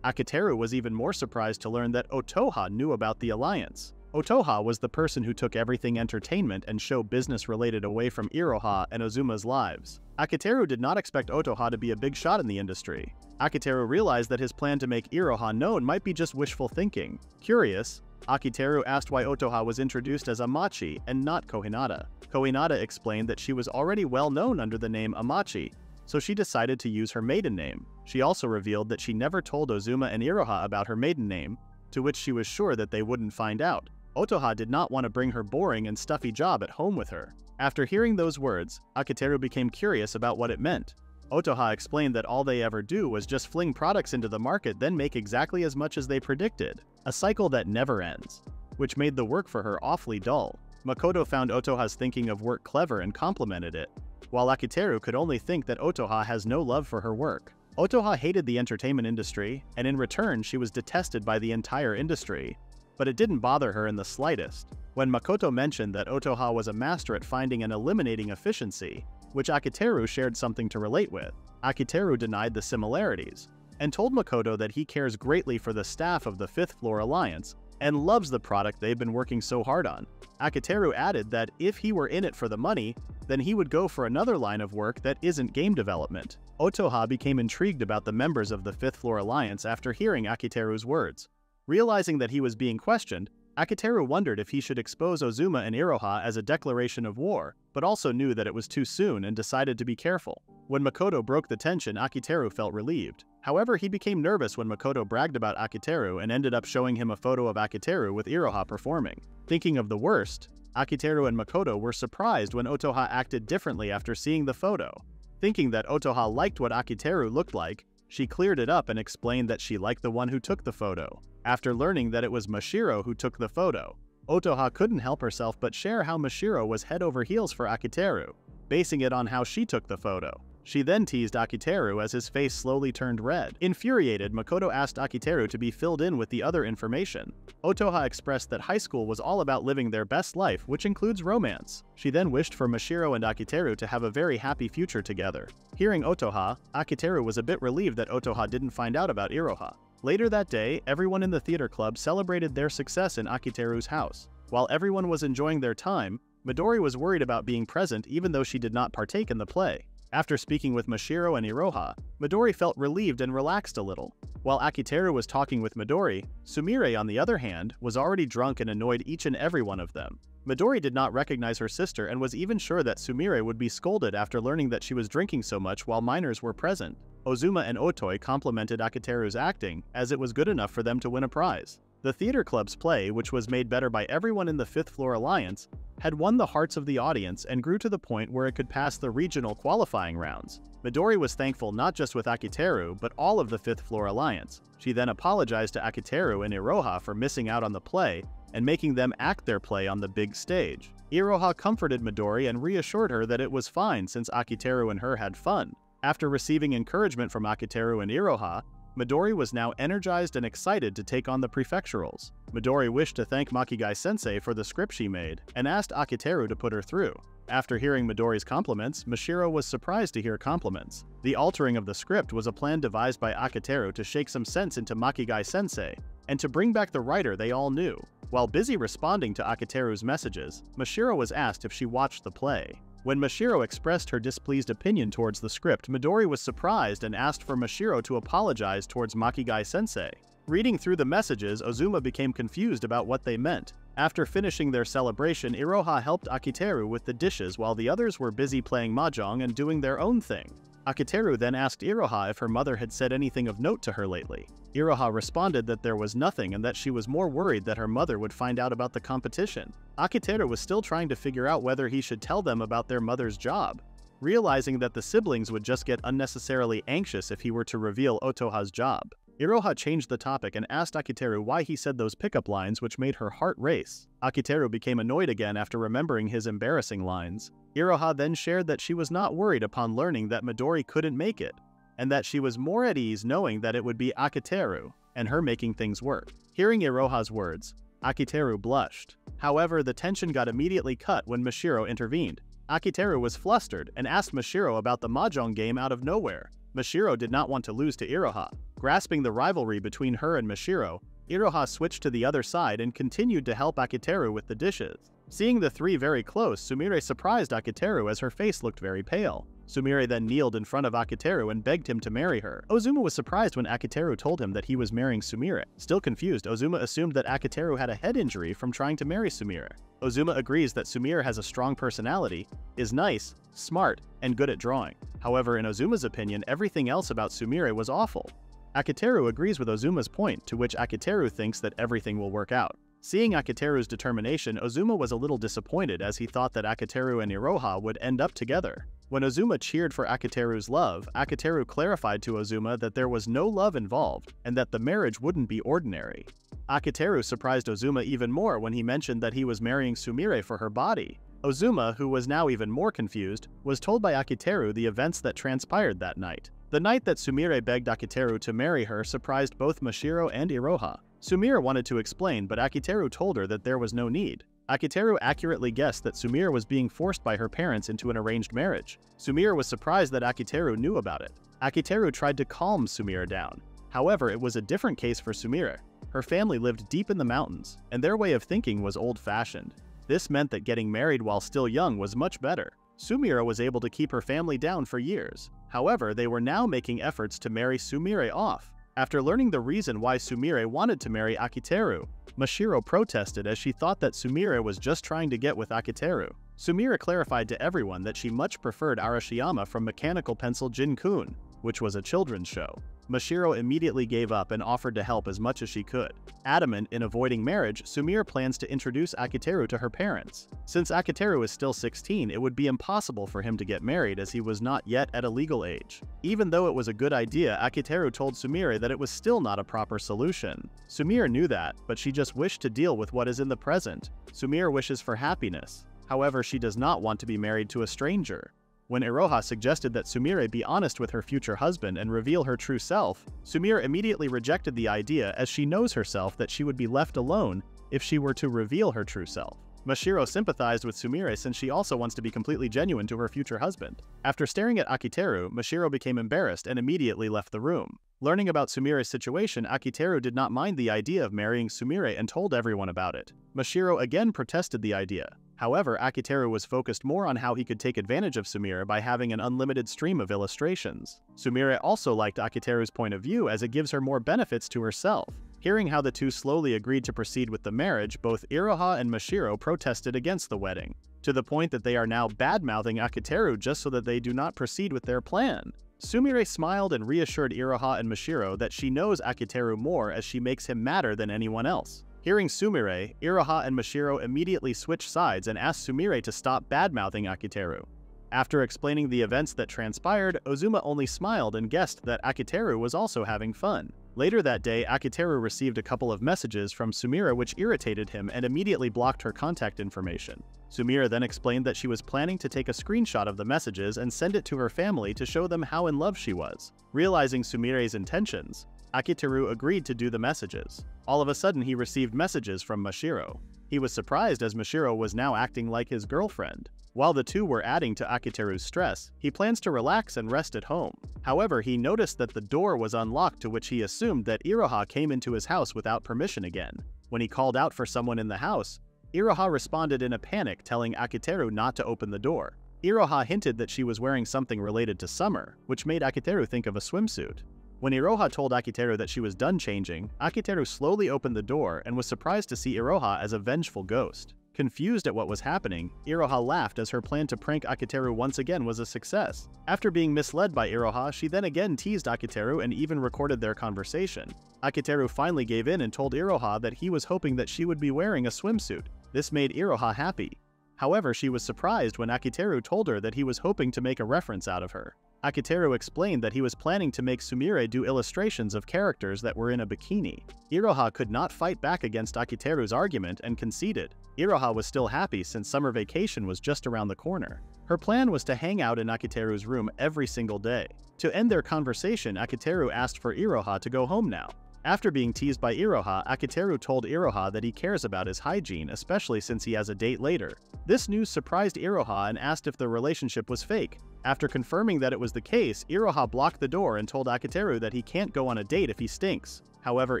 Akiteru was even more surprised to learn that Otoha knew about the alliance. Otoha was the person who took everything entertainment and show business related away from Iroha and Ozuma's lives. Akiteru did not expect Otoha to be a big shot in the industry. Akiteru realized that his plan to make Iroha known might be just wishful thinking. Curious, Akiteru asked why Otoha was introduced as Amachi and not Kohinata. Kohinata explained that she was already well known under the name Amachi, so she decided to use her maiden name. She also revealed that she never told Ozuma and Iroha about her maiden name, to which she was sure that they wouldn't find out. Otoha did not want to bring her boring and stuffy job at home with her. After hearing those words, Akiteru became curious about what it meant. Otoha explained that all they ever do was just fling products into the market then make exactly as much as they predicted, a cycle that never ends, which made the work for her awfully dull. Makoto found Otoha's thinking of work clever and complimented it, while Akiteru could only think that Otoha has no love for her work. Otoha hated the entertainment industry, and in return she was detested by the entire industry, but it didn't bother her in the slightest. When Makoto mentioned that Otoha was a master at finding and eliminating efficiency, which Akiteru shared something to relate with, Akiteru denied the similarities. and told Makoto that he cares greatly for the staff of the 5th Floor Alliance and loves the product they've been working so hard on. Akiteru added that if he were in it for the money, then he would go for another line of work that isn't game development. Otoha became intrigued about the members of the 5th Floor Alliance after hearing Akiteru's words. Realizing that he was being questioned, Akiteru wondered if he should expose Ozuma and Iroha as a declaration of war, but also knew that it was too soon and decided to be careful. When Makoto broke the tension, Akiteru felt relieved. However, he became nervous when Makoto bragged about Akiteru and ended up showing him a photo of Akiteru with Iroha performing. Thinking of the worst, Akiteru and Makoto were surprised when Otoha acted differently after seeing the photo. Thinking that Otoha liked what Akiteru looked like, she cleared it up and explained that she liked the one who took the photo. After learning that it was Mashiro who took the photo, Otoha couldn't help herself but share how Mashiro was head over heels for Akiteru, basing it on how she took the photo. She then teased Akiteru as his face slowly turned red. Infuriated, Makoto asked Akiteru to be filled in with the other information. Otoha expressed that high school was all about living their best life, which includes romance. She then wished for Mashiro and Akiteru to have a very happy future together. Hearing Otoha, Akiteru was a bit relieved that Otoha didn't find out about Iroha. Later that day, everyone in the theater club celebrated their success in Akiteru's house. While everyone was enjoying their time, Midori was worried about being present even though she did not partake in the play. After speaking with Mashiro and Iroha, Midori felt relieved and relaxed a little. While Akiteru was talking with Midori, Sumire, on the other hand, was already drunk and annoyed each and every one of them. Midori did not recognize her sister and was even sure that Sumire would be scolded after learning that she was drinking so much while minors were present. Ozuma and Otoi complimented Akiteru's acting, as it was good enough for them to win a prize. The theater club's play, which was made better by everyone in the 5th Floor Alliance, had won the hearts of the audience and grew to the point where it could pass the regional qualifying rounds. Midori was thankful not just with Akiteru, but all of the 5th Floor Alliance. She then apologized to Akiteru and Iroha for missing out on the play and making them act their play on the big stage. Iroha comforted Midori and reassured her that it was fine since Akiteru and her had fun. After receiving encouragement from Akiteru and Iroha, Midori was now energized and excited to take on the prefecturals. Midori wished to thank Makigai-sensei for the script she made, and asked Akiteru to put her through. After hearing Midori's compliments, Mashiro was surprised to hear compliments. The altering of the script was a plan devised by Akiteru to shake some sense into Makigai-sensei, and to bring back the writer they all knew. While busy responding to Akiteru's messages, Mashiro was asked if she watched the play. When Mashiro expressed her displeased opinion towards the script, Midori was surprised and asked for Mashiro to apologize towards Makigai-sensei. Reading through the messages, Ozuma became confused about what they meant. After finishing their celebration, Iroha helped Akiteru with the dishes while the others were busy playing mahjong and doing their own thing. Akiteru then asked Iroha if her mother had said anything of note to her lately. Iroha responded that there was nothing and that she was more worried that her mother would find out about the competition. Akiteru was still trying to figure out whether he should tell them about their mother's job, realizing that the siblings would just get unnecessarily anxious if he were to reveal Otoha's job. Iroha changed the topic and asked Akiteru why he said those pickup lines, which made her heart race. Akiteru became annoyed again after remembering his embarrassing lines. Iroha then shared that she was not worried upon learning that Midori couldn't make it, and that she was more at ease knowing that it would be Akiteru and her making things work. Hearing Iroha's words, Akiteru blushed. However, the tension got immediately cut when Mashiro intervened. Akiteru was flustered and asked Mashiro about the mahjong game out of nowhere. Mashiro did not want to lose to Iroha. Grasping the rivalry between her and Mashiro, Iroha switched to the other side and continued to help Akiteru with the dishes. Seeing the three very close, Sumire surprised Akiteru as her face looked very pale. Sumire then kneeled in front of Akiteru and begged him to marry her. Ozuma was surprised when Akiteru told him that he was marrying Sumire. Still confused, Ozuma assumed that Akiteru had a head injury from trying to marry Sumire. Ozuma agrees that Sumire has a strong personality, is nice, smart, and good at drawing. However, in Ozuma's opinion, everything else about Sumire was awful. Akiteru agrees with Ozuma's point, to which Akiteru thinks that everything will work out. Seeing Akiteru's determination, Ozuma was a little disappointed as he thought that Akiteru and Iroha would end up together. When Ozuma cheered for Akiteru's love, Akiteru clarified to Ozuma that there was no love involved and that the marriage wouldn't be ordinary. Akiteru surprised Ozuma even more when he mentioned that he was marrying Sumire for her body. Ozuma, who was now even more confused, was told by Akiteru the events that transpired that night. The night that Sumire begged Akiteru to marry her surprised both Mashiro and Iroha. Sumire wanted to explain, but Akiteru told her that there was no need. Akiteru accurately guessed that Sumire was being forced by her parents into an arranged marriage. Sumire was surprised that Akiteru knew about it. Akiteru tried to calm Sumire down. However, it was a different case for Sumire. Her family lived deep in the mountains, and their way of thinking was old-fashioned. This meant that getting married while still young was much better. Sumire was able to keep her family down for years. However, they were now making efforts to marry Sumire off. After learning the reason why Sumire wanted to marry Akiteru, Mashiro protested as she thought that Sumire was just trying to get with Akiteru. Sumire clarified to everyone that she much preferred Arashiyama from Mechanical Pencil Jin-kun, which was a children's show. Mashiro immediately gave up and offered to help as much as she could. Adamant in avoiding marriage, Sumire plans to introduce Akiteru to her parents. Since Akiteru is still 16, it would be impossible for him to get married as he was not yet at a legal age. Even though it was a good idea, Akiteru told Sumire that it was still not a proper solution. Sumire knew that, but she just wished to deal with what is in the present. Sumire wishes for happiness. However, she does not want to be married to a stranger. When Iroha suggested that Sumire be honest with her future husband and reveal her true self, Sumire immediately rejected the idea as she knows herself that she would be left alone if she were to reveal her true self. Mashiro sympathized with Sumire since she also wants to be completely genuine to her future husband. After staring at Akiteru, Mashiro became embarrassed and immediately left the room. Learning about Sumire's situation, Akiteru did not mind the idea of marrying Sumire and told everyone about it. Mashiro again protested the idea. However, Akiteru was focused more on how he could take advantage of Sumire by having an unlimited stream of illustrations. Sumire also liked Akiteru's point of view as it gives her more benefits to herself. Hearing how the two slowly agreed to proceed with the marriage, both Iroha and Mashiro protested against the wedding, to the point that they are now bad-mouthing Akiteru just so that they do not proceed with their plan. Sumire smiled and reassured Iroha and Mashiro that she knows Akiteru more as she makes him madder than anyone else. Hearing Sumire, Iroha and Mashiro immediately switched sides and asked Sumire to stop bad-mouthing Akiteru. After explaining the events that transpired, Ozuma only smiled and guessed that Akiteru was also having fun. Later that day, Akiteru received a couple of messages from Sumire which irritated him and immediately blocked her contact information. Sumire then explained that she was planning to take a screenshot of the messages and send it to her family to show them how in love she was. Realizing Sumire's intentions, Akiteru agreed to do the messages. All of a sudden, he received messages from Mashiro. He was surprised as Mashiro was now acting like his girlfriend. While the two were adding to Akiteru's stress, he plans to relax and rest at home. However, he noticed that the door was unlocked, to which he assumed that Iroha came into his house without permission again. When he called out for someone in the house, Iroha responded in a panic, telling Akiteru not to open the door. Iroha hinted that she was wearing something related to summer, which made Akiteru think of a swimsuit. When Iroha told Akiteru that she was done changing, Akiteru slowly opened the door and was surprised to see Iroha as a vengeful ghost. Confused at what was happening, Iroha laughed as her plan to prank Akiteru once again was a success. After being misled by Iroha, she then again teased Akiteru and even recorded their conversation. Akiteru finally gave in and told Iroha that he was hoping that she would be wearing a swimsuit. This made Iroha happy. However, she was surprised when Akiteru told her that he was hoping to make a reference out of her. Akiteru explained that he was planning to make Sumire do illustrations of characters that were in a bikini. Iroha could not fight back against Akiteru's argument and conceded. Iroha was still happy since summer vacation was just around the corner. Her plan was to hang out in Akiteru's room every single day. To end their conversation, Akiteru asked for Iroha to go home now. After being teased by Iroha, Akiteru told Iroha that he cares about his hygiene, especially since he has a date later. This news surprised Iroha and asked if the relationship was fake. After confirming that it was the case, Iroha blocked the door and told Akiteru that he can't go on a date if he stinks. However,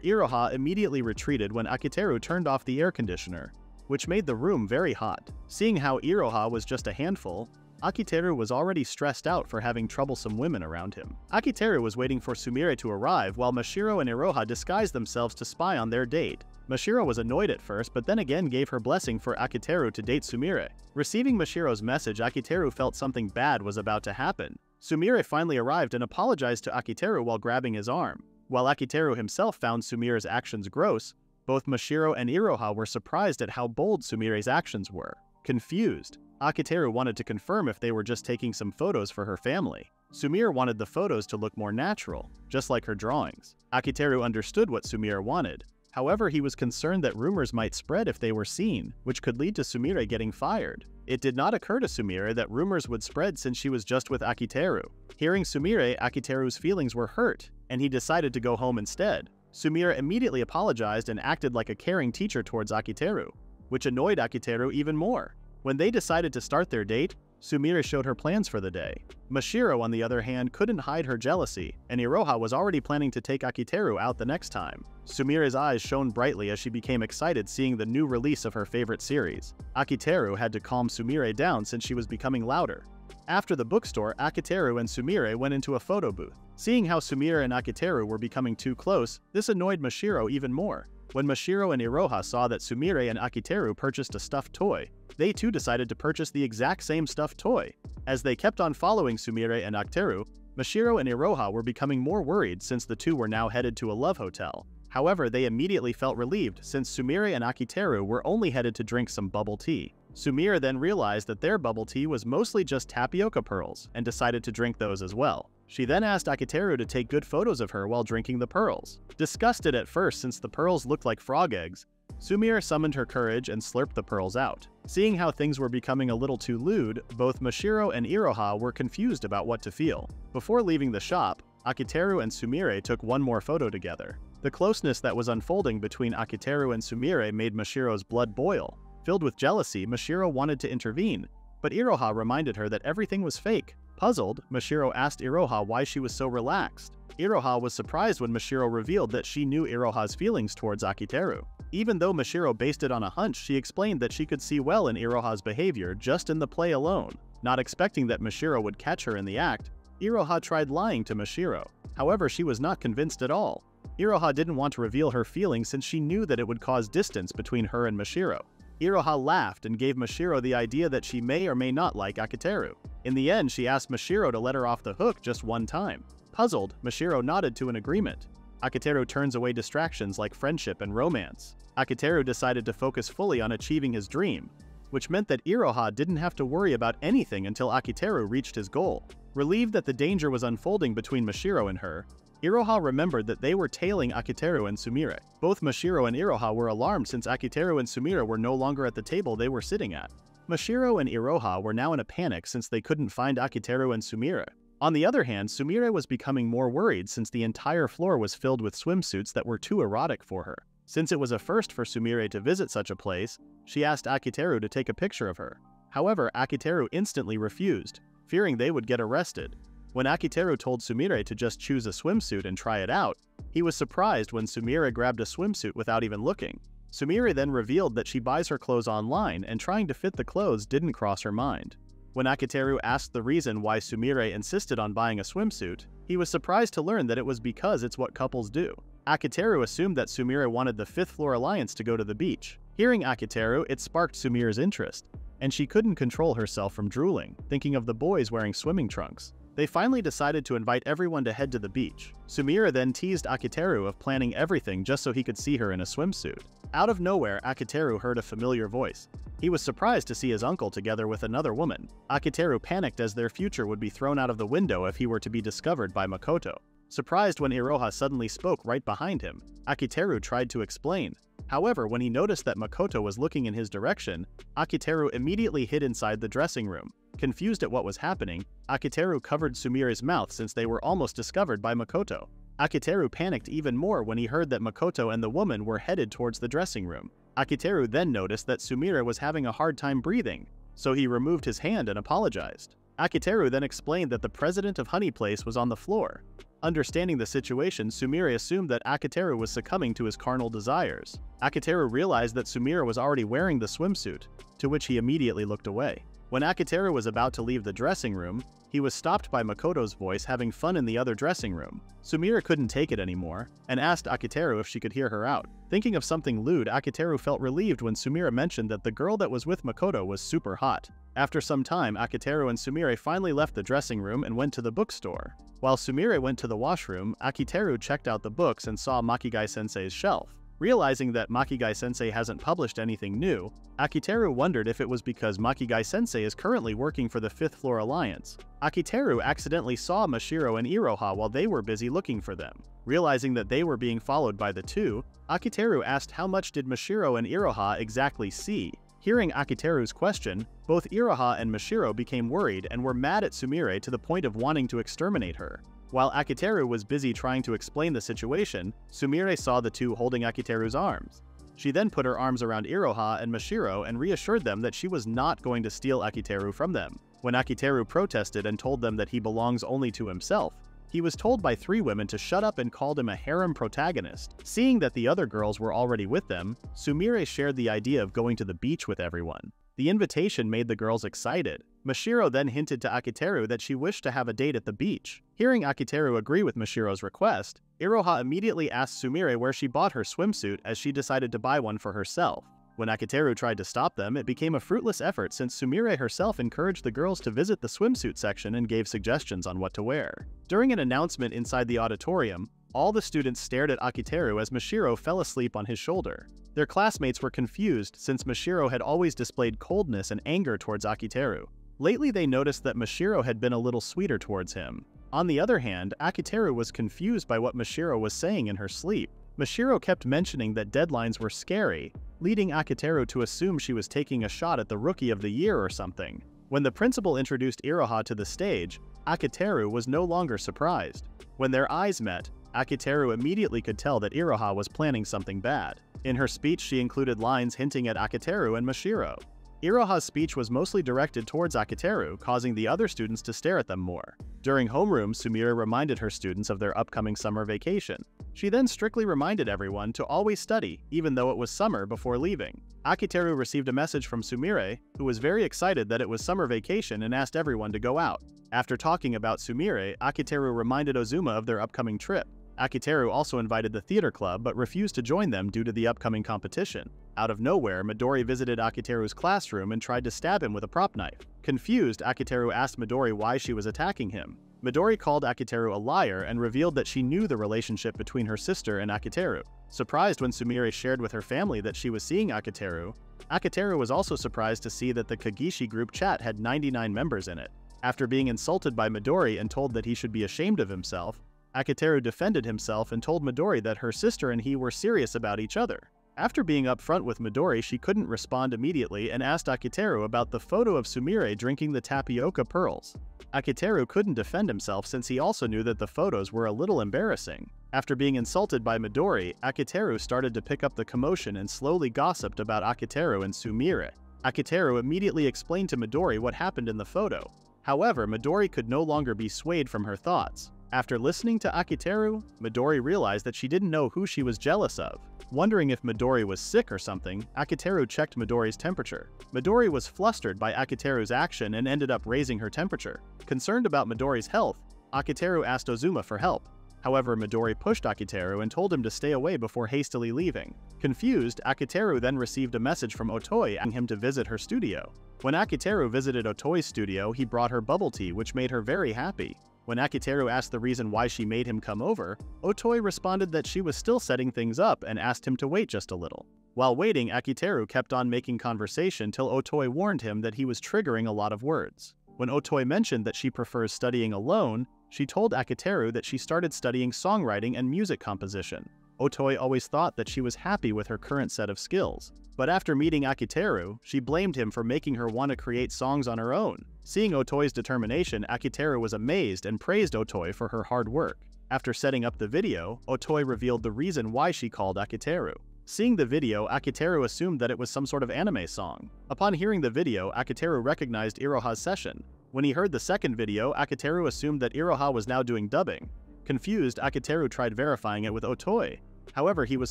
Iroha immediately retreated when Akiteru turned off the air conditioner, which made the room very hot. Seeing how Iroha was just a handful, Akiteru was already stressed out for having troublesome women around him. Akiteru was waiting for Sumire to arrive while Mashiro and Iroha disguised themselves to spy on their date. Mashiro was annoyed at first, but then again gave her blessing for Akiteru to date Sumire. Receiving Mashiro's message, Akiteru felt something bad was about to happen. Sumire finally arrived and apologized to Akiteru while grabbing his arm. While Akiteru himself found Sumire's actions gross, both Mashiro and Iroha were surprised at how bold Sumire's actions were. Confused, Akiteru wanted to confirm if they were just taking some photos for her family. Sumire wanted the photos to look more natural, just like her drawings. Akiteru understood what Sumire wanted. However, he was concerned that rumors might spread if they were seen, which could lead to Sumire getting fired. It did not occur to Sumire that rumors would spread since she was just with Akiteru. Hearing Sumire, Akiteru's feelings were hurt, and he decided to go home instead. Sumire immediately apologized and acted like a caring teacher towards Akiteru, which annoyed Akiteru even more. When they decided to start their date, Sumire showed her plans for the day. Mashiro, on the other hand, couldn't hide her jealousy, and Iroha was already planning to take Akiteru out the next time. Sumire's eyes shone brightly as she became excited seeing the new release of her favorite series. Akiteru had to calm Sumire down since she was becoming louder. After the bookstore, Akiteru and Sumire went into a photo booth. Seeing how Sumire and Akiteru were becoming too close, this annoyed Mashiro even more. When Mashiro and Iroha saw that Sumire and Akiteru purchased a stuffed toy, they too decided to purchase the exact same stuffed toy. As they kept on following Sumire and Akiteru, Mashiro and Iroha were becoming more worried since the two were now headed to a love hotel. However, they immediately felt relieved since Sumire and Akiteru were only headed to drink some bubble tea. Sumire then realized that their bubble tea was mostly just tapioca pearls and decided to drink those as well. She then asked Akiteru to take good photos of her while drinking the pearls. Disgusted at first since the pearls looked like frog eggs, Sumire summoned her courage and slurped the pearls out. Seeing how things were becoming a little too lewd, both Mashiro and Iroha were confused about what to feel. Before leaving the shop, Akiteru and Sumire took one more photo together. The closeness that was unfolding between Akiteru and Sumire made Mashiro's blood boil. Filled with jealousy, Mashiro wanted to intervene, but Iroha reminded her that everything was fake. Puzzled, Mashiro asked Iroha why she was so relaxed. Iroha was surprised when Mashiro revealed that she knew Iroha's feelings towards Akiteru. Even though Mashiro based it on a hunch, she explained that she could see well in Iroha's behavior just in the play alone. Not expecting that Mashiro would catch her in the act, Iroha tried lying to Mashiro. However, she was not convinced at all. Iroha didn't want to reveal her feelings since she knew that it would cause distance between her and Mashiro. Iroha laughed and gave Mashiro the idea that she may or may not like Akiteru. In the end, she asked Mashiro to let her off the hook just one time. Puzzled, Mashiro nodded to an agreement. Akiteru turns away distractions like friendship and romance. Akiteru decided to focus fully on achieving his dream, which meant that Iroha didn't have to worry about anything until Akiteru reached his goal. Relieved that the danger was unfolding between Mashiro and her, Iroha remembered that they were tailing Akiteru and Sumire. Both Mashiro and Iroha were alarmed since Akiteru and Sumire were no longer at the table they were sitting at. Mashiro and Iroha were now in a panic since they couldn't find Akiteru and Sumire. On the other hand, Sumire was becoming more worried since the entire floor was filled with swimsuits that were too erotic for her. Since it was a first for Sumire to visit such a place, she asked Akiteru to take a picture of her. However, Akiteru instantly refused, fearing they would get arrested. When Akiteru told Sumire to just choose a swimsuit and try it out, he was surprised when Sumire grabbed a swimsuit without even looking. Sumire then revealed that she buys her clothes online and trying to fit the clothes didn't cross her mind. When Akiteru asked the reason why Sumire insisted on buying a swimsuit, he was surprised to learn that it was because it's what couples do. Akiteru assumed that Sumire wanted the 5th Floor Alliance to go to the beach. Hearing Akiteru, it sparked Sumire's interest, and she couldn't control herself from drooling, thinking of the boys wearing swimming trunks. They finally decided to invite everyone to head to the beach. Sumire then teased Akiteru of planning everything just so he could see her in a swimsuit. Out of nowhere, Akiteru heard a familiar voice. He was surprised to see his uncle together with another woman. Akiteru panicked as their future would be thrown out of the window if he were to be discovered by Makoto. Surprised when Iroha suddenly spoke right behind him, Akiteru tried to explain. However, when he noticed that Makoto was looking in his direction, Akiteru immediately hid inside the dressing room. Confused at what was happening, Akiteru covered Sumire's mouth since they were almost discovered by Makoto. Akiteru panicked even more when he heard that Makoto and the woman were headed towards the dressing room. Akiteru then noticed that Sumire was having a hard time breathing, so he removed his hand and apologized. Akiteru then explained that the president of Honey Place was on the floor. Understanding the situation, Sumire assumed that Akiteru was succumbing to his carnal desires. Akiteru realized that Sumire was already wearing the swimsuit, to which he immediately looked away. When Akiteru was about to leave the dressing room, he was stopped by Makoto's voice having fun in the other dressing room. Sumire couldn't take it anymore, and asked Akiteru if she could hear her out. Thinking of something lewd, Akiteru felt relieved when Sumire mentioned that the girl that was with Makoto was super hot. After some time, Akiteru and Sumire finally left the dressing room and went to the bookstore. While Sumire went to the washroom, Akiteru checked out the books and saw Makigai-sensei's shelf. Realizing that Makigai-sensei hasn't published anything new, Akiteru wondered if it was because Makigai-sensei is currently working for the 5th Floor Alliance. Akiteru accidentally saw Mashiro and Iroha while they were busy looking for them. Realizing that they were being followed by the two, Akiteru asked how much did Mashiro and Iroha exactly see. Hearing Akiteru's question, both Iroha and Mashiro became worried and were mad at Sumire to the point of wanting to exterminate her. While Akiteru was busy trying to explain the situation, Sumire saw the two holding Akiteru's arms. She then put her arms around Iroha and Mashiro and reassured them that she was not going to steal Akiteru from them. When Akiteru protested and told them that he belongs only to himself, he was told by 3 women to shut up and called him a harem protagonist. Seeing that the other girls were already with them, Sumire shared the idea of going to the beach with everyone. The invitation made the girls excited. Mashiro then hinted to Akiteru that she wished to have a date at the beach. Hearing Akiteru agree with Mashiro's request, Iroha immediately asked Sumire where she bought her swimsuit, as she decided to buy one for herself. When Akiteru tried to stop them, it became a fruitless effort since Sumire herself encouraged the girls to visit the swimsuit section and gave suggestions on what to wear. During an announcement inside the auditorium, all the students stared at Akiteru as Mashiro fell asleep on his shoulder. Their classmates were confused since Mashiro had always displayed coldness and anger towards Akiteru. Lately they noticed that Mashiro had been a little sweeter towards him. On the other hand, Akiteru was confused by what Mashiro was saying in her sleep. Mashiro kept mentioning that deadlines were scary, leading Akiteru to assume she was taking a shot at the Rookie of the Year or something. When the principal introduced Iroha to the stage, Akiteru was no longer surprised. When their eyes met, Akiteru immediately could tell that Iroha was planning something bad. In her speech, she included lines hinting at Akiteru and Mashiro. Iroha's speech was mostly directed towards Akiteru, causing the other students to stare at them more. During homeroom, Sumire reminded her students of their upcoming summer vacation. She then strictly reminded everyone to always study, even though it was summer, before leaving. Akiteru received a message from Sumire, who was very excited that it was summer vacation and asked everyone to go out. After talking about Sumire, Akiteru reminded Ozuma of their upcoming trip. Akiteru also invited the theater club but refused to join them due to the upcoming competition. Out of nowhere, Midori visited Akiteru's classroom and tried to stab him with a prop knife. Confused, Akiteru asked Midori why she was attacking him. Midori called Akiteru a liar and revealed that she knew the relationship between her sister and Akiteru. Surprised when Sumire shared with her family that she was seeing Akiteru, Akiteru was also surprised to see that the Kagishi group chat had 99 members in it. After being insulted by Midori and told that he should be ashamed of himself, Akiteru defended himself and told Midori that her sister and he were serious about each other. After being upfront with Midori, she couldn't respond immediately and asked Akiteru about the photo of Sumire drinking the tapioca pearls. Akiteru couldn't defend himself since he also knew that the photos were a little embarrassing. After being insulted by Midori, Akiteru started to pick up the commotion and slowly gossiped about Akiteru and Sumire. Akiteru immediately explained to Midori what happened in the photo. However, Midori could no longer be swayed from her thoughts. After listening to Akiteru, Midori realized that she didn't know who she was jealous of. Wondering if Midori was sick or something, Akiteru checked Midori's temperature. Midori was flustered by Akiteru's action and ended up raising her temperature. Concerned about Midori's health, Akiteru asked Ozuma for help. However, Midori pushed Akiteru and told him to stay away before hastily leaving. Confused, Akiteru then received a message from Otoi asking him to visit her studio. When Akiteru visited Otoi's studio, he brought her bubble tea, which made her very happy. When Akiteru asked the reason why she made him come over, Otoi responded that she was still setting things up and asked him to wait just a little. While waiting, Akiteru kept on making conversation till Otoi warned him that he was triggering a lot of words. When Otoi mentioned that she prefers studying alone, she told Akiteru that she started studying songwriting and music composition. Otoi always thought that she was happy with her current set of skills. But after meeting Akiteru, she blamed him for making her want to create songs on her own. Seeing Otoi's determination, Akiteru was amazed and praised Otoi for her hard work. After setting up the video, Otoi revealed the reason why she called Akiteru. Seeing the video, Akiteru assumed that it was some sort of anime song. Upon hearing the video, Akiteru recognized Iroha's session. When he heard the second video, Akiteru assumed that Iroha was now doing dubbing. Confused, Akiteru tried verifying it with Otoi. However, he was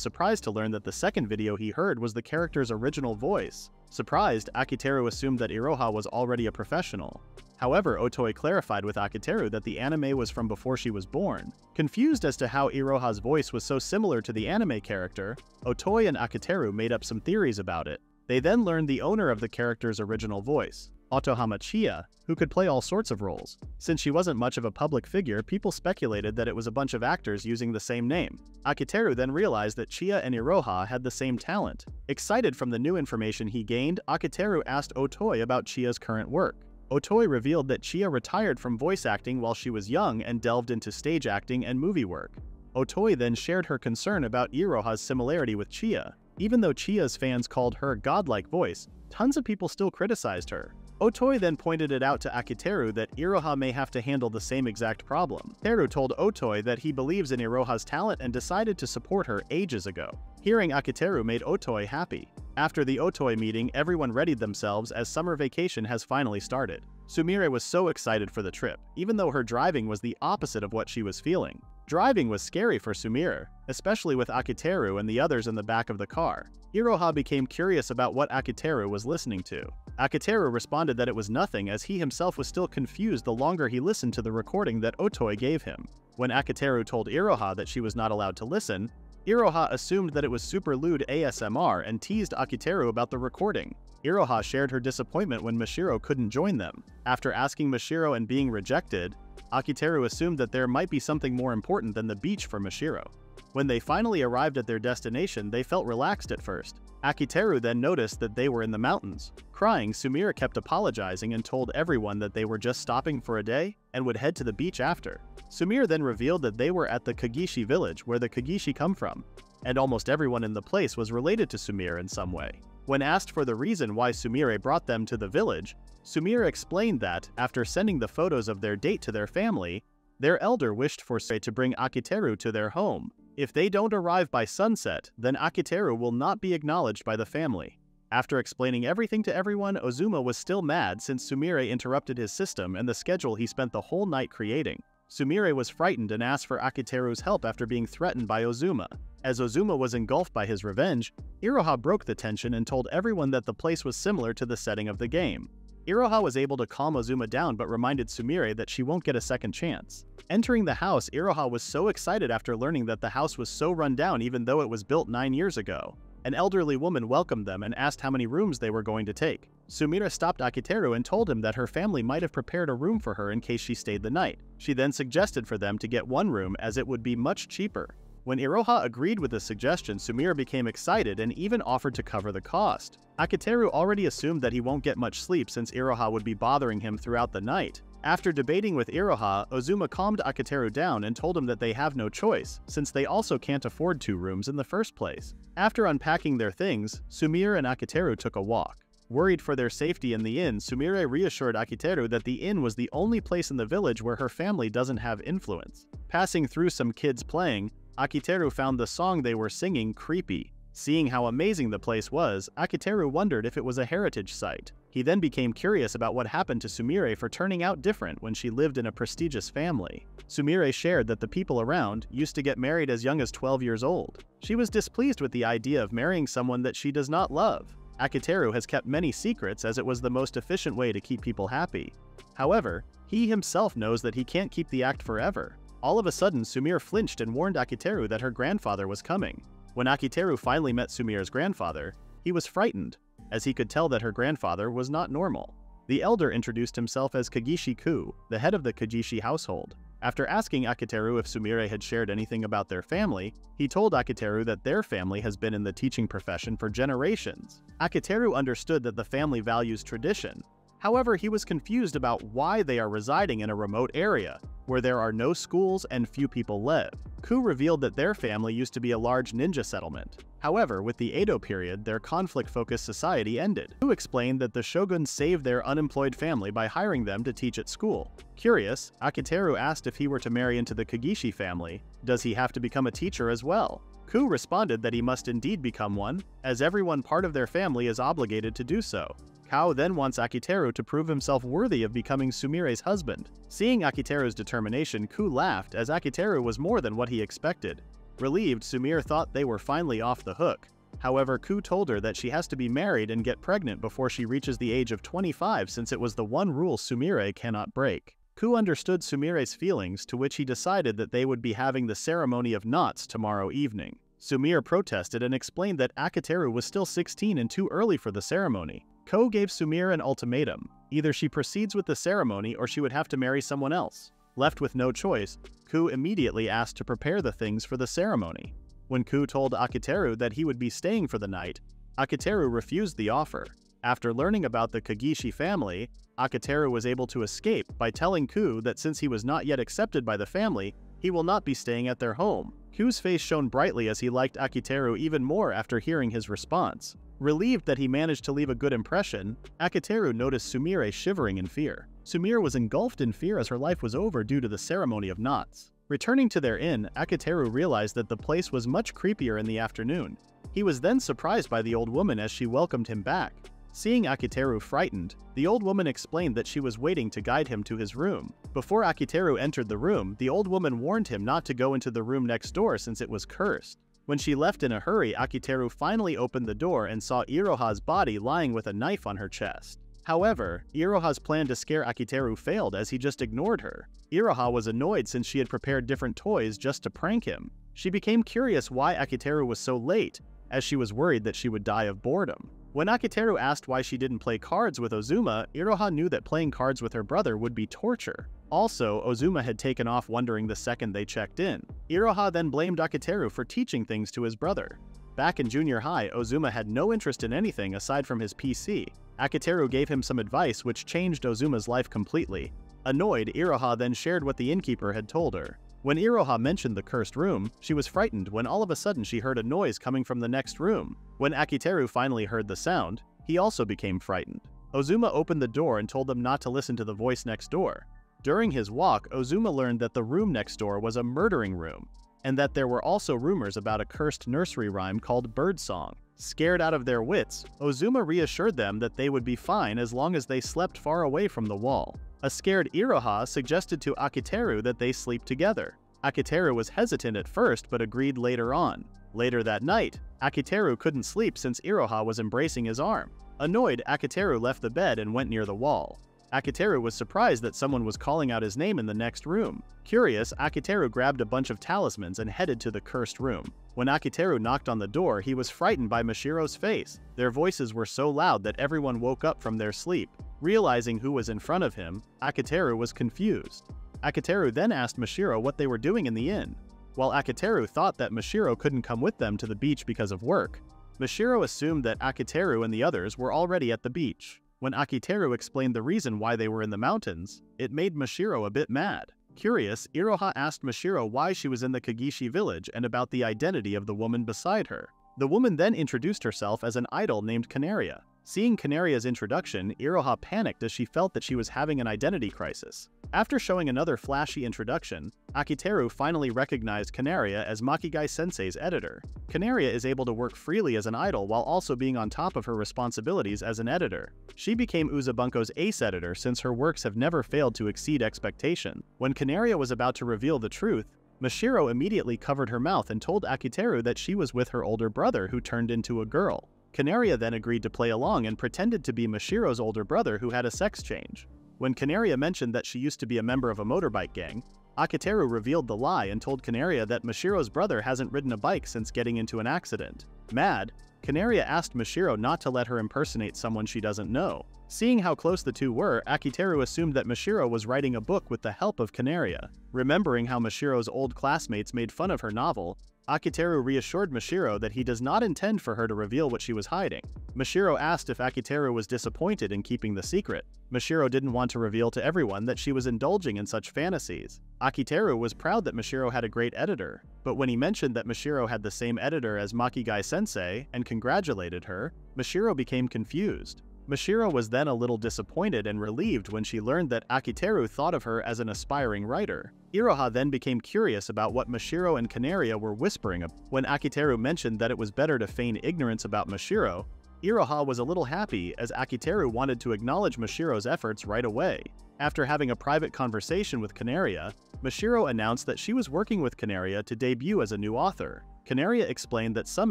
surprised to learn that the second video he heard was the character's original voice. Surprised, Akiteru assumed that Iroha was already a professional. However, Otoi clarified with Akiteru that the anime was from before she was born. Confused as to how Iroha's voice was so similar to the anime character, Otoi and Akiteru made up some theories about it. They then learned the owner of the character's original voice, Otohama Chiya, who could play all sorts of roles. Since she wasn't much of a public figure, people speculated that it was a bunch of actors using the same name. Akiteru then realized that Chiya and Iroha had the same talent. Excited from the new information he gained, Akiteru asked Otoi about Chiya's current work. Otoi revealed that Chiya retired from voice acting while she was young and delved into stage acting and movie work. Otoi then shared her concern about Iroha's similarity with Chiya. Even though Chiya's fans called her godlike voice, tons of people still criticized her. Otoi then pointed it out to Akiteru that Iroha may have to handle the same exact problem. Teru told Otoi that he believes in Iroha's talent and decided to support her ages ago. Hearing Akiteru made Otoi happy. After the Otoi meeting, everyone readied themselves as summer vacation has finally started. Sumire was so excited for the trip, even though her driving was the opposite of what she was feeling. Driving was scary for Sumire, especially with Akiteru and the others in the back of the car. Iroha became curious about what Akiteru was listening to. Akiteru responded that it was nothing, as he himself was still confused the longer he listened to the recording that Otoi gave him. When Akiteru told Iroha that she was not allowed to listen, Iroha assumed that it was super lewd ASMR and teased Akiteru about the recording. Iroha shared her disappointment when Mashiro couldn't join them. After asking Mashiro and being rejected, Akiteru assumed that there might be something more important than the beach for Mashiro. When they finally arrived at their destination, they felt relaxed at first. Akiteru then noticed that they were in the mountains. Crying, Sumire kept apologizing and told everyone that they were just stopping for a day and would head to the beach after. Sumire then revealed that they were at the Kagishi village where the Kagishi come from, and almost everyone in the place was related to Sumire in some way. When asked for the reason why Sumire brought them to the village, Sumire explained that, after sending the photos of their date to their family, their elder wished for Sumire to bring Akiteru to their home. If they don't arrive by sunset, then Akiteru will not be acknowledged by the family. After explaining everything to everyone, Ozuma was still mad since Sumire interrupted his system and the schedule he spent the whole night creating. Sumire was frightened and asked for Akiteru's help after being threatened by Ozuma. As Ozuma was engulfed by his revenge, Iroha broke the tension and told everyone that the place was similar to the setting of the game. Iroha was able to calm Ozuma down but reminded Sumire that she won't get a second chance. Entering the house, Iroha was so excited after learning that the house was so run down even though it was built 9 years ago. An elderly woman welcomed them and asked how many rooms they were going to take. Sumire stopped Akiteru and told him that her family might have prepared a room for her in case she stayed the night. She then suggested for them to get one room as it would be much cheaper. When Iroha agreed with the suggestion, Sumire became excited and even offered to cover the cost. Akiteru already assumed that he won't get much sleep since Iroha would be bothering him throughout the night. After debating with Iroha, Ozuma calmed Akiteru down and told him that they have no choice, since they also can't afford 2 rooms in the first place. After unpacking their things, Sumire and Akiteru took a walk. Worried for their safety in the inn, Sumire reassured Akiteru that the inn was the only place in the village where her family doesn't have influence. Passing through some kids playing, Akiteru found the song they were singing creepy. Seeing how amazing the place was, Akiteru wondered if it was a heritage site. He then became curious about what happened to Sumire for turning out different when she lived in a prestigious family. Sumire shared that the people around used to get married as young as 12 years old. She was displeased with the idea of marrying someone that she does not love. Akiteru has kept many secrets as it was the most efficient way to keep people happy. However, he himself knows that he can't keep the act forever. All of a sudden, Sumire flinched and warned Akiteru that her grandfather was coming. When Akiteru finally met Sumire's grandfather, he was frightened, as he could tell that her grandfather was not normal. The elder introduced himself as Kagishi-ku, the head of the Kagishi household. After asking Akiteru if Sumire had shared anything about their family, he told Akiteru that their family has been in the teaching profession for generations. Akiteru understood that the family values tradition. However, he was confused about why they are residing in a remote area, where there are no schools and few people live. Ku revealed that their family used to be a large ninja settlement. However, with the Edo period, their conflict-focused society ended. Ku explained that the shogun saved their unemployed family by hiring them to teach at school. Curious, Akiteru asked if he were to marry into the Kagishi family, does he have to become a teacher as well? Ku responded that he must indeed become one, as everyone part of their family is obligated to do so. Kao then wants Akiteru to prove himself worthy of becoming Sumire's husband. Seeing Akiteru's determination, Ku laughed as Akiteru was more than what he expected. Relieved, Sumire thought they were finally off the hook. However, Ku told her that she has to be married and get pregnant before she reaches the age of 25 since it was the one rule Sumire cannot break. Ku understood Sumire's feelings, to which he decided that they would be having the ceremony of knots tomorrow evening. Sumire protested and explained that Akiteru was still 16 and too early for the ceremony. Ko gave Sumire an ultimatum. Either she proceeds with the ceremony or she would have to marry someone else. Left with no choice, Ku immediately asked to prepare the things for the ceremony. When Ku told Akiteru that he would be staying for the night, Akiteru refused the offer. After learning about the Kagishi family, Akiteru was able to escape by telling Ku that since he was not yet accepted by the family, he will not be staying at their home. Ku's face shone brightly as he liked Akiteru even more after hearing his response. Relieved that he managed to leave a good impression, Akiteru noticed Sumire shivering in fear. Sumire was engulfed in fear as her life was over due to the ceremony of knots. Returning to their inn, Akiteru realized that the place was much creepier in the afternoon. He was then surprised by the old woman as she welcomed him back. Seeing Akiteru frightened, the old woman explained that she was waiting to guide him to his room. Before Akiteru entered the room, the old woman warned him not to go into the room next door since it was cursed. When she left in a hurry, Akiteru finally opened the door and saw Iroha's body lying with a knife on her chest. However, Iroha's plan to scare Akiteru failed as he just ignored her. Iroha was annoyed since she had prepared different toys just to prank him. She became curious why Akiteru was so late, as she was worried that she would die of boredom. When Akiteru asked why she didn't play cards with Ozuma, Iroha knew that playing cards with her brother would be torture. Also, Ozuma had taken off wondering the second they checked in. Iroha then blamed Akiteru for teaching things to his brother. Back in junior high, Ozuma had no interest in anything aside from his PC. Akiteru gave him some advice which changed Ozuma's life completely. Annoyed, Iroha then shared what the innkeeper had told her. When Iroha mentioned the cursed room, she was frightened when all of a sudden she heard a noise coming from the next room. When Akiteru finally heard the sound, he also became frightened. Ozuma opened the door and told them not to listen to the voice next door. During his walk, Ozuma learned that the room next door was a murdering room, and that there were also rumors about a cursed nursery rhyme called Birdsong. Scared out of their wits, Ozuma reassured them that they would be fine as long as they slept far away from the wall. A scared Iroha suggested to Akiteru that they sleep together. Akiteru was hesitant at first but agreed later on. Later that night, Akiteru couldn't sleep since Iroha was embracing his arm. Annoyed, Akiteru left the bed and went near the wall. Akiteru was surprised that someone was calling out his name in the next room. Curious, Akiteru grabbed a bunch of talismans and headed to the cursed room. When Akiteru knocked on the door, he was frightened by Mashiro's face. Their voices were so loud that everyone woke up from their sleep. Realizing who was in front of him, Akiteru was confused. Akiteru then asked Mashiro what they were doing in the inn. While Akiteru thought that Mashiro couldn't come with them to the beach because of work, Mashiro assumed that Akiteru and the others were already at the beach. When Akiteru explained the reason why they were in the mountains, it made Mashiro a bit mad. Curious, Iroha asked Mashiro why she was in the Kagishi village and about the identity of the woman beside her. The woman then introduced herself as an idol named Canaria. Seeing Canaria's introduction, Iroha panicked as she felt that she was having an identity crisis. After showing another flashy introduction, Akiteru finally recognized Canaria as Makigai-sensei's editor. Canaria is able to work freely as an idol while also being on top of her responsibilities as an editor. She became Uzabunko's ace editor since her works have never failed to exceed expectation. When Canaria was about to reveal the truth, Mashiro immediately covered her mouth and told Akiteru that she was with her older brother who turned into a girl. Canaria then agreed to play along and pretended to be Mashiro's older brother who had a sex change. When Canaria mentioned that she used to be a member of a motorbike gang, Akiteru revealed the lie and told Canaria that Mashiro's brother hasn't ridden a bike since getting into an accident. Mad, Canaria asked Mashiro not to let her impersonate someone she doesn't know. Seeing how close the two were, Akiteru assumed that Mashiro was writing a book with the help of Canaria. Remembering how Mashiro's old classmates made fun of her novel, Akiteru reassured Mashiro that he does not intend for her to reveal what she was hiding. Mashiro asked if Akiteru was disappointed in keeping the secret. Mashiro didn't want to reveal to everyone that she was indulging in such fantasies. Akiteru was proud that Mashiro had a great editor, but when he mentioned that Mashiro had the same editor as Makigai-sensei and congratulated her, Mashiro became confused. Mashiro was then a little disappointed and relieved when she learned that Akiteru thought of her as an aspiring writer. Iroha then became curious about what Mashiro and Canaria were whispering about. When Akiteru mentioned that it was better to feign ignorance about Mashiro, Iroha was a little happy as Akiteru wanted to acknowledge Mashiro's efforts right away. After having a private conversation with Canaria, Mashiro announced that she was working with Canaria to debut as a new author. Canaria explained that some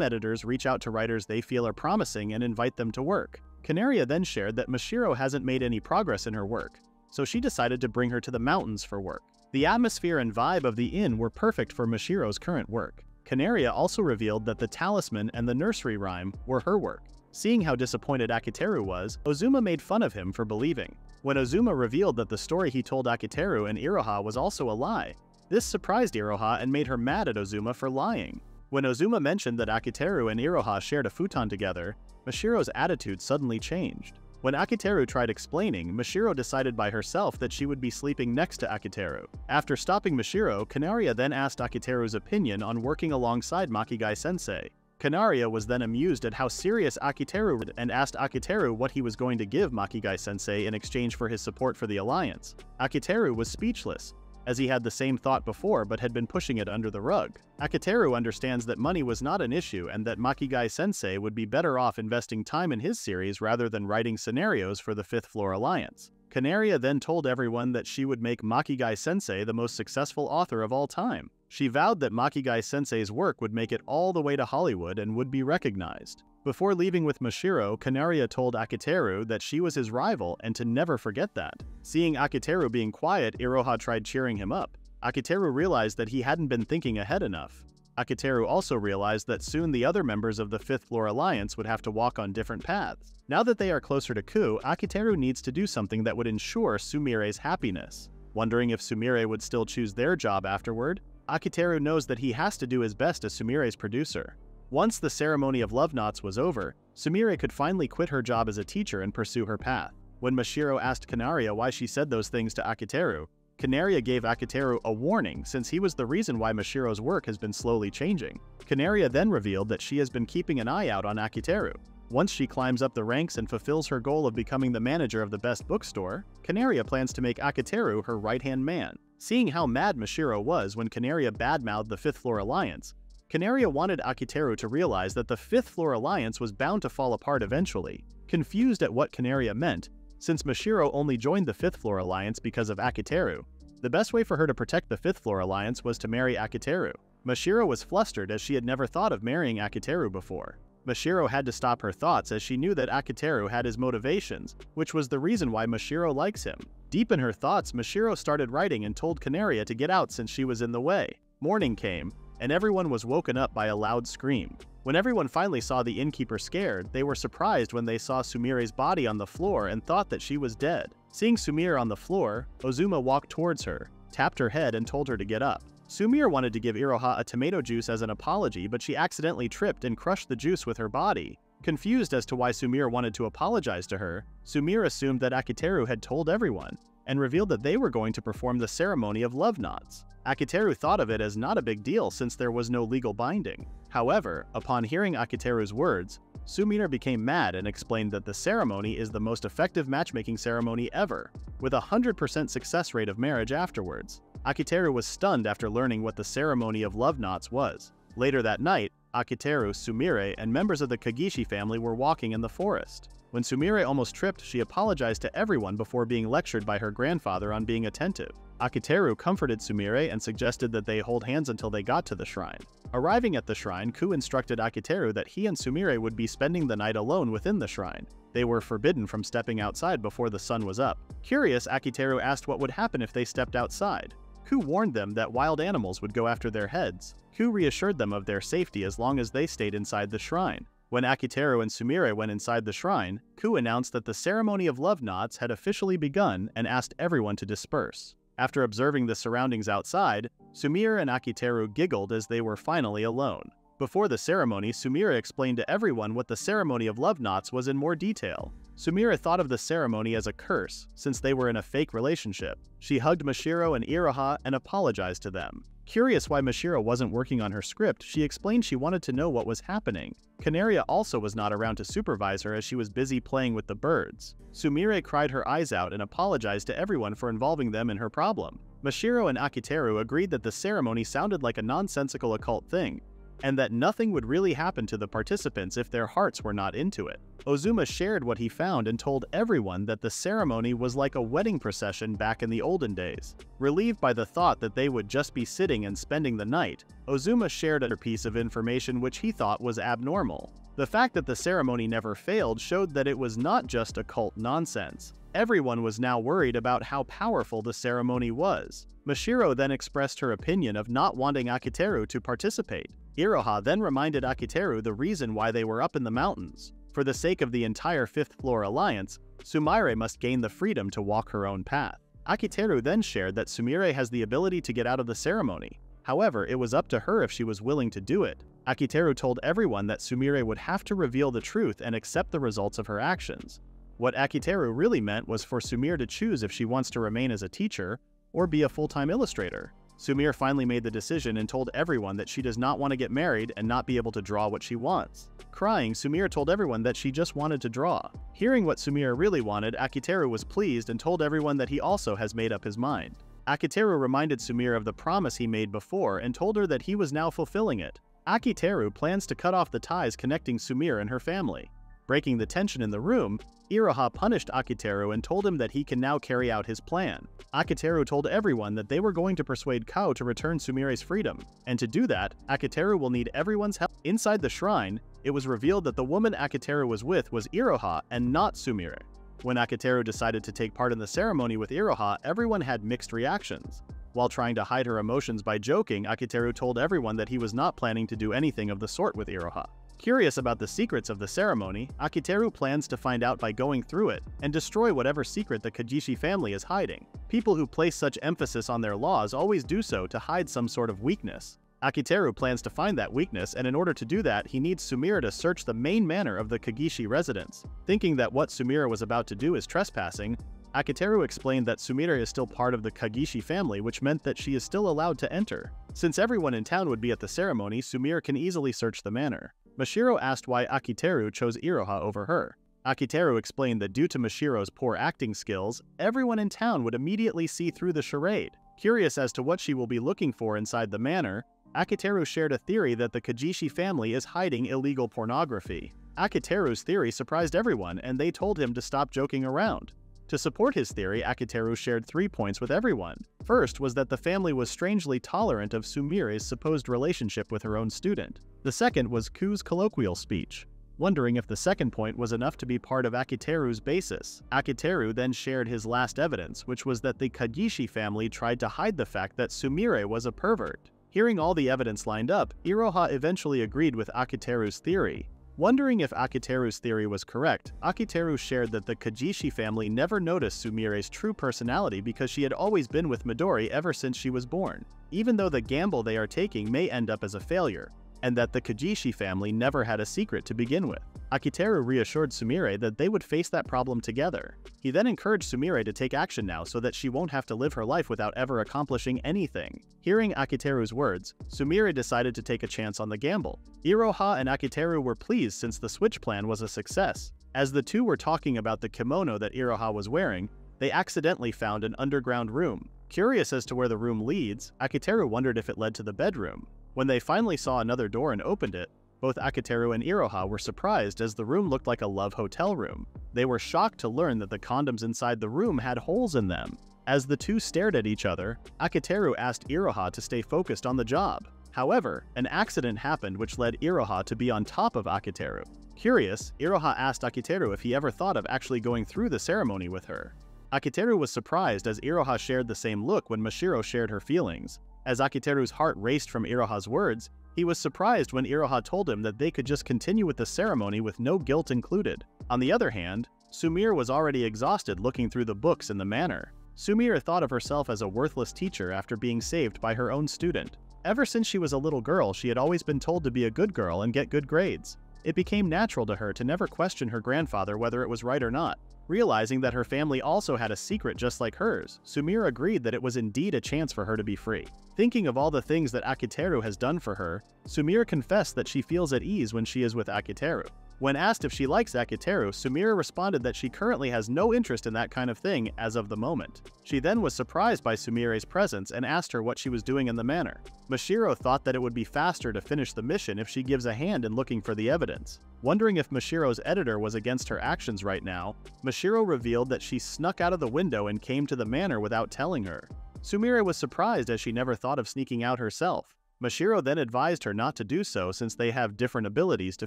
editors reach out to writers they feel are promising and invite them to work. Canaria then shared that Mashiro hasn't made any progress in her work, so she decided to bring her to the mountains for work. The atmosphere and vibe of the inn were perfect for Mashiro's current work. Canaria also revealed that the talisman and the nursery rhyme were her work. Seeing how disappointed Akiteru was, Ozuma made fun of him for believing. When Ozuma revealed that the story he told Akiteru and Iroha was also a lie, this surprised Iroha and made her mad at Ozuma for lying. When Ozuma mentioned that Akiteru and Iroha shared a futon together, Mashiro's attitude suddenly changed. When Akiteru tried explaining, Mashiro decided by herself that she would be sleeping next to Akiteru. After stopping Mashiro, Canaria then asked Akiteru's opinion on working alongside Makigai-sensei. Canaria was then amused at how serious Akiteru was and asked Akiteru what he was going to give Makigai-sensei in exchange for his support for the alliance. Akiteru was speechless. as he had the same thought before but had been pushing it under the rug. Akiteru understands that money was not an issue and that Makigai-sensei would be better off investing time in his series rather than writing scenarios for the Fifth Floor Alliance. Canaria then told everyone that she would make Makigai-sensei the most successful author of all time. She vowed that Makigai-sensei's work would make it all the way to Hollywood and would be recognized. Before leaving with Mashiro, Canaria told Akiteru that she was his rival and to never forget that. Seeing Akiteru being quiet, Iroha tried cheering him up. Akiteru realized that he hadn't been thinking ahead enough. Akiteru also realized that soon the other members of the Fifth Floor Alliance would have to walk on different paths. Now that they are closer to Ku, Akiteru needs to do something that would ensure Sumire's happiness. Wondering if Sumire would still choose their job afterward, Akiteru knows that he has to do his best as Sumire's producer. Once the ceremony of love knots was over, Sumire could finally quit her job as a teacher and pursue her path. When Mashiro asked Canaria why she said those things to Akiteru, Canaria gave Akiteru a warning since he was the reason why Mashiro's work has been slowly changing. Canaria then revealed that she has been keeping an eye out on Akiteru. Once she climbs up the ranks and fulfills her goal of becoming the manager of the best bookstore, Canaria plans to make Akiteru her right-hand man. Seeing how mad Mashiro was when Canaria badmouthed the Fifth Floor Alliance, Canaria wanted Akiteru to realize that the Fifth Floor Alliance was bound to fall apart eventually. Confused at what Canaria meant, since Mashiro only joined the Fifth Floor Alliance because of Akiteru, the best way for her to protect the Fifth Floor Alliance was to marry Akiteru. Mashiro was flustered as she had never thought of marrying Akiteru before. Mashiro had to stop her thoughts as she knew that Akiteru had his motivations, which was the reason why Mashiro likes him. Deep in her thoughts, Mashiro started writing and told Canaria to get out since she was in the way. Morning came, and everyone was woken up by a loud scream. When everyone finally saw the innkeeper scared, they were surprised when they saw Sumire's body on the floor and thought that she was dead. Seeing Sumire on the floor, Ozuma walked towards her, tapped her head and told her to get up. Sumire wanted to give Iroha a tomato juice as an apology, but she accidentally tripped and crushed the juice with her body. Confused as to why Sumire wanted to apologize to her, Sumire assumed that Akiteru had told everyone, and revealed that they were going to perform the ceremony of love knots. Akiteru thought of it as not a big deal since there was no legal binding. However, upon hearing Akiteru's words, Sumire became mad and explained that the ceremony is the most effective matchmaking ceremony ever, with a 100% success rate of marriage afterwards. Akiteru was stunned after learning what the ceremony of love knots was. Later that night, Akiteru, Sumire, and members of the Kagishi family were walking in the forest. When Sumire almost tripped, she apologized to everyone before being lectured by her grandfather on being attentive. Akiteru comforted Sumire and suggested that they hold hands until they got to the shrine. Arriving at the shrine, Ku instructed Akiteru that he and Sumire would be spending the night alone within the shrine. They were forbidden from stepping outside before the sun was up. Curious, Akiteru asked what would happen if they stepped outside. Ku warned them that wild animals would go after their heads. Ku reassured them of their safety as long as they stayed inside the shrine. When Akiteru and Sumire went inside the shrine, Ku announced that the ceremony of love knots had officially begun and asked everyone to disperse. After observing the surroundings outside, Sumire and Akiteru giggled as they were finally alone. Before the ceremony, Sumire explained to everyone what the ceremony of love knots was in more detail. Sumire thought of the ceremony as a curse, since they were in a fake relationship. She hugged Mashiro and Iroha and apologized to them. Curious why Mashiro wasn't working on her script, she explained she wanted to know what was happening. Canaria also was not around to supervise her as she was busy playing with the birds. Sumire cried her eyes out and apologized to everyone for involving them in her problem. Mashiro and Akiteru agreed that the ceremony sounded like a nonsensical occult thing, and that nothing would really happen to the participants if their hearts were not into it. Ozuma shared what he found and told everyone that the ceremony was like a wedding procession back in the olden days. Relieved by the thought that they would just be sitting and spending the night, Ozuma shared a piece of information which he thought was abnormal. The fact that the ceremony never failed showed that it was not just occult nonsense. Everyone was now worried about how powerful the ceremony was. Mashiro then expressed her opinion of not wanting Akiteru to participate. Iroha then reminded Akiteru the reason why they were up in the mountains. For the sake of the entire Fifth Floor Alliance, Sumire must gain the freedom to walk her own path. Akiteru then shared that Sumire has the ability to get out of the ceremony. However, it was up to her if she was willing to do it. Akiteru told everyone that Sumire would have to reveal the truth and accept the results of her actions. What Akiteru really meant was for Sumire to choose if she wants to remain as a teacher or be a full-time illustrator. Sumire finally made the decision and told everyone that she does not want to get married and not be able to draw what she wants. Crying, Sumire told everyone that she just wanted to draw. Hearing what Sumire really wanted, Akiteru was pleased and told everyone that he also has made up his mind. Akiteru reminded Sumire of the promise he made before and told her that he was now fulfilling it. Akiteru plans to cut off the ties connecting Sumire and her family. Breaking the tension in the room, Iroha punished Akiteru and told him that he can now carry out his plan. Akiteru told everyone that they were going to persuade Kao to return Sumire's freedom, and to do that, Akiteru will need everyone's help. Inside the shrine, it was revealed that the woman Akiteru was with was Iroha and not Sumire. When Akiteru decided to take part in the ceremony with Iroha, everyone had mixed reactions. While trying to hide her emotions by joking, Akiteru told everyone that he was not planning to do anything of the sort with Iroha. Curious about the secrets of the ceremony, Akiteru plans to find out by going through it and destroy whatever secret the Kajishi family is hiding. People who place such emphasis on their laws always do so to hide some sort of weakness. Akiteru plans to find that weakness, and in order to do that, he needs Sumire to search the main manor of the Kagishi residence. Thinking that what Sumire was about to do is trespassing, Akiteru explained that Sumire is still part of the Kagishi family, which meant that she is still allowed to enter. Since everyone in town would be at the ceremony, Sumire can easily search the manor. Mashiro asked why Akiteru chose Iroha over her. Akiteru explained that due to Mashiro's poor acting skills, everyone in town would immediately see through the charade. Curious as to what she will be looking for inside the manor, Akiteru shared a theory that the Kajishi family is hiding illegal pornography. Akiteru's theory surprised everyone, and they told him to stop joking around. To support his theory, Akiteru shared 3 points with everyone. First was that the family was strangely tolerant of Sumire's supposed relationship with her own student. The second was Ku's colloquial speech. Wondering if the second point was enough to be part of Akiteru's basis, Akiteru then shared his last evidence, which was that the Kagishi family tried to hide the fact that Sumire was a pervert. Hearing all the evidence lined up, Iroha eventually agreed with Akiteru's theory. Wondering if Akiteru's theory was correct, Akiteru shared that the Kajishi family never noticed Sumire's true personality because she had always been with Midori ever since she was born, even though the gamble they are taking may end up as a failure, and that the Kajishi family never had a secret to begin with. Akiteru reassured Sumire that they would face that problem together. He then encouraged Sumire to take action now so that she won't have to live her life without ever accomplishing anything. Hearing Akiteru's words, Sumire decided to take a chance on the gamble. Iroha and Akiteru were pleased since the switch plan was a success. As the two were talking about the kimono that Iroha was wearing, they accidentally found an underground room. Curious as to where the room leads, Akiteru wondered if it led to the bedroom. When they finally saw another door and opened it, both Akiteru and Iroha were surprised as the room looked like a love hotel room. They were shocked to learn that the condoms inside the room had holes in them. As the two stared at each other, Akiteru asked Iroha to stay focused on the job. However, an accident happened which led Iroha to be on top of Akiteru. Curious, Iroha asked Akiteru if he ever thought of actually going through the ceremony with her. Akiteru was surprised as Iroha shared the same look when Mashiro shared her feelings. As Akiteru's heart raced from Iroha's words, he was surprised when Iroha told him that they could just continue with the ceremony with no guilt included. On the other hand, Sumire was already exhausted looking through the books in the manor. Sumire thought of herself as a worthless teacher after being saved by her own student. Ever since she was a little girl, she had always been told to be a good girl and get good grades. It became natural to her to never question her grandfather whether it was right or not. Realizing that her family also had a secret just like hers, Sumire agreed that it was indeed a chance for her to be free. Thinking of all the things that Akiteru has done for her, Sumire confessed that she feels at ease when she is with Akiteru. When asked if she likes Akiteru, Sumire responded that she currently has no interest in that kind of thing as of the moment. She then was surprised by Sumire's presence and asked her what she was doing in the manor. Mashiro thought that it would be faster to finish the mission if she gives a hand in looking for the evidence. Wondering if Mashiro's editor was against her actions right now, Mashiro revealed that she snuck out of the window and came to the manor without telling her. Sumire was surprised as she never thought of sneaking out herself. Mashiro then advised her not to do so since they have different abilities to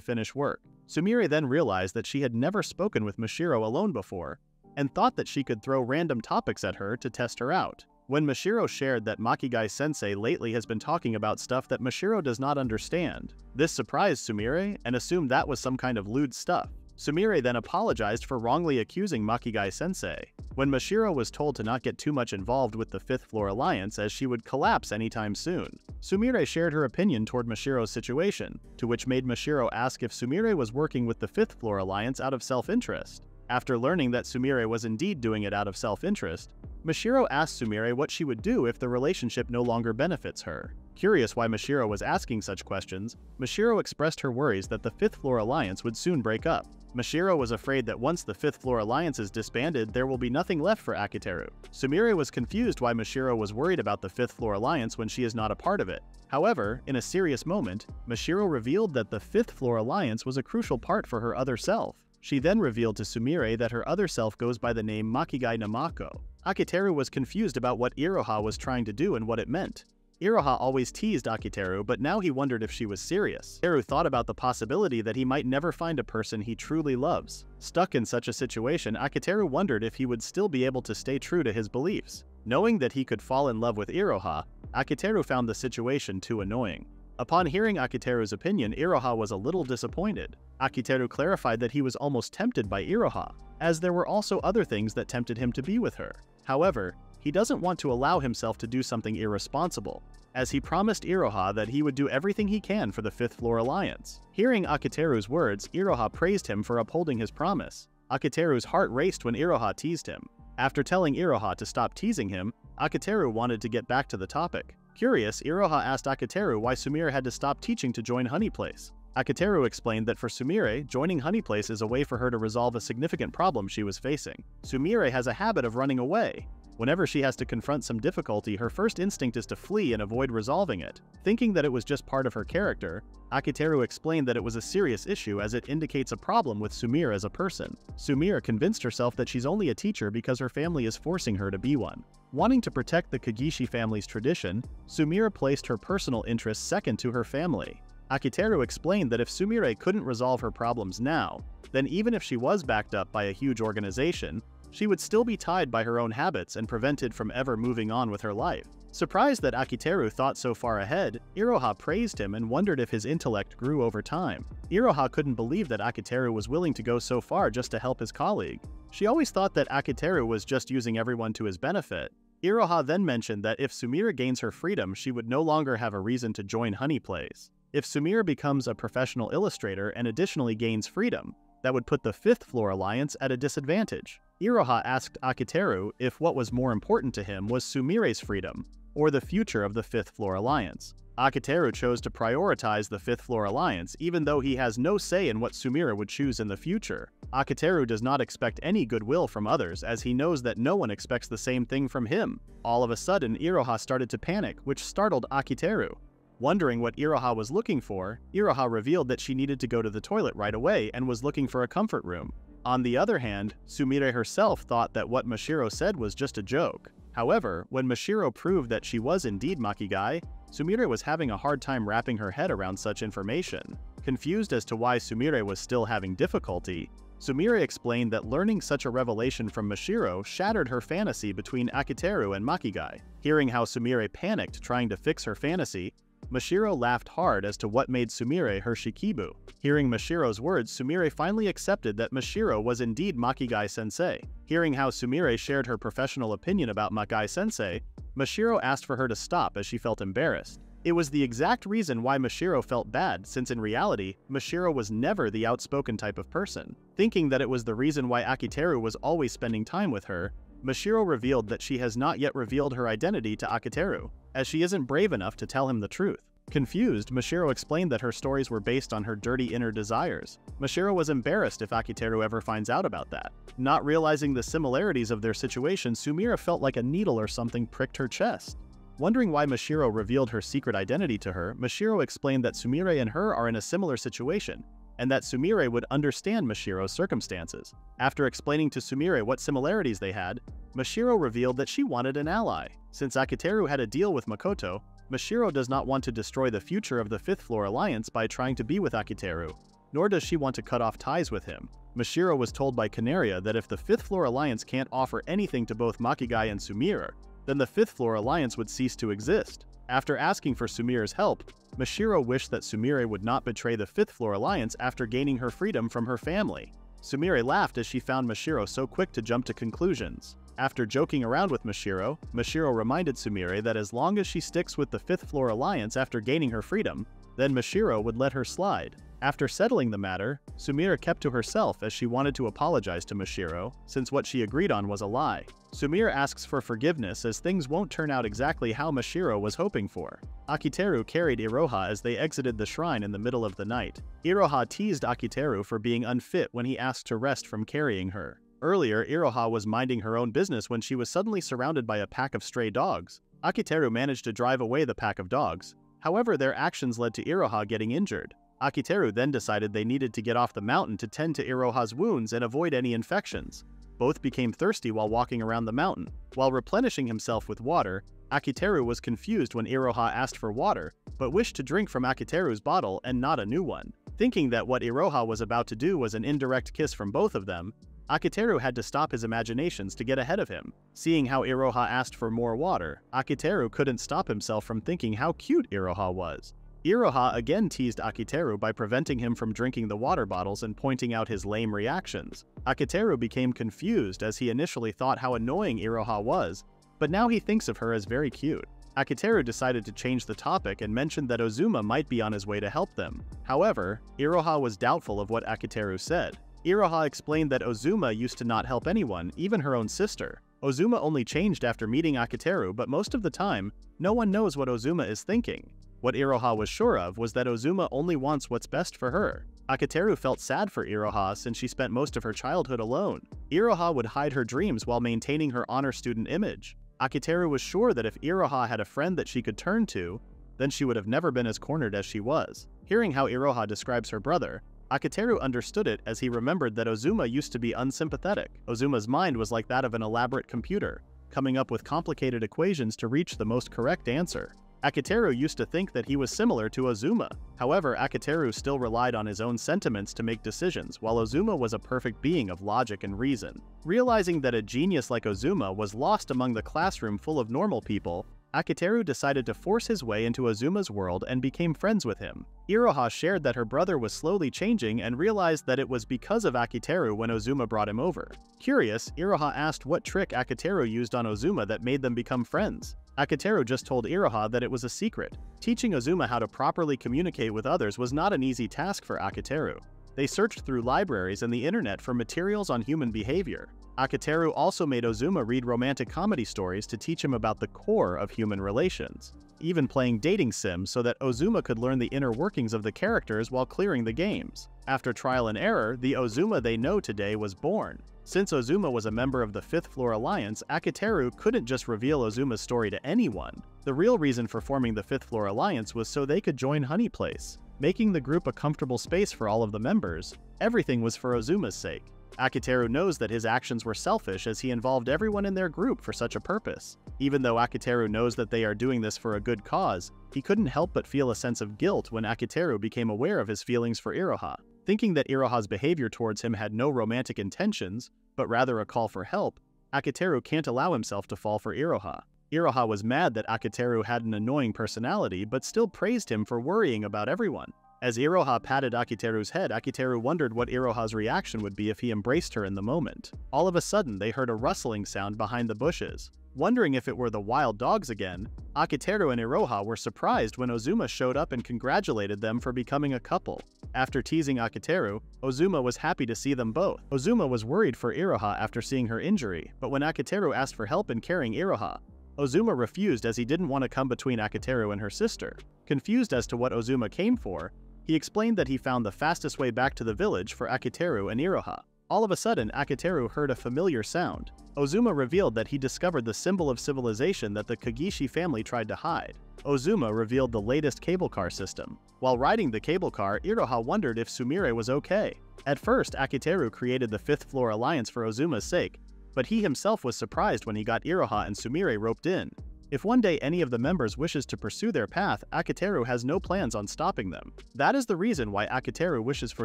finish work. Sumire then realized that she had never spoken with Mashiro alone before, and thought that she could throw random topics at her to test her out. When Mashiro shared that Makigai-sensei lately has been talking about stuff that Mashiro does not understand, this surprised Sumire and assumed that was some kind of lewd stuff. Sumire then apologized for wrongly accusing Makigai-sensei. When Mashiro was told to not get too much involved with the Fifth Floor Alliance as she would collapse anytime soon, Sumire shared her opinion toward Mashiro's situation, to which made Mashiro ask if Sumire was working with the Fifth Floor Alliance out of self-interest. After learning that Sumire was indeed doing it out of self-interest, Mashiro asked Sumire what she would do if the relationship no longer benefits her. Curious why Mashiro was asking such questions, Mashiro expressed her worries that the Fifth Floor Alliance would soon break up. Mashiro was afraid that once the Fifth Floor Alliance is disbanded, there will be nothing left for Akiteru. Sumire was confused why Mashiro was worried about the Fifth Floor Alliance when she is not a part of it. However, in a serious moment, Mashiro revealed that the Fifth Floor Alliance was a crucial part for her other self. She then revealed to Sumire that her other self goes by the name Makigai Namako. Akiteru was confused about what Iroha was trying to do and what it meant. Iroha always teased Akiteru, but now he wondered if she was serious. Akiteru thought about the possibility that he might never find a person he truly loves. Stuck in such a situation, Akiteru wondered if he would still be able to stay true to his beliefs. Knowing that he could fall in love with Iroha, Akiteru found the situation too annoying. Upon hearing Akiteru's opinion, Iroha was a little disappointed. Akiteru clarified that he was almost tempted by Iroha, as there were also other things that tempted him to be with her. However, he doesn't want to allow himself to do something irresponsible, as he promised Iroha that he would do everything he can for the Fifth Floor Alliance. Hearing Akiteru's words, Iroha praised him for upholding his promise. Akiteru's heart raced when Iroha teased him. After telling Iroha to stop teasing him, Akiteru wanted to get back to the topic. Curious, Iroha asked Akiteru why Sumire had to stop teaching to join Honey Place. Akiteru explained that for Sumire, joining Honey Place is a way for her to resolve a significant problem she was facing. Sumire has a habit of running away. Whenever she has to confront some difficulty, her first instinct is to flee and avoid resolving it. Thinking that it was just part of her character, Akiteru explained that it was a serious issue as it indicates a problem with Sumire as a person. Sumire convinced herself that she's only a teacher because her family is forcing her to be one. Wanting to protect the Kagishi family's tradition, Sumire placed her personal interests second to her family. Akiteru explained that if Sumire couldn't resolve her problems now, then even if she was backed up by a huge organization, she would still be tied by her own habits and prevented from ever moving on with her life. Surprised that Akiteru thought so far ahead, Iroha praised him and wondered if his intellect grew over time. Iroha couldn't believe that Akiteru was willing to go so far just to help his colleague. She always thought that Akiteru was just using everyone to his benefit. Iroha then mentioned that if Sumire gains her freedom, she would no longer have a reason to join Honey Place. If Sumire becomes a professional illustrator and additionally gains freedom, that would put the Fifth Floor Alliance at a disadvantage. Iroha asked Akiteru if what was more important to him was Sumire's freedom, or the future of the Fifth Floor Alliance. Akiteru chose to prioritize the Fifth Floor Alliance even though he has no say in what Sumire would choose in the future. Akiteru does not expect any goodwill from others as he knows that no one expects the same thing from him. All of a sudden, Iroha started to panic, which startled Akiteru. Wondering what Iroha was looking for, Iroha revealed that she needed to go to the toilet right away and was looking for a comfort room. On the other hand, Sumire herself thought that what Mashiro said was just a joke. However, when Mashiro proved that she was indeed Makigai, Sumire was having a hard time wrapping her head around such information. Confused as to why Sumire was still having difficulty, Sumire explained that learning such a revelation from Mashiro shattered her fantasy between Akiteru and Makigai. Hearing how Sumire panicked trying to fix her fantasy, Mashiro laughed hard as to what made Sumire her Shikibu. Hearing Mashiro's words, Sumire finally accepted that Mashiro was indeed Makigai-sensei. Hearing how Sumire shared her professional opinion about Makigai-sensei, Mashiro asked for her to stop as she felt embarrassed. It was the exact reason why Mashiro felt bad, since in reality, Mashiro was never the outspoken type of person. Thinking that it was the reason why Akiteru was always spending time with her, Mashiro revealed that she has not yet revealed her identity to Akiteru, as she isn't brave enough to tell him the truth. Confused, Mashiro explained that her stories were based on her dirty inner desires. Mashiro was embarrassed if Akiteru ever finds out about that. Not realizing the similarities of their situation, Sumire felt like a needle or something pricked her chest. Wondering why Mashiro revealed her secret identity to her, Mashiro explained that Sumire and her are in a similar situation, and that Sumire would understand Mashiro's circumstances. After explaining to Sumire what similarities they had, Mashiro revealed that she wanted an ally. Since Akiteru had a deal with Makoto, Mashiro does not want to destroy the future of the Fifth Floor Alliance by trying to be with Akiteru, nor does she want to cut off ties with him. Mashiro was told by Canaria that if the Fifth Floor Alliance can't offer anything to both Makigai and Sumire, then the Fifth Floor Alliance would cease to exist. After asking for Sumire's help, Mashiro wished that Sumire would not betray the Fifth Floor Alliance after gaining her freedom from her family. Sumire laughed as she found Mashiro so quick to jump to conclusions. After joking around with Mashiro, Mashiro reminded Sumire that as long as she sticks with the Fifth Floor Alliance after gaining her freedom, then Mashiro would let her slide. After settling the matter, Sumire kept to herself as she wanted to apologize to Mashiro, since what she agreed on was a lie. Sumire asks for forgiveness as things won't turn out exactly how Mashiro was hoping for. Akiteru carried Iroha as they exited the shrine in the middle of the night. Iroha teased Akiteru for being unfit when he asked to rest from carrying her. Earlier, Iroha was minding her own business when she was suddenly surrounded by a pack of stray dogs. Akiteru managed to drive away the pack of dogs. However, their actions led to Iroha getting injured. Akiteru then decided they needed to get off the mountain to tend to Iroha's wounds and avoid any infections. Both became thirsty while walking around the mountain. While replenishing himself with water, Akiteru was confused when Iroha asked for water, but wished to drink from Akiteru's bottle and not a new one. Thinking that what Iroha was about to do was an indirect kiss from both of them, Akiteru had to stop his imaginations to get ahead of him. Seeing how Iroha asked for more water, Akiteru couldn't stop himself from thinking how cute Iroha was. Iroha again teased Akiteru by preventing him from drinking the water bottles and pointing out his lame reactions. Akiteru became confused as he initially thought how annoying Iroha was, but now he thinks of her as very cute. Akiteru decided to change the topic and mentioned that Ozuma might be on his way to help them. However, Iroha was doubtful of what Akiteru said. Iroha explained that Ozuma used to not help anyone, even her own sister. Ozuma only changed after meeting Akiteru, but most of the time, no one knows what Ozuma is thinking. What Iroha was sure of was that Ozuma only wants what's best for her. Akiteru felt sad for Iroha since she spent most of her childhood alone. Iroha would hide her dreams while maintaining her honor student image. Akiteru was sure that if Iroha had a friend that she could turn to, then she would have never been as cornered as she was. Hearing how Iroha describes her brother, Akiteru understood it as he remembered that Ozuma used to be unsympathetic. Ozuma's mind was like that of an elaborate computer, coming up with complicated equations to reach the most correct answer. Akiteru used to think that he was similar to Ozuma. However, Akiteru still relied on his own sentiments to make decisions, while Ozuma was a perfect being of logic and reason. Realizing that a genius like Ozuma was lost among the classroom full of normal people, Akiteru decided to force his way into Ozuma's world and became friends with him. Iroha shared that her brother was slowly changing and realized that it was because of Akiteru when Ozuma brought him over. Curious, Iroha asked what trick Akiteru used on Ozuma that made them become friends. Akiteru just told Iroha that it was a secret. Teaching Ozuma how to properly communicate with others was not an easy task for Akiteru. They searched through libraries and the internet for materials on human behavior. Akiteru also made Ozuma read romantic comedy stories to teach him about the core of human relations, even playing dating sims so that Ozuma could learn the inner workings of the characters while clearing the games. After trial and error, the Ozuma they know today was born. Since Ozuma was a member of the Fifth Floor Alliance, Akiteru couldn't just reveal Ozuma's story to anyone. The real reason for forming the Fifth Floor Alliance was so they could join Honey Place, making the group a comfortable space for all of the members. Everything was for Ozuma's sake. Akiteru knows that his actions were selfish as he involved everyone in their group for such a purpose. Even though Akiteru knows that they are doing this for a good cause, he couldn't help but feel a sense of guilt when Akiteru became aware of his feelings for Iroha. Thinking that Iroha's behavior towards him had no romantic intentions, but rather a call for help, Akiteru can't allow himself to fall for Iroha. Iroha was mad that Akiteru had an annoying personality but still praised him for worrying about everyone. As Iroha patted Akiteru's head, Akiteru wondered what Iroha's reaction would be if he embraced her in the moment. All of a sudden, they heard a rustling sound behind the bushes. Wondering if it were the wild dogs again, Akiteru and Iroha were surprised when Ozuma showed up and congratulated them for becoming a couple. After teasing Akiteru, Ozuma was happy to see them both. Ozuma was worried for Iroha after seeing her injury, but when Akiteru asked for help in carrying Iroha, Ozuma refused as he didn't want to come between Akiteru and her sister. Confused as to what Ozuma came for, he explained that he found the fastest way back to the village for Akiteru and Iroha. All of a sudden, Akiteru heard a familiar sound. Ozuma revealed that he discovered the symbol of civilization that the Kagishi family tried to hide. Ozuma revealed the latest cable car system. While riding the cable car, Iroha wondered if Sumire was okay. At first, Akiteru created the Fifth Floor Alliance for Ozuma's sake, but he himself was surprised when he got Iroha and Sumire roped in. If one day any of the members wishes to pursue their path, Akiteru has no plans on stopping them. That is the reason why Akiteru wishes for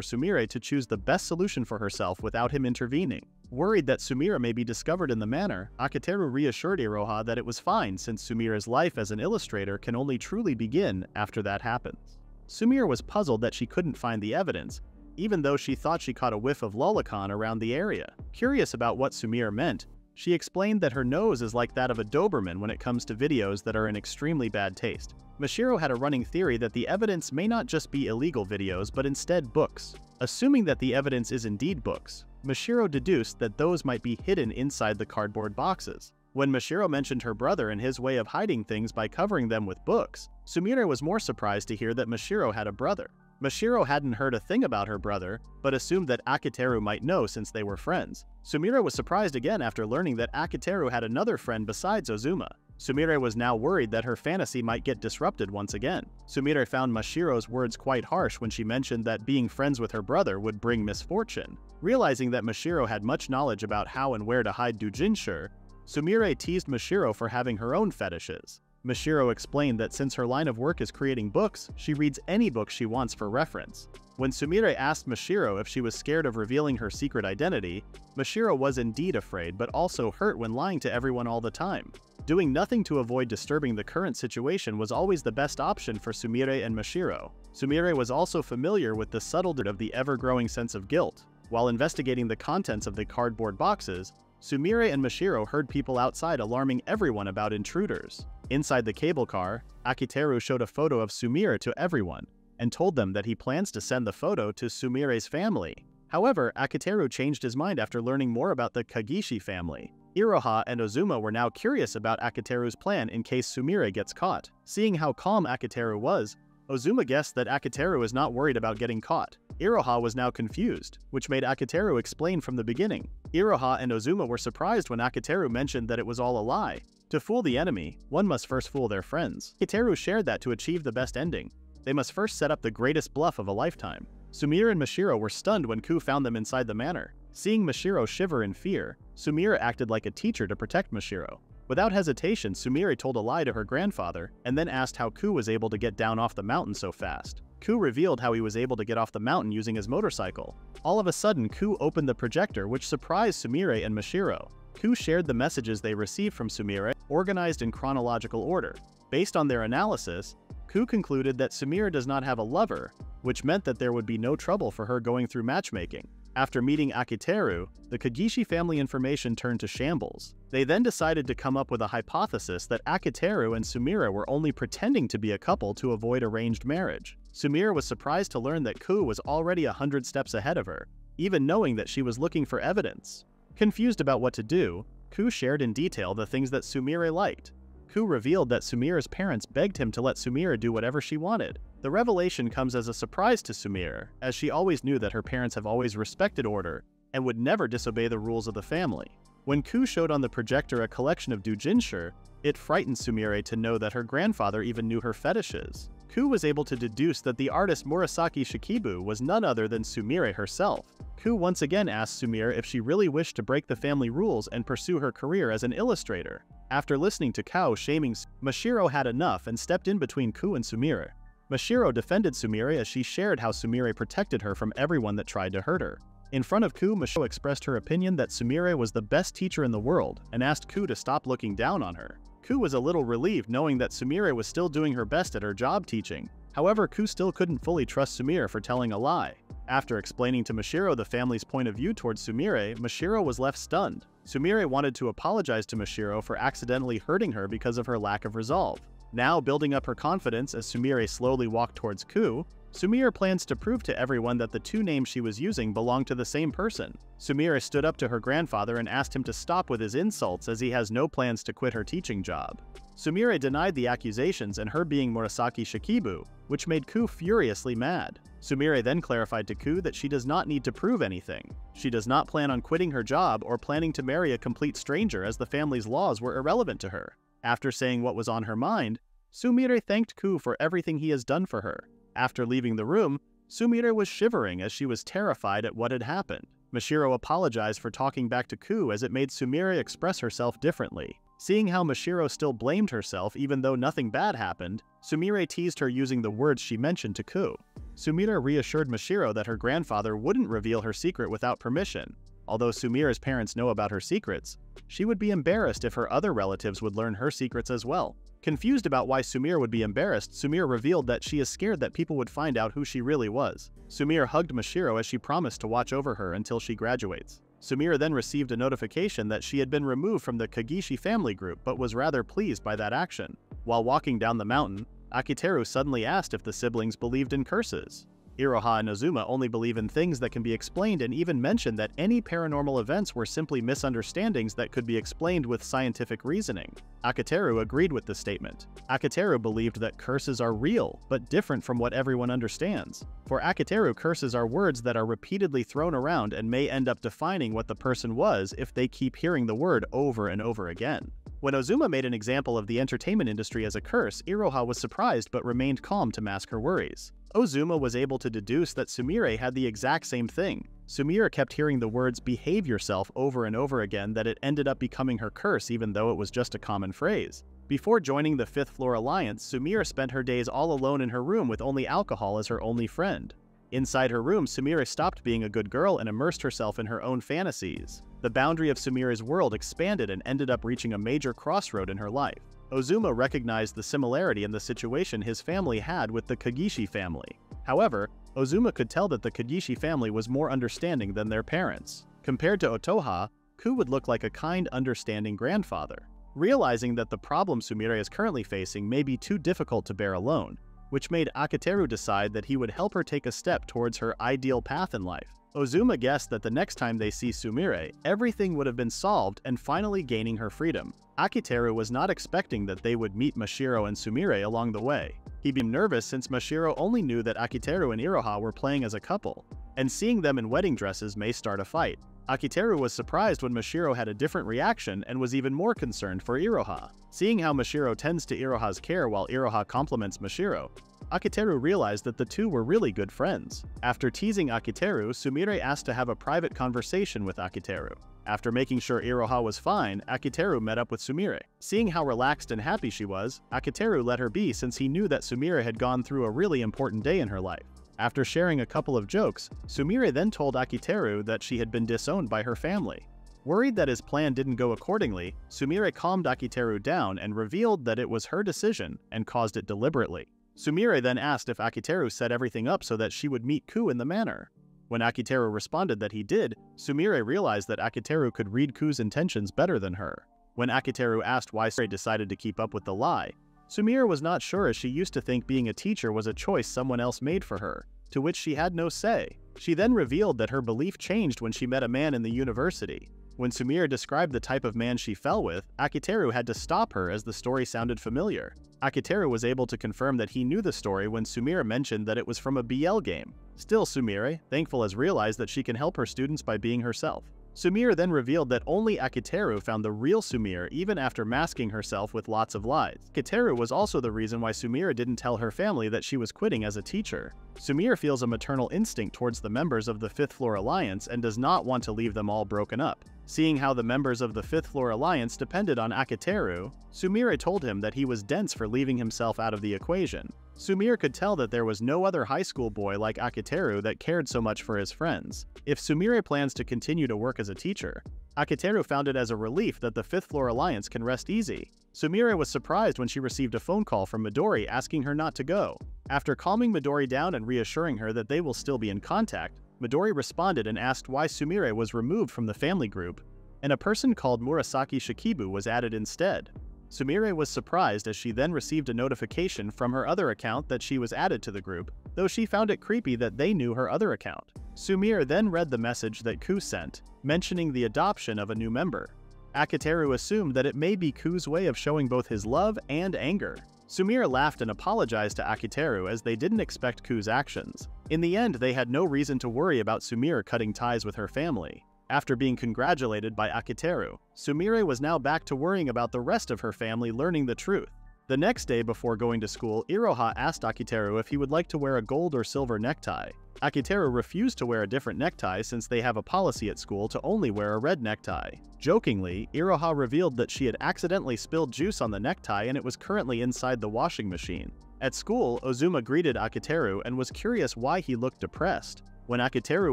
Sumire to choose the best solution for herself without him intervening. Worried that Sumire may be discovered in the manor, Akiteru reassured Iroha that it was fine since Sumire's life as an illustrator can only truly begin after that happens. Sumire was puzzled that she couldn't find the evidence, even though she thought she caught a whiff of lolicon around the area. Curious about what Sumire meant, she explained that her nose is like that of a Doberman when it comes to videos that are in extremely bad taste. Mashiro had a running theory that the evidence may not just be illegal videos but instead books. Assuming that the evidence is indeed books, Mashiro deduced that those might be hidden inside the cardboard boxes. When Mashiro mentioned her brother and his way of hiding things by covering them with books, Sumire was more surprised to hear that Mashiro had a brother. Mashiro hadn't heard a thing about her brother, but assumed that Akiteru might know since they were friends. Sumire was surprised again after learning that Akiteru had another friend besides Ozuma. Sumire was now worried that her fantasy might get disrupted once again. Sumire found Mashiro's words quite harsh when she mentioned that being friends with her brother would bring misfortune. Realizing that Mashiro had much knowledge about how and where to hide doujinshi, Sumire teased Mashiro for having her own fetishes. Mashiro explained that since her line of work is creating books, she reads any book she wants for reference. When Sumire asked Mashiro if she was scared of revealing her secret identity, Mashiro was indeed afraid but also hurt when lying to everyone all the time. Doing nothing to avoid disturbing the current situation was always the best option for Sumire and Mashiro. Sumire was also familiar with the subtlety of the ever-growing sense of guilt. While investigating the contents of the cardboard boxes, Sumire and Mashiro heard people outside alarming everyone about intruders. Inside the cable car, Akiteru showed a photo of Sumire to everyone, and told them that he plans to send the photo to Sumire's family. However, Akiteru changed his mind after learning more about the Kagishi family. Iroha and Ozuma were now curious about Akiteru's plan in case Sumire gets caught. Seeing how calm Akiteru was, Ozuma guessed that Akiteru is not worried about getting caught. Iroha was now confused, which made Akiteru explain from the beginning. Iroha and Ozuma were surprised when Akiteru mentioned that it was all a lie. To fool the enemy, one must first fool their friends. Akiteru shared that to achieve the best ending, they must first set up the greatest bluff of a lifetime. Sumire and Mashiro were stunned when Ku found them inside the manor. Seeing Mashiro shiver in fear, Sumire acted like a teacher to protect Mashiro. Without hesitation, Sumire told a lie to her grandfather, and then asked how Ku was able to get down off the mountain so fast. Ku revealed how he was able to get off the mountain using his motorcycle. All of a sudden, Ku opened the projector, which surprised Sumire and Mashiro. Ku shared the messages they received from Sumire, organized in chronological order. Based on their analysis, Ku concluded that Sumire does not have a lover, which meant that there would be no trouble for her going through matchmaking. After meeting Akiteru, the Kagishi family information turned to shambles. They then decided to come up with a hypothesis that Akiteru and Sumire were only pretending to be a couple to avoid arranged marriage. Sumire was surprised to learn that Ku was already 100 steps ahead of her, even knowing that she was looking for evidence. Confused about what to do, Ku shared in detail the things that Sumire liked. Ku revealed that Sumire's parents begged him to let Sumire do whatever she wanted. The revelation comes as a surprise to Sumire, as she always knew that her parents have always respected order and would never disobey the rules of the family. When Ku showed on the projector a collection of doujinshi, it frightened Sumire to know that her grandfather even knew her fetishes. Ku was able to deduce that the artist Murasaki Shikibu was none other than Sumire herself. Ku once again asked Sumire if she really wished to break the family rules and pursue her career as an illustrator. After listening to Ku shaming, Mashiro had enough and stepped in between Ku and Sumire. Mashiro defended Sumire as she shared how Sumire protected her from everyone that tried to hurt her. In front of Ku, Mashiro expressed her opinion that Sumire was the best teacher in the world and asked Ku to stop looking down on her. Ku was a little relieved knowing that Sumire was still doing her best at her job teaching. However, Ku still couldn't fully trust Sumire for telling a lie. After explaining to Mashiro the family's point of view towards Sumire, Mashiro was left stunned. Sumire wanted to apologize to Mashiro for accidentally hurting her because of her lack of resolve. Now building up her confidence as Sumire slowly walked towards Ku, Sumire plans to prove to everyone that the two names she was using belonged to the same person. Sumire stood up to her grandfather and asked him to stop with his insults as he has no plans to quit her teaching job. Sumire denied the accusations and her being Murasaki Shikibu, which made Ku furiously mad. Sumire then clarified to Ku that she does not need to prove anything. She does not plan on quitting her job or planning to marry a complete stranger as the family's laws were irrelevant to her. After saying what was on her mind, Sumire thanked Ku for everything he has done for her. After leaving the room, Sumire was shivering as she was terrified at what had happened. Mashiro apologized for talking back to Ku as it made Sumire express herself differently. Seeing how Mashiro still blamed herself even though nothing bad happened, Sumire teased her using the words she mentioned to Ku. Sumire reassured Mashiro that her grandfather wouldn't reveal her secret without permission. Although Sumire's parents know about her secrets, she would be embarrassed if her other relatives would learn her secrets as well. Confused about why Sumire would be embarrassed, Sumire revealed that she is scared that people would find out who she really was. Sumire hugged Mashiro as she promised to watch over her until she graduates. Sumire then received a notification that she had been removed from the Kagishi family group but was rather pleased by that action. While walking down the mountain, Akiteru suddenly asked if the siblings believed in curses. Iroha and Ozuma only believe in things that can be explained and even mentioned that any paranormal events were simply misunderstandings that could be explained with scientific reasoning. Akiteru agreed with the statement. Akiteru believed that curses are real, but different from what everyone understands. For Akiteru, curses are words that are repeatedly thrown around and may end up defining what the person was if they keep hearing the word over and over again. When Ozuma made an example of the entertainment industry as a curse, Iroha was surprised but remained calm to mask her worries. Ozuma was able to deduce that Sumire had the exact same thing. Sumire kept hearing the words "behave yourself" over and over again that it ended up becoming her curse even though it was just a common phrase. Before joining the Fifth Floor Alliance, Sumire spent her days all alone in her room with only alcohol as her only friend. Inside her room, Sumire stopped being a good girl and immersed herself in her own fantasies. The boundary of Sumire's world expanded and ended up reaching a major crossroad in her life. Ozuma recognized the similarity in the situation his family had with the Kagishi family. However, Ozuma could tell that the Kagishi family was more understanding than their parents. Compared to Otoha, Ku would look like a kind, understanding grandfather. Realizing that the problem Sumire is currently facing may be too difficult to bear alone, which made Akiteru decide that he would help her take a step towards her ideal path in life. Ozuma guessed that the next time they see Sumire, everything would have been solved and finally gaining her freedom. Akiteru was not expecting that they would meet Mashiro and Sumire along the way. He became nervous since Mashiro only knew that Akiteru and Iroha were playing as a couple, and seeing them in wedding dresses may start a fight. Akiteru was surprised when Mashiro had a different reaction and was even more concerned for Iroha. Seeing how Mashiro tends to Iroha's care while Iroha compliments Mashiro, Akiteru realized that the two were really good friends. After teasing Akiteru, Sumire asked to have a private conversation with Akiteru. After making sure Iroha was fine, Akiteru met up with Sumire. Seeing how relaxed and happy she was, Akiteru let her be since he knew that Sumire had gone through a really important day in her life. After sharing a couple of jokes, Sumire then told Akiteru that she had been disowned by her family. Worried that his plan didn't go accordingly, Sumire calmed Akiteru down and revealed that it was her decision and caused it deliberately. Sumire then asked if Akiteru set everything up so that she would meet Ku in the manor. When Akiteru responded that he did, Sumire realized that Akiteru could read Ku's intentions better than her. When Akiteru asked why Sumire decided to keep up with the lie, Sumire was not sure as she used to think being a teacher was a choice someone else made for her, to which she had no say. She then revealed that her belief changed when she met a man in the university. When Sumire described the type of man she fell with, Akiteru had to stop her as the story sounded familiar. Akiteru was able to confirm that he knew the story when Sumire mentioned that it was from a BL game. Still, Sumire, thankful, has realized that she can help her students by being herself. Sumire then revealed that only Akiteru found the real Sumire even after masking herself with lots of lies. Akiteru was also the reason why Sumire didn't tell her family that she was quitting as a teacher. Sumire feels a maternal instinct towards the members of the Fifth Floor Alliance and does not want to leave them all broken up. Seeing how the members of the Fifth Floor Alliance depended on Akiteru, Sumire told him that he was dense for leaving himself out of the equation. Sumire could tell that there was no other high school boy like Akiteru that cared so much for his friends. If Sumire plans to continue to work as a teacher, Akiteru found it as a relief that the Fifth Floor Alliance can rest easy. Sumire was surprised when she received a phone call from Midori asking her not to go. After calming Midori down and reassuring her that they will still be in contact, Midori responded and asked why Sumire was removed from the family group, and a person called Murasaki Shikibu was added instead. Sumire was surprised as she then received a notification from her other account that she was added to the group, though she found it creepy that they knew her other account. Sumire then read the message that Ku sent, mentioning the adoption of a new member. Akiteru assumed that it may be Ku's way of showing both his love and anger. Sumire laughed and apologized to Akiteru as they didn't expect Ku's actions. In the end, they had no reason to worry about Sumire cutting ties with her family. After being congratulated by Akiteru, Sumire was now back to worrying about the rest of her family learning the truth. The next day before going to school, Iroha asked Akiteru if he would like to wear a gold or silver necktie. Akiteru refused to wear a different necktie since they have a policy at school to only wear a red necktie. Jokingly, Iroha revealed that she had accidentally spilled juice on the necktie and it was currently inside the washing machine. At school, Ozuma greeted Akiteru and was curious why he looked depressed. When Akiteru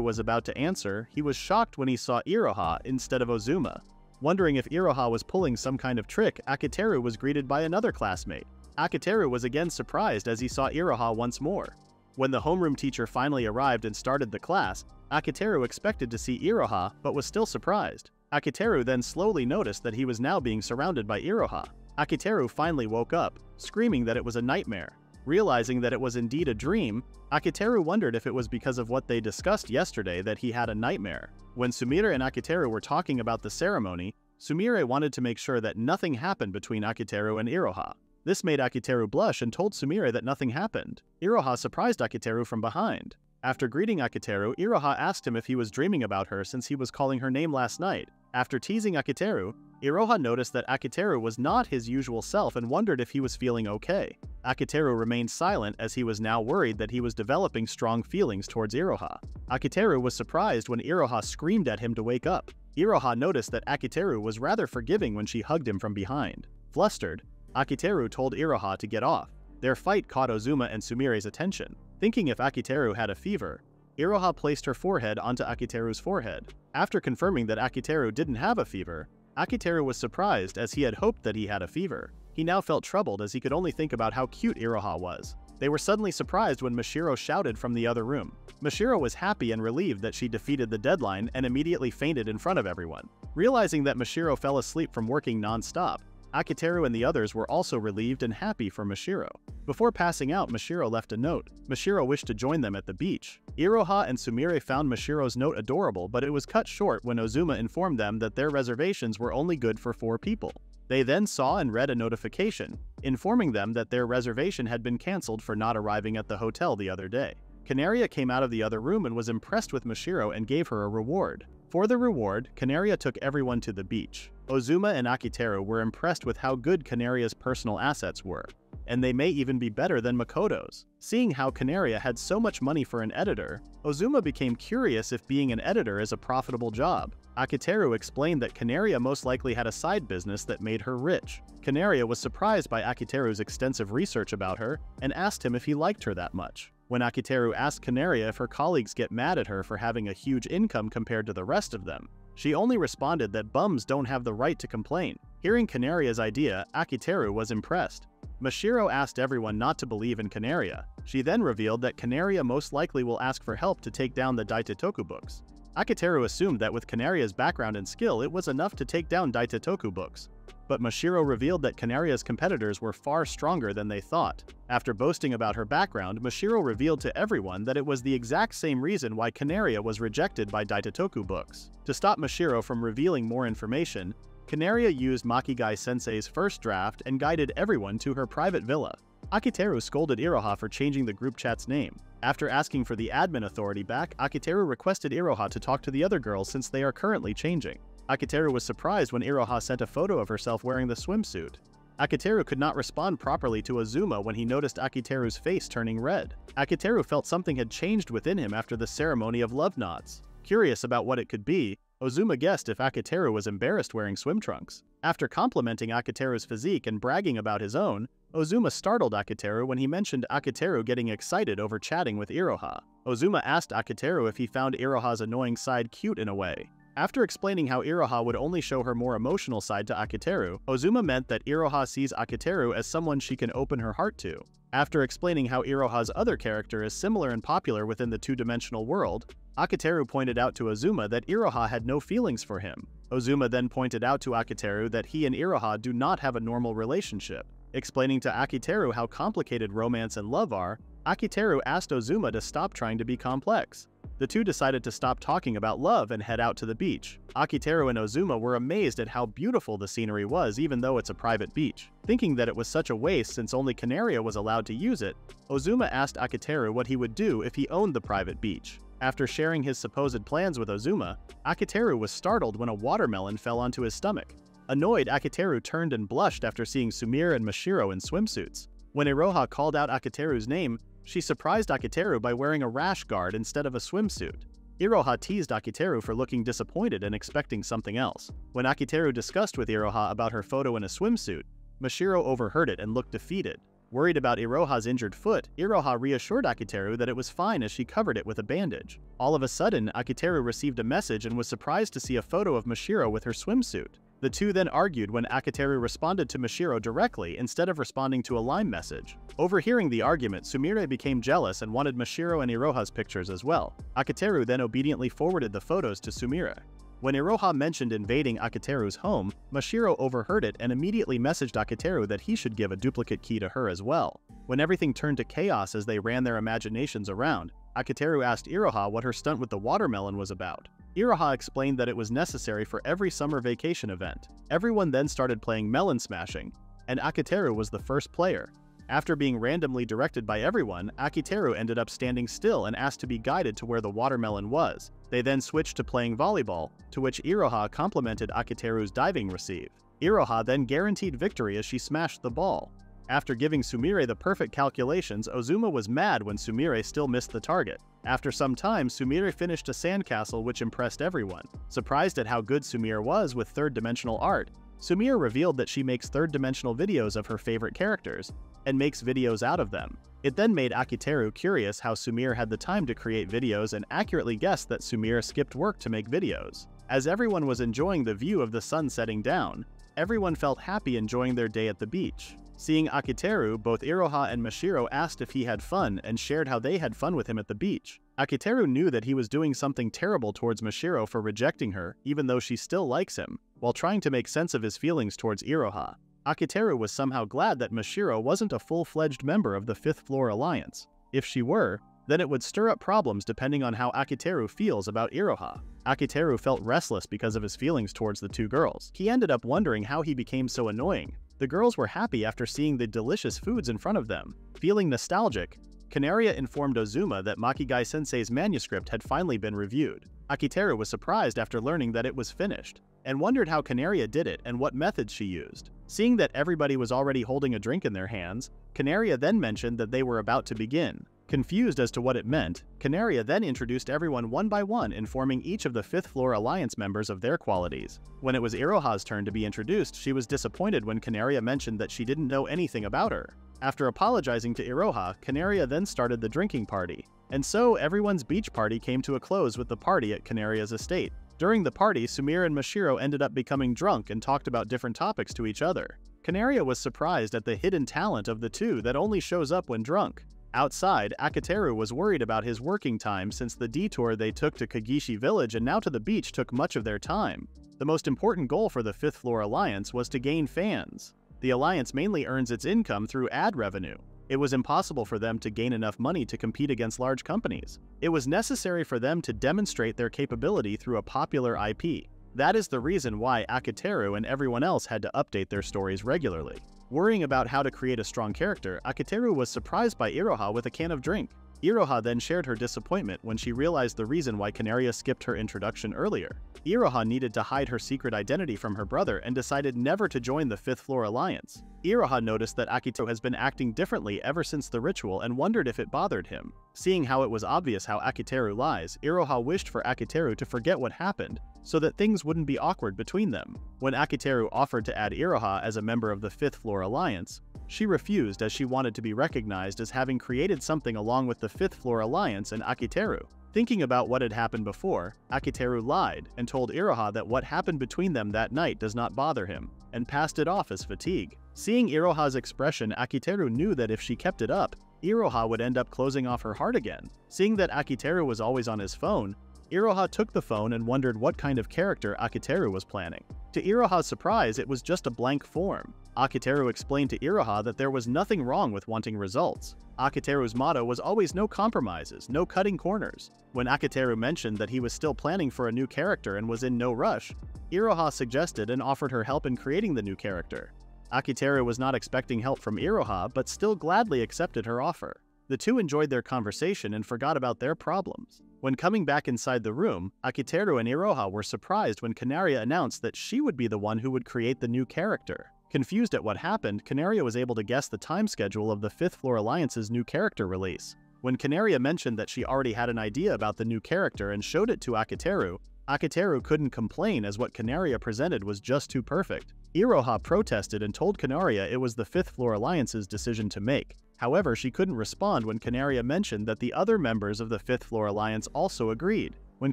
was about to answer, he was shocked when he saw Iroha instead of Ozuma. Wondering if Iroha was pulling some kind of trick, Akiteru was greeted by another classmate. Akiteru was again surprised as he saw Iroha once more. When the homeroom teacher finally arrived and started the class, Akiteru expected to see Iroha but was still surprised. Akiteru then slowly noticed that he was now being surrounded by Iroha. Akiteru finally woke up, screaming that it was a nightmare. Realizing that it was indeed a dream, Akiteru wondered if it was because of what they discussed yesterday that he had a nightmare. When Sumire and Akiteru were talking about the ceremony, Sumire wanted to make sure that nothing happened between Akiteru and Iroha. This made Akiteru blush and told Sumire that nothing happened. Iroha surprised Akiteru from behind. After greeting Akiteru, Iroha asked him if he was dreaming about her since he was calling her name last night. After teasing Akiteru, Iroha noticed that Akiteru was not his usual self and wondered if he was feeling okay. Akiteru remained silent as he was now worried that he was developing strong feelings towards Iroha. Akiteru was surprised when Iroha screamed at him to wake up. Iroha noticed that Akiteru was rather forgiving when she hugged him from behind. Flustered, Akiteru told Iroha to get off. Their fight caught Ozuma and Sumire's attention. Thinking if Akiteru had a fever, Iroha placed her forehead onto Akiteru's forehead. After confirming that Akiteru didn't have a fever, Akiteru was surprised as he had hoped that he had a fever. He now felt troubled as he could only think about how cute Iroha was. They were suddenly surprised when Mashiro shouted from the other room. Mashiro was happy and relieved that she defeated the deadline and immediately fainted in front of everyone. Realizing that Mashiro fell asleep from working non-stop, Akiteru and the others were also relieved and happy for Mashiro. Before passing out, Mashiro left a note. Mashiro wished to join them at the beach. Iroha and Sumire found Mashiro's note adorable, but it was cut short when Ozuma informed them that their reservations were only good for 4 people. They then saw and read a notification, informing them that their reservation had been cancelled for not arriving at the hotel the other day. Canaria came out of the other room and was impressed with Mashiro and gave her a reward. For the reward, Canaria took everyone to the beach. Ozuma and Akiteru were impressed with how good Canaria's personal assets were, and they may even be better than Makoto's. Seeing how Canaria had so much money for an editor, Ozuma became curious if being an editor is a profitable job. Akiteru explained that Canaria most likely had a side business that made her rich. Canaria was surprised by Akiteru's extensive research about her and asked him if he liked her that much. When Akiteru asked Canaria if her colleagues get mad at her for having a huge income compared to the rest of them, she only responded that bums don't have the right to complain. Hearing Canaria's idea, Akiteru was impressed. Mashiro asked everyone not to believe in Canaria. She then revealed that Canaria most likely will ask for help to take down the Daitatoku books. Akiteru assumed that with Canaria's background and skill it was enough to take down Daitatoku books. But Mashiro revealed that Canaria's competitors were far stronger than they thought. After boasting about her background, Mashiro revealed to everyone that it was the exact same reason why Canaria was rejected by Daitatoku books. To stop Mashiro from revealing more information, Canaria used Makigai-sensei's first draft and guided everyone to her private villa. Akiteru scolded Iroha for changing the group chat's name. After asking for the admin authority back, Akiteru requested Iroha to talk to the other girls since they are currently changing. Akiteru was surprised when Iroha sent a photo of herself wearing the swimsuit. Akiteru could not respond properly to Ozuma when he noticed Akiteru's face turning red. Akiteru felt something had changed within him after the ceremony of love nods. Curious about what it could be, Ozuma guessed if Akiteru was embarrassed wearing swim trunks. After complimenting Akiteru's physique and bragging about his own, Ozuma startled Akiteru when he mentioned Akiteru getting excited over chatting with Iroha. Ozuma asked Akiteru if he found Iroha's annoying side cute in a way. After explaining how Iroha would only show her more emotional side to Akiteru, Ozuma meant that Iroha sees Akiteru as someone she can open her heart to. After explaining how Iroha's other character is similar and popular within the two-dimensional world, Akiteru pointed out to Ozuma that Iroha had no feelings for him. Ozuma then pointed out to Akiteru that he and Iroha do not have a normal relationship. Explaining to Akiteru how complicated romance and love are, Akiteru asked Ozuma to stop trying to be complex. The two decided to stop talking about love and head out to the beach. Akiteru and Ozuma were amazed at how beautiful the scenery was even though it's a private beach. Thinking that it was such a waste since only Canaria was allowed to use it, Ozuma asked Akiteru what he would do if he owned the private beach. After sharing his supposed plans with Ozuma, Akiteru was startled when a watermelon fell onto his stomach. Annoyed, Akiteru turned and blushed after seeing Sumire and Mashiro in swimsuits. When Iroha called out Akiteru's name, she surprised Akiteru by wearing a rash guard instead of a swimsuit. Iroha teased Akiteru for looking disappointed and expecting something else. When Akiteru discussed with Iroha about her photo in a swimsuit, Mashiro overheard it and looked defeated. Worried about Iroha's injured foot, Iroha reassured Akiteru that it was fine as she covered it with a bandage. All of a sudden, Akiteru received a message and was surprised to see a photo of Mashiro with her swimsuit. The two then argued when Akiteru responded to Mashiro directly instead of responding to a line message. Overhearing the argument, Sumire became jealous and wanted Mashiro and Iroha's pictures as well. Akiteru then obediently forwarded the photos to Sumire. When Iroha mentioned invading Akiteru's home, Mashiro overheard it and immediately messaged Akiteru that he should give a duplicate key to her as well. When everything turned to chaos as they ran their imaginations around, Akiteru asked Iroha what her stunt with the watermelon was about. Iroha explained that it was necessary for every summer vacation event. Everyone then started playing melon smashing, and Akiteru was the first player. After being randomly directed by everyone, Akiteru ended up standing still and asked to be guided to where the watermelon was. They then switched to playing volleyball, to which Iroha complimented Akiteru's diving receive. Iroha then guaranteed victory as she smashed the ball. After giving Sumire the perfect calculations, Ozuma was mad when Sumire still missed the target. After some time, Sumire finished a sandcastle which impressed everyone. Surprised at how good Sumire was with third-dimensional art, Sumire revealed that she makes third-dimensional videos of her favorite characters, and makes videos out of them. It then made Akiteru curious how Sumire had the time to create videos and accurately guessed that Sumire skipped work to make videos. As everyone was enjoying the view of the sun setting down, everyone felt happy enjoying their day at the beach. Seeing Akiteru, both Iroha and Mashiro asked if he had fun and shared how they had fun with him at the beach. Akiteru knew that he was doing something terrible towards Mashiro for rejecting her, even though she still likes him, while trying to make sense of his feelings towards Iroha. Akiteru was somehow glad that Mashiro wasn't a full-fledged member of the Fifth Floor Alliance. If she were, then it would stir up problems depending on how Akiteru feels about Iroha. Akiteru felt restless because of his feelings towards the two girls. He ended up wondering how he became so annoying. The girls were happy after seeing the delicious foods in front of them. Feeling nostalgic, Kanaria informed Ozuma that Makigai-sensei's manuscript had finally been reviewed. Akiteru was surprised after learning that it was finished, and wondered how Kanaria did it and what methods she used. Seeing that everybody was already holding a drink in their hands, Kanaria then mentioned that they were about to begin. Confused as to what it meant, Kanaria then introduced everyone one by one, informing each of the Fifth Floor Alliance members of their qualities. When it was Iroha's turn to be introduced, she was disappointed when Kanaria mentioned that she didn't know anything about her. After apologizing to Iroha, Kanaria then started the drinking party. And so, everyone's beach party came to a close with the party at Kanaria's estate. During the party, Sumire and Mashiro ended up becoming drunk and talked about different topics to each other. Kanaria was surprised at the hidden talent of the two that only shows up when drunk. Outside, Akiteru was worried about his working time since the detour they took to Kagishi Village and now to the beach took much of their time. The most important goal for the Fifth Floor Alliance was to gain fans. The Alliance mainly earns its income through ad revenue. It was impossible for them to gain enough money to compete against large companies. It was necessary for them to demonstrate their capability through a popular IP. That is the reason why Akiteru and everyone else had to update their stories regularly. Worrying about how to create a strong character, Akiteru was surprised by Iroha with a can of drink. Iroha then shared her disappointment when she realized the reason why Kanaria skipped her introduction earlier. Iroha needed to hide her secret identity from her brother and decided never to join the Fifth Floor Alliance. Iroha noticed that Akiteru has been acting differently ever since the ritual and wondered if it bothered him. Seeing how it was obvious how Akiteru lies, Iroha wished for Akiteru to forget what happened, so that things wouldn't be awkward between them. When Akiteru offered to add Iroha as a member of the Fifth Floor Alliance, she refused as she wanted to be recognized as having created something along with the Fifth Floor Alliance and Akiteru. Thinking about what had happened before, Akiteru lied and told Iroha that what happened between them that night does not bother him, and passed it off as fatigue. Seeing Iroha's expression, Akiteru knew that if she kept it up, Iroha would end up closing off her heart again. Seeing that Akiteru was always on his phone, Iroha took the phone and wondered what kind of character Akiteru was planning. To Iroha's surprise, it was just a blank form. Akiteru explained to Iroha that there was nothing wrong with wanting results. Akiteru's motto was always no compromises, no cutting corners. When Akiteru mentioned that he was still planning for a new character and was in no rush, Iroha suggested and offered her help in creating the new character. Akiteru was not expecting help from Iroha, but still gladly accepted her offer. The two enjoyed their conversation and forgot about their problems. When coming back inside the room, Akiteru and Iroha were surprised when Kanaria announced that she would be the one who would create the new character. Confused at what happened, Kanaria was able to guess the time schedule of the Fifth Floor Alliance's new character release. When Kanaria mentioned that she already had an idea about the new character and showed it to Akiteru, Akiteru couldn't complain as what Kanaria presented was just too perfect. Iroha protested and told Kanaria it was the Fifth Floor Alliance's decision to make. However, she couldn't respond when Kanaria mentioned that the other members of the Fifth Floor Alliance also agreed. When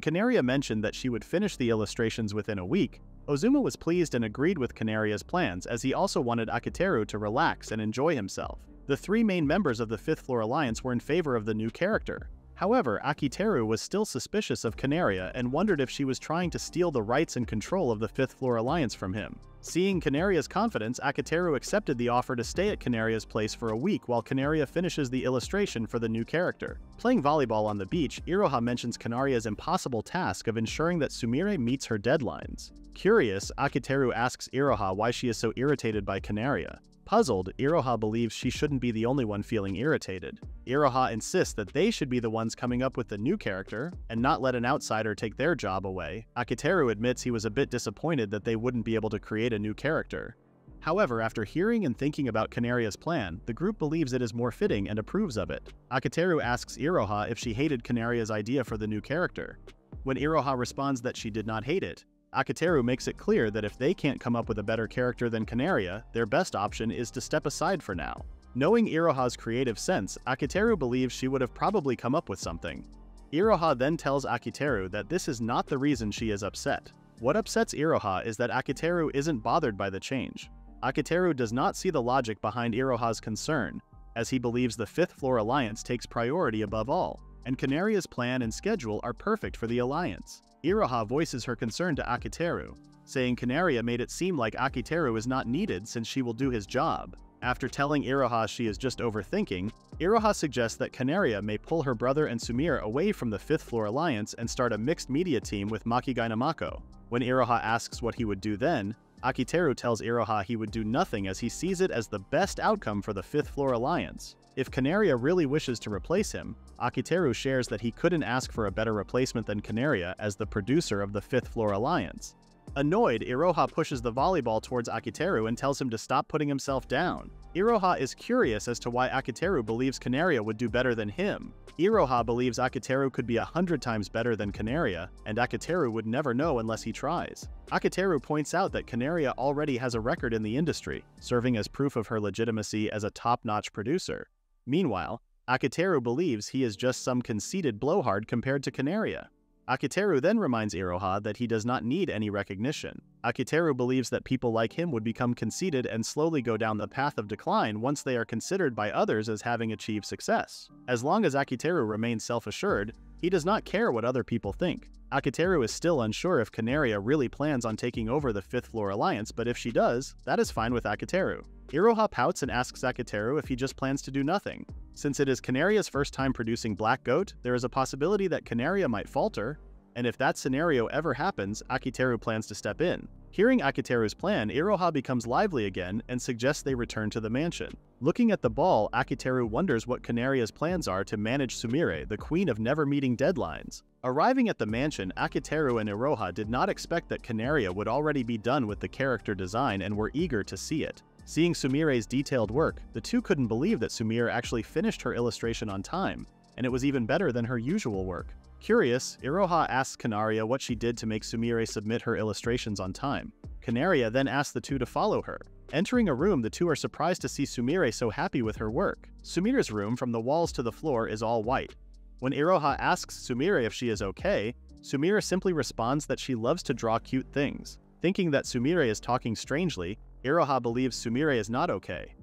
Kanaria mentioned that she would finish the illustrations within a week, Ozuma was pleased and agreed with Kanaria's plans as he also wanted Akiteru to relax and enjoy himself. The three main members of the Fifth Floor Alliance were in favor of the new character. However, Akiteru was still suspicious of Canaria and wondered if she was trying to steal the rights and control of the Fifth Floor Alliance from him. Seeing Canaria's confidence, Akiteru accepted the offer to stay at Canaria's place for a week while Canaria finishes the illustration for the new character. Playing volleyball on the beach, Iroha mentions Canaria's impossible task of ensuring that Sumire meets her deadlines. Curious, Akiteru asks Iroha why she is so irritated by Canaria. Puzzled, Iroha believes she shouldn't be the only one feeling irritated. Iroha insists that they should be the ones coming up with the new character, and not let an outsider take their job away. Akiteru admits he was a bit disappointed that they wouldn't be able to create a new character. However, after hearing and thinking about Canaria's plan, the group believes it is more fitting and approves of it. Akiteru asks Iroha if she hated Canaria's idea for the new character. When Iroha responds that she did not hate it, Akiteru makes it clear that if they can't come up with a better character than Canaria, their best option is to step aside for now. Knowing Iroha's creative sense, Akiteru believes she would have probably come up with something. Iroha then tells Akiteru that this is not the reason she is upset. What upsets Iroha is that Akiteru isn't bothered by the change. Akiteru does not see the logic behind Iroha's concern, as he believes the Fifth Floor Alliance takes priority above all, and Canaria's plan and schedule are perfect for the Alliance. Iroha voices her concern to Akiteru, saying Canaria made it seem like Akiteru is not needed since she will do his job. After telling Iroha she is just overthinking, Iroha suggests that Canaria may pull her brother and Sumire away from the Fifth Floor Alliance and start a mixed media team with Makigai Namako. When Iroha asks what he would do then, Akiteru tells Iroha he would do nothing as he sees it as the best outcome for the Fifth Floor Alliance. If Canaria really wishes to replace him, Akiteru shares that he couldn't ask for a better replacement than Canaria as the producer of the Fifth Floor Alliance. Annoyed, Iroha pushes the volleyball towards Akiteru and tells him to stop putting himself down. Iroha is curious as to why Akiteru believes Canaria would do better than him. Iroha believes Akiteru could be 100 times better than Canaria, and Akiteru would never know unless he tries. Akiteru points out that Canaria already has a record in the industry, serving as proof of her legitimacy as a top-notch producer. Meanwhile, Akiteru believes he is just some conceited blowhard compared to Canaria. Akiteru then reminds Iroha that he does not need any recognition. Akiteru believes that people like him would become conceited and slowly go down the path of decline once they are considered by others as having achieved success. As long as Akiteru remains self-assured, he does not care what other people think. Akiteru is still unsure if Canaria really plans on taking over the Fifth Floor Alliance, but if she does, that is fine with Akiteru. Iroha pouts and asks Akiteru if he just plans to do nothing. Since it is Canaria's first time producing Black Goat, there is a possibility that Canaria might falter, and if that scenario ever happens, Akiteru plans to step in. Hearing Akiteru's plan, Iroha becomes lively again and suggests they return to the mansion. Looking at the ball, Akiteru wonders what Canaria's plans are to manage Sumire, the queen of never meeting deadlines. Arriving at the mansion, Akiteru and Iroha did not expect that Canaria would already be done with the character design and were eager to see it. Seeing Sumire's detailed work, the two couldn't believe that Sumire actually finished her illustration on time, and it was even better than her usual work. Curious, Iroha asks Canaria what she did to make Sumire submit her illustrations on time. Canaria then asks the two to follow her. Entering a room, the two are surprised to see Sumire so happy with her work. Sumire's room, from the walls to the floor, is all white. When Iroha asks Sumire if she is okay, Sumire simply responds that she loves to draw cute things. Thinking that Sumire is talking strangely, Iroha believes Sumire is not okay.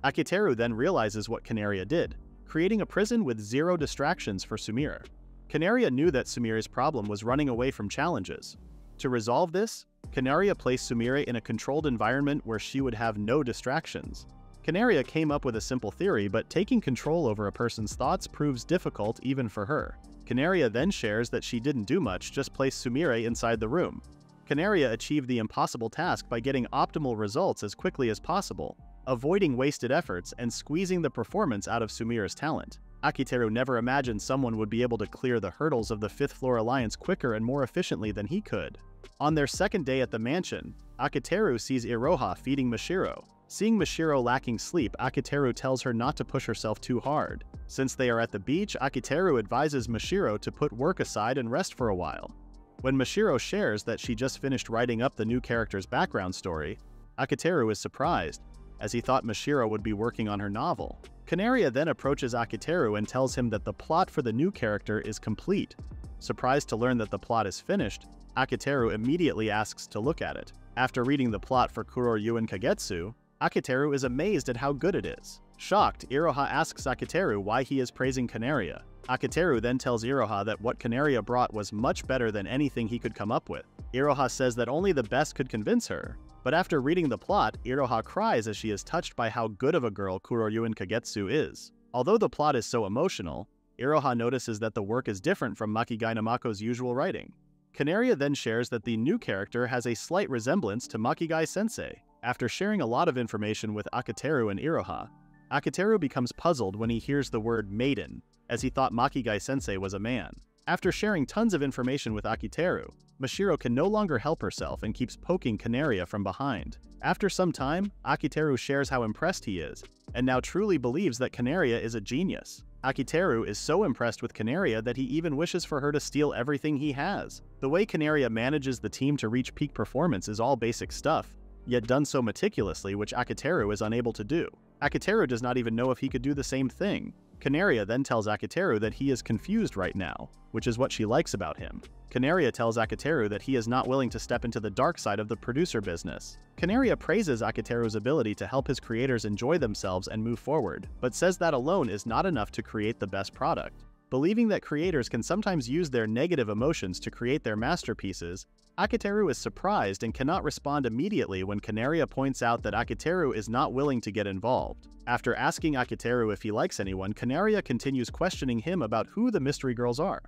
Akiteru then realizes what Canaria did, creating a prison with 0 distractions for Sumire. Canaria knew that Sumire's problem was running away from challenges. To resolve this, Canaria placed Sumire in a controlled environment where she would have no distractions. Canaria came up with a simple theory, but taking control over a person's thoughts proves difficult even for her. Canaria then shares that she didn't do much, just placed Sumire inside the room. Canaria achieved the impossible task by getting optimal results as quickly as possible, avoiding wasted efforts and squeezing the performance out of Sumire's talent. Akiteru never imagined someone would be able to clear the hurdles of the Fifth Floor Alliance quicker and more efficiently than he could. On their second day at the mansion, Akiteru sees Iroha feeding Mashiro. Seeing Mashiro lacking sleep, Akiteru tells her not to push herself too hard. Since they are at the beach, Akiteru advises Mashiro to put work aside and rest for a while. When Mashiro shares that she just finished writing up the new character's background story, Akiteru is surprised, as he thought Mashiro would be working on her novel. Canaria then approaches Akiteru and tells him that the plot for the new character is complete. Surprised to learn that the plot is finished, Akiteru immediately asks to look at it. After reading the plot for Kuroryu Kagetsu, Akiteru is amazed at how good it is. Shocked, Iroha asks Akiteru why he is praising Canaria. Akiteru then tells Iroha that what Kanaria brought was much better than anything he could come up with. Iroha says that only the best could convince her, but after reading the plot, Iroha cries as she is touched by how good of a girl Kuroyuin Kagetsu is. Although the plot is so emotional, Iroha notices that the work is different from Makigai Namako's usual writing. Kanaria then shares that the new character has a slight resemblance to Makigai-sensei. After sharing a lot of information with Akiteru and Iroha, Akiteru becomes puzzled when he hears the word maiden, as he thought Makigai-sensei was a man. After sharing tons of information with Akiteru, Mashiro can no longer help herself and keeps poking Kanaria from behind. After some time, Akiteru shares how impressed he is, and now truly believes that Kanaria is a genius. Akiteru is so impressed with Kanaria that he even wishes for her to steal everything he has. The way Kanaria manages the team to reach peak performance is all basic stuff, yet done so meticulously, which Akiteru is unable to do. Akiteru does not even know if he could do the same thing. Kanaria then tells Akiteru that he is confused right now, which is what she likes about him. Kanaria tells Akiteru that he is not willing to step into the dark side of the producer business. Kanaria praises Akiteru's ability to help his creators enjoy themselves and move forward, but says that alone is not enough to create the best product. Believing that creators can sometimes use their negative emotions to create their masterpieces, Akiteru is surprised and cannot respond immediately when Kanaria points out that Akiteru is not willing to get involved. After asking Akiteru if he likes anyone, Kanaria continues questioning him about who the mystery girls are.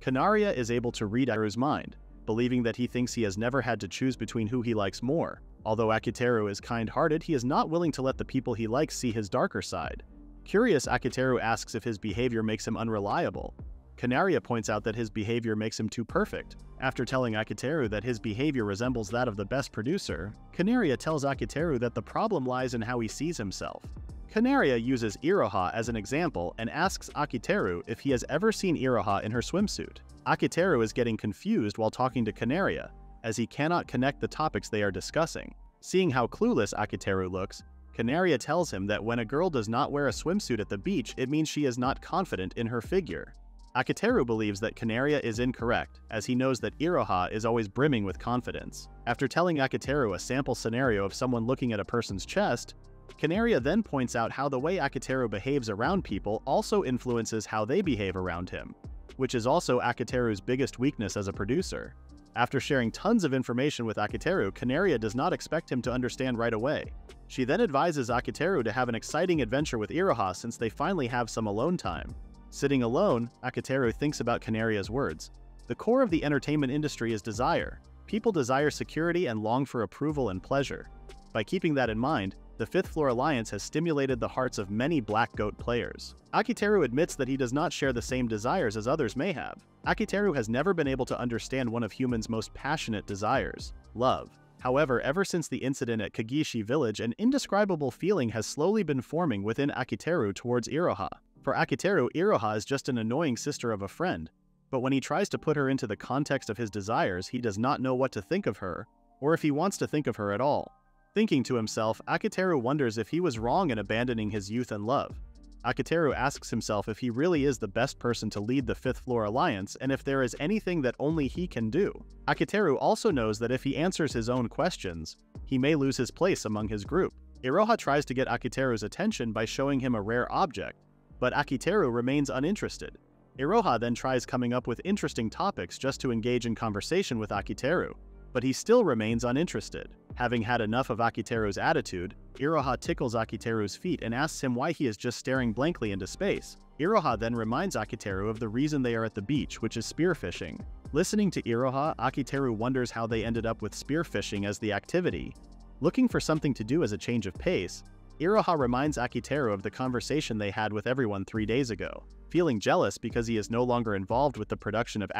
Kanaria is able to read Akiteru's mind, believing that he thinks he has never had to choose between who he likes more. Although Akiteru is kind-hearted, he is not willing to let the people he likes see his darker side. Curious, Akiteru asks if his behavior makes him unreliable. Kanaria points out that his behavior makes him too perfect. After telling Akiteru that his behavior resembles that of the best producer, Kanaria tells Akiteru that the problem lies in how he sees himself. Kanaria uses Iroha as an example and asks Akiteru if he has ever seen Iroha in her swimsuit. Akiteru is getting confused while talking to Kanaria, as he cannot connect the topics they are discussing. Seeing how clueless Akiteru looks, Kanaria tells him that when a girl does not wear a swimsuit at the beach, it means she is not confident in her figure. Akiteru believes that Kanaria is incorrect, as he knows that Iroha is always brimming with confidence. After telling Akiteru a sample scenario of someone looking at a person's chest, Kanaria then points out how the way Akiteru behaves around people also influences how they behave around him, which is also Akiteru's biggest weakness as a producer. After sharing tons of information with Akiteru, Kanaria does not expect him to understand right away. She then advises Akiteru to have an exciting adventure with Iroha since they finally have some alone time. Sitting alone, Akiteru thinks about Kanaria's words. The core of the entertainment industry is desire. People desire security and long for approval and pleasure. By keeping that in mind, the Fifth Floor Alliance has stimulated the hearts of many Black Goat players. Akiteru admits that he does not share the same desires as others may have. Akiteru has never been able to understand one of humans' most passionate desires, love. However, ever since the incident at Kagishi Village, an indescribable feeling has slowly been forming within Akiteru towards Iroha. For Akiteru, Iroha is just an annoying sister of a friend, but when he tries to put her into the context of his desires, he does not know what to think of her, or if he wants to think of her at all. Thinking to himself, Akiteru wonders if he was wrong in abandoning his youth and love. Akiteru asks himself if he really is the best person to lead the Fifth Floor Alliance and if there is anything that only he can do. Akiteru also knows that if he answers his own questions, he may lose his place among his group. Iroha tries to get Akiteru's attention by showing him a rare object, but Akiteru remains uninterested. Iroha then tries coming up with interesting topics just to engage in conversation with Akiteru, but he still remains uninterested. Having had enough of Akiteru's attitude, Iroha tickles Akiteru's feet and asks him why he is just staring blankly into space. Iroha then reminds Akiteru of the reason they are at the beach, which is spearfishing. Listening to Iroha, Akiteru wonders how they ended up with spearfishing as the activity. Looking for something to do as a change of pace, Iroha reminds Akiteru of the conversation they had with everyone 3 days ago. Feeling jealous because he is no longer involved with the production of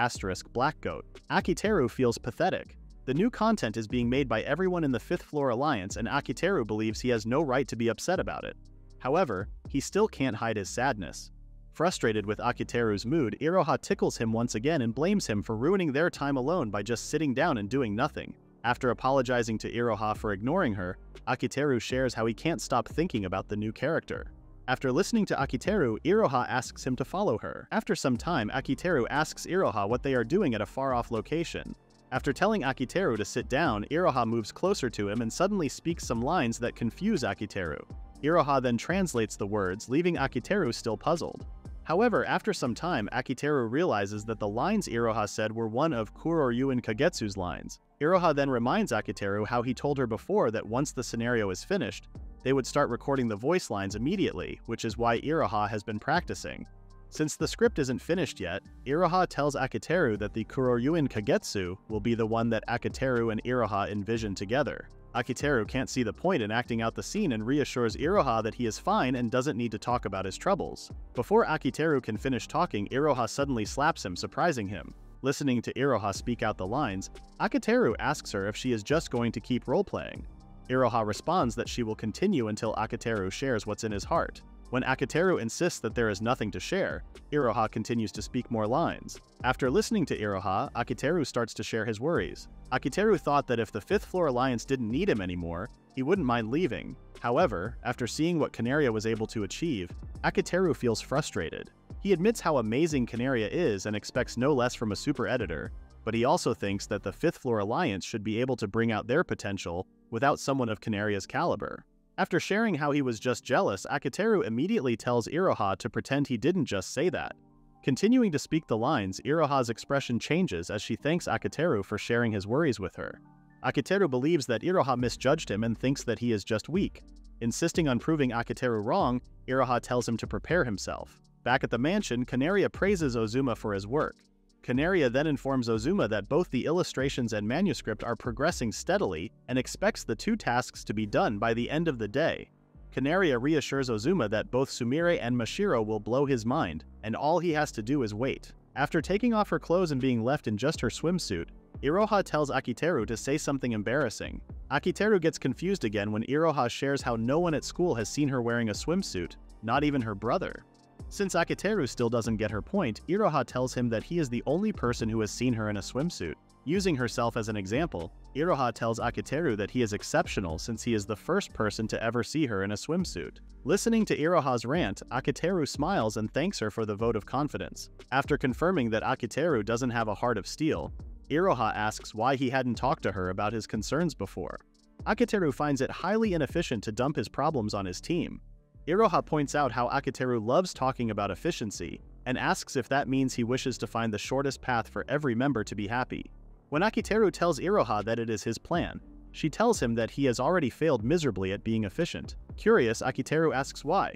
Black Goat, Akiteru feels pathetic. The new content is being made by everyone in the Fifth Floor Alliance, and Akiteru believes he has no right to be upset about it. However, he still can't hide his sadness. Frustrated with Akiteru's mood, Iroha tickles him once again and blames him for ruining their time alone by just sitting down and doing nothing. After apologizing to Iroha for ignoring her, Akiteru shares how he can't stop thinking about the new character. After listening to Akiteru, Iroha asks him to follow her. After some time, Akiteru asks Iroha what they are doing at a far-off location. After telling Akiteru to sit down, Iroha moves closer to him and suddenly speaks some lines that confuse Akiteru. Iroha then translates the words, leaving Akiteru still puzzled. However, after some time, Akiteru realizes that the lines Iroha said were one of Kuroryuin Kagetsu's lines. Iroha then reminds Akiteru how he told her before that once the scenario is finished, they would start recording the voice lines immediately, which is why Iroha has been practicing. Since the script isn't finished yet, Iroha tells Akiteru that the Kuroryuin Kagetsu will be the one that Akiteru and Iroha envision together. Akiteru can't see the point in acting out the scene and reassures Iroha that he is fine and doesn't need to talk about his troubles. Before Akiteru can finish talking, Iroha suddenly slaps him, surprising him. Listening to Iroha speak out the lines, Akiteru asks her if she is just going to keep role-playing. Iroha responds that she will continue until Akiteru shares what's in his heart. When Akiteru insists that there is nothing to share, Iroha continues to speak more lines. After listening to Iroha, Akiteru starts to share his worries. Akiteru thought that if the 5th Floor Alliance didn't need him anymore, he wouldn't mind leaving. However, after seeing what Canaria was able to achieve, Akiteru feels frustrated. He admits how amazing Canaria is and expects no less from a super editor, but he also thinks that the 5th Floor Alliance should be able to bring out their potential without someone of Canaria's caliber. After sharing how he was just jealous, Akiteru immediately tells Iroha to pretend he didn't just say that. Continuing to speak the lines, Iroha's expression changes as she thanks Akiteru for sharing his worries with her. Akiteru believes that Iroha misjudged him and thinks that he is just weak. Insisting on proving Akiteru wrong, Iroha tells him to prepare himself. Back at the mansion, Canaria praises Ozuma for his work. Canaria then informs Ozuma that both the illustrations and manuscript are progressing steadily and expects the 2 tasks to be done by the end of the day. Canaria reassures Ozuma that both Sumire and Mashiro will blow his mind, and all he has to do is wait. After taking off her clothes and being left in just her swimsuit, Iroha tells Akiteru to say something embarrassing. Akiteru gets confused again when Iroha shares how no one at school has seen her wearing a swimsuit, not even her brother. Since Akiteru still doesn't get her point, Iroha tells him that he is the only person who has seen her in a swimsuit. Using herself as an example, Iroha tells Akiteru that he is exceptional since he is the first person to ever see her in a swimsuit. Listening to Iroha's rant, Akiteru smiles and thanks her for the vote of confidence. After confirming that Akiteru doesn't have a heart of steel, Iroha asks why he hadn't talked to her about his concerns before. Akiteru finds it highly inefficient to dump his problems on his team. Iroha points out how Akiteru loves talking about efficiency, and asks if that means he wishes to find the shortest path for every member to be happy. When Akiteru tells Iroha that it is his plan, she tells him that he has already failed miserably at being efficient. Curious, Akiteru asks why.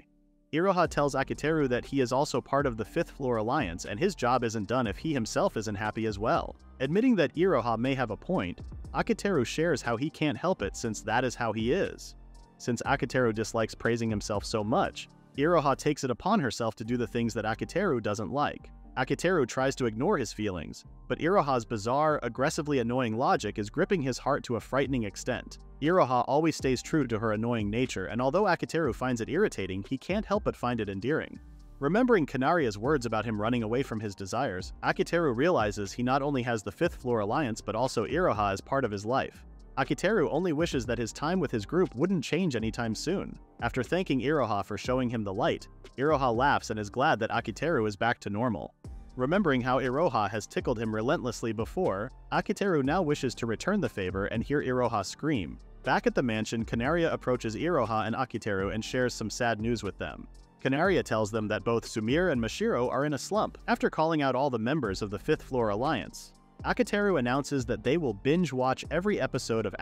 Iroha tells Akiteru that he is also part of the 5th Floor Alliance and his job isn't done if he himself isn't happy as well. Admitting that Iroha may have a point, Akiteru shares how he can't help it since that is how he is. Since Akiteru dislikes praising himself so much, Iroha takes it upon herself to do the things that Akiteru doesn't like. Akiteru tries to ignore his feelings, but Iroha's bizarre, aggressively annoying logic is gripping his heart to a frightening extent. Iroha always stays true to her annoying nature, and although Akiteru finds it irritating, he can't help but find it endearing. Remembering Canaria's words about him running away from his desires, Akiteru realizes he not only has the 5th Floor Alliance but also Iroha as part of his life. Akiteru only wishes that his time with his group wouldn't change anytime soon. After thanking Iroha for showing him the light, Iroha laughs and is glad that Akiteru is back to normal. Remembering how Iroha has tickled him relentlessly before, Akiteru now wishes to return the favor and hear Iroha scream. Back at the mansion, Canaria approaches Iroha and Akiteru and shares some sad news with them. Canaria tells them that both Sumire and Mashiro are in a slump. After calling out all the members of the 5th Floor Alliance, Akiteru announces that they will binge-watch every episode of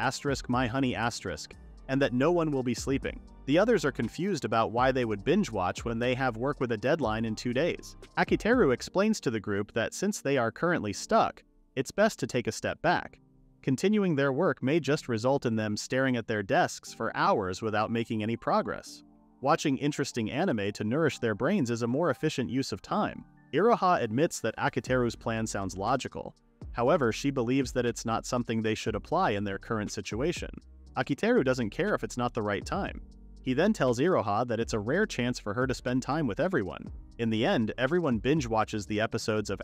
My Honey Asterisk, and that no one will be sleeping. The others are confused about why they would binge-watch when they have work with a deadline in 2 days. Akiteru explains to the group that since they are currently stuck, it's best to take a step back. Continuing their work may just result in them staring at their desks for hours without making any progress. Watching interesting anime to nourish their brains is a more efficient use of time. Iroha admits that Akiteru's plan sounds logical. However, she believes that it's not something they should apply in their current situation. Akiteru doesn't care if it's not the right time. He then tells Iroha that it's a rare chance for her to spend time with everyone. In the end, everyone binge-watches the episodes of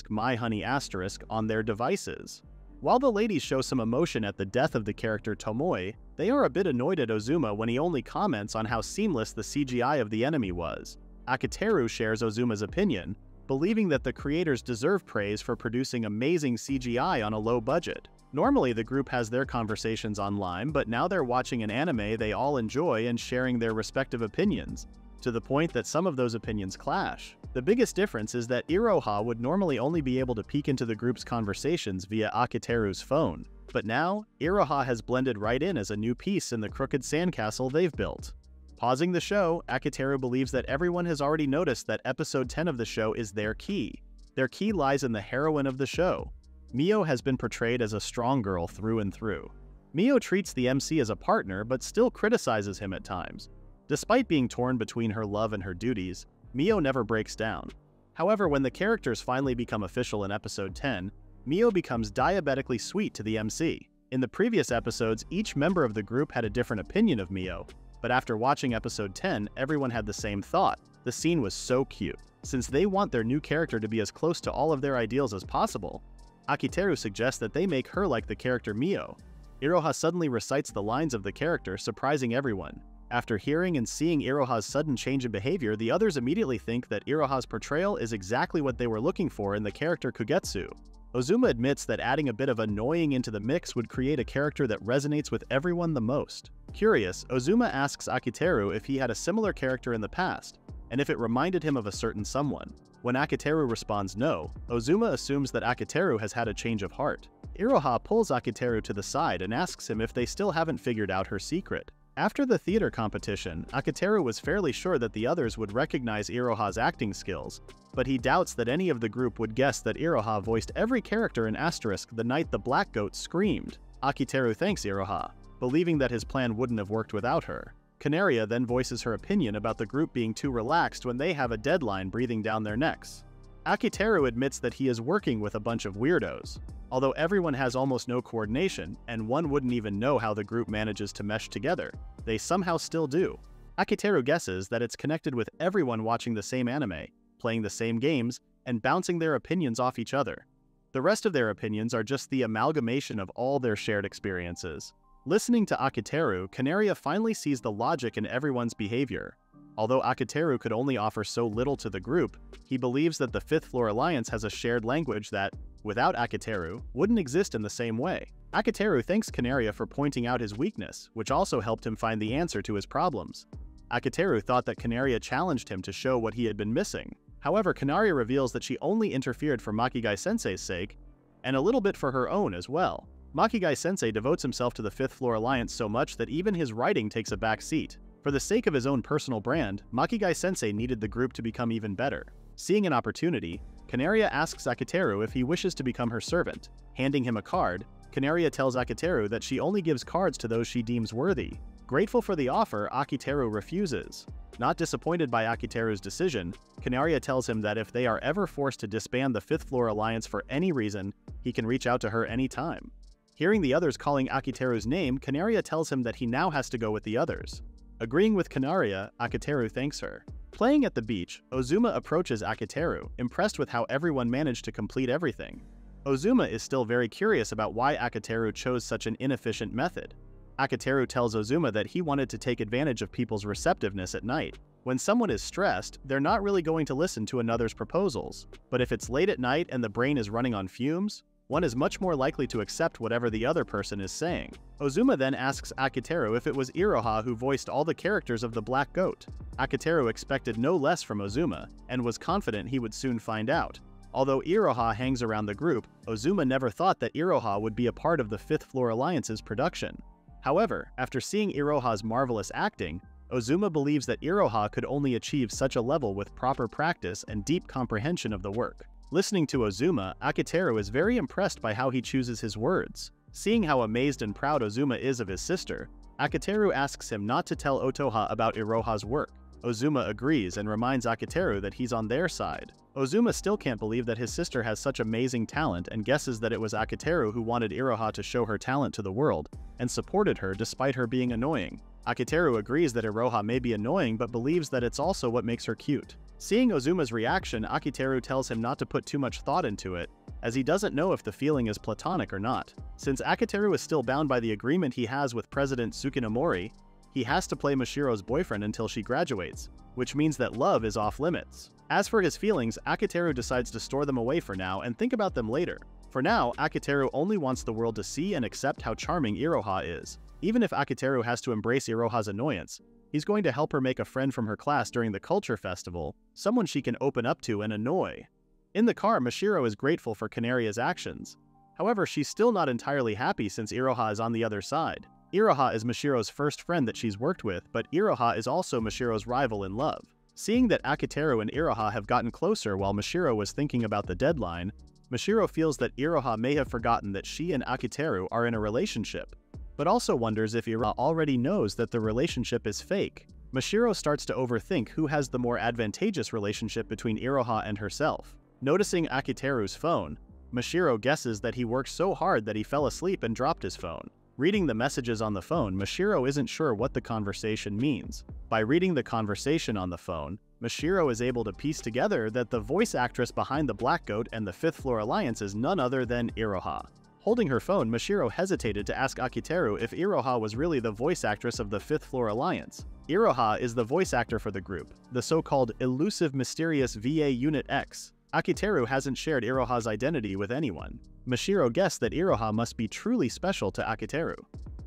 My Honey Asterisk on their devices. While the ladies show some emotion at the death of the character Tomoe, they are a bit annoyed at Ozuma when he only comments on how seamless the CGI of the enemy was. Akiteru shares Ozuma's opinion, believing that the creators deserve praise for producing amazing CGI on a low budget. Normally, the group has their conversations online, but now they're watching an anime they all enjoy and sharing their respective opinions. to the point that some of those opinions clash. The biggest difference is that Iroha would normally only be able to peek into the group's conversations via Akiteru's phone, but now, Iroha has blended right in as a new piece in the crooked sandcastle they've built. Pausing the show, Akiteru believes that everyone has already noticed that episode 10 of the show is their key. Their key lies in the heroine of the show. Mio has been portrayed as a strong girl through and through. Mio treats the MC as a partner but still criticizes him at times. Despite being torn between her love and her duties, Mio never breaks down. However, when the characters finally become official in episode 10, Mio becomes diabetically sweet to the MC. In the previous episodes, each member of the group had a different opinion of Mio, but after watching episode 10, everyone had the same thought. The scene was so cute. Since they want their new character to be as close to all of their ideals as possible, Akiteru suggests that they make her like the character Mio. Iroha suddenly recites the lines of the character, surprising everyone. After hearing and seeing Iroha's sudden change in behavior, the others immediately think that Iroha's portrayal is exactly what they were looking for in the character Kugetsu. Ozuma admits that adding a bit of annoying into the mix would create a character that resonates with everyone the most. Curious, Ozuma asks Akiteru if he had a similar character in the past, and if it reminded him of a certain someone. When Akiteru responds no, Ozuma assumes that Akiteru has had a change of heart. Iroha pulls Akiteru to the side and asks him if they still haven't figured out her secret. After the theater competition, Akiteru was fairly sure that the others would recognize Iroha's acting skills, but he doubts that any of the group would guess that Iroha voiced every character in Asterisk the night the Black Goat screamed. Akiteru thanks Iroha, believing that his plan wouldn't have worked without her. Canaria then voices her opinion about the group being too relaxed when they have a deadline breathing down their necks. Akiteru admits that he is working with a bunch of weirdos. Although everyone has almost no coordination, and one wouldn't even know how the group manages to mesh together, they somehow still do. Akiteru guesses that it's connected with everyone watching the same anime, playing the same games, and bouncing their opinions off each other. The rest of their opinions are just the amalgamation of all their shared experiences. Listening to Akiteru, Canaria finally sees the logic in everyone's behavior. Although Akiteru could only offer so little to the group, he believes that the Fifth Floor Alliance has a shared language that, without Akiteru, wouldn't exist in the same way. Akiteru thanks Canaria for pointing out his weakness, which also helped him find the answer to his problems. Akiteru thought that Canaria challenged him to show what he had been missing. However, Canaria reveals that she only interfered for Makigai-sensei's sake, and a little bit for her own as well. Makigai-sensei devotes himself to the Fifth Floor Alliance so much that even his writing takes a back seat. For the sake of his own personal brand, Makigai-sensei needed the group to become even better. Seeing an opportunity, Canaria asks Akiteru if he wishes to become her servant. Handing him a card, Canaria tells Akiteru that she only gives cards to those she deems worthy. Grateful for the offer, Akiteru refuses. Not disappointed by Akiteru's decision, Canaria tells him that if they are ever forced to disband the Fifth Floor Alliance for any reason, he can reach out to her anytime. Hearing the others calling Akiteru's name, Canaria tells him that he now has to go with the others. Agreeing with Canaria, Akiteru thanks her. Playing at the beach, Ozuma approaches Akiteru, impressed with how everyone managed to complete everything. Ozuma is still very curious about why Akiteru chose such an inefficient method. Akiteru tells Ozuma that he wanted to take advantage of people's receptiveness at night. When someone is stressed, they're not really going to listen to another's proposals. But if it's late at night and the brain is running on fumes, one is much more likely to accept whatever the other person is saying. Ozuma then asks Akiteru if it was Iroha who voiced all the characters of the Black Goat. Akiteru expected no less from Ozuma, and was confident he would soon find out. Although Iroha hangs around the group, Ozuma never thought that Iroha would be a part of the Fifth Floor Alliance's production. However, after seeing Iroha's marvelous acting, Ozuma believes that Iroha could only achieve such a level with proper practice and deep comprehension of the work. Listening to Ozuma, Akiteru is very impressed by how he chooses his words. Seeing how amazed and proud Ozuma is of his sister, Akiteru asks him not to tell Otoha about Iroha's work. Ozuma agrees and reminds Akiteru that he's on their side. Ozuma still can't believe that his sister has such amazing talent and guesses that it was Akiteru who wanted Iroha to show her talent to the world, and supported her despite her being annoying. Akiteru agrees that Iroha may be annoying but believes that it's also what makes her cute. Seeing Ozuma's reaction, Akiteru tells him not to put too much thought into it, as he doesn't know if the feeling is platonic or not. Since Akiteru is still bound by the agreement he has with President Tsukinomori, he has to play Mashiro's boyfriend until she graduates, which means that love is off limits. As for his feelings, Akiteru decides to store them away for now and think about them later. For now, Akiteru only wants the world to see and accept how charming Iroha is. Even if Akiteru has to embrace Iroha's annoyance, He's going to help her make a friend from her class during the culture festival, someone she can open up to and annoy. In the car, Mashiro is grateful for Kanaria's actions. However, she's still not entirely happy since Iroha is on the other side. Iroha is Mashiro's first friend that she's worked with, but Iroha is also Mashiro's rival in love. Seeing that Akiteru and Iroha have gotten closer while Mashiro was thinking about the deadline, Mashiro feels that Iroha may have forgotten that she and Akiteru are in a relationship, but also wonders if Iroha already knows that the relationship is fake. Mashiro starts to overthink who has the more advantageous relationship between Iroha and herself. Noticing Akiteru's phone, Mashiro guesses that he worked so hard that he fell asleep and dropped his phone. Reading the messages on the phone, Mashiro isn't sure what the conversation means. By reading the conversation on the phone, Mashiro is able to piece together that the voice actress behind the Black Goat and the Fifth Floor Alliance is none other than Iroha. Holding her phone, Mashiro hesitated to ask Akiteru if Iroha was really the voice actress of the Fifth Floor Alliance. Iroha is the voice actor for the group, the so-called elusive mysterious VA Unit X. Akiteru hasn't shared Iroha's identity with anyone. Mashiro guessed that Iroha must be truly special to Akiteru.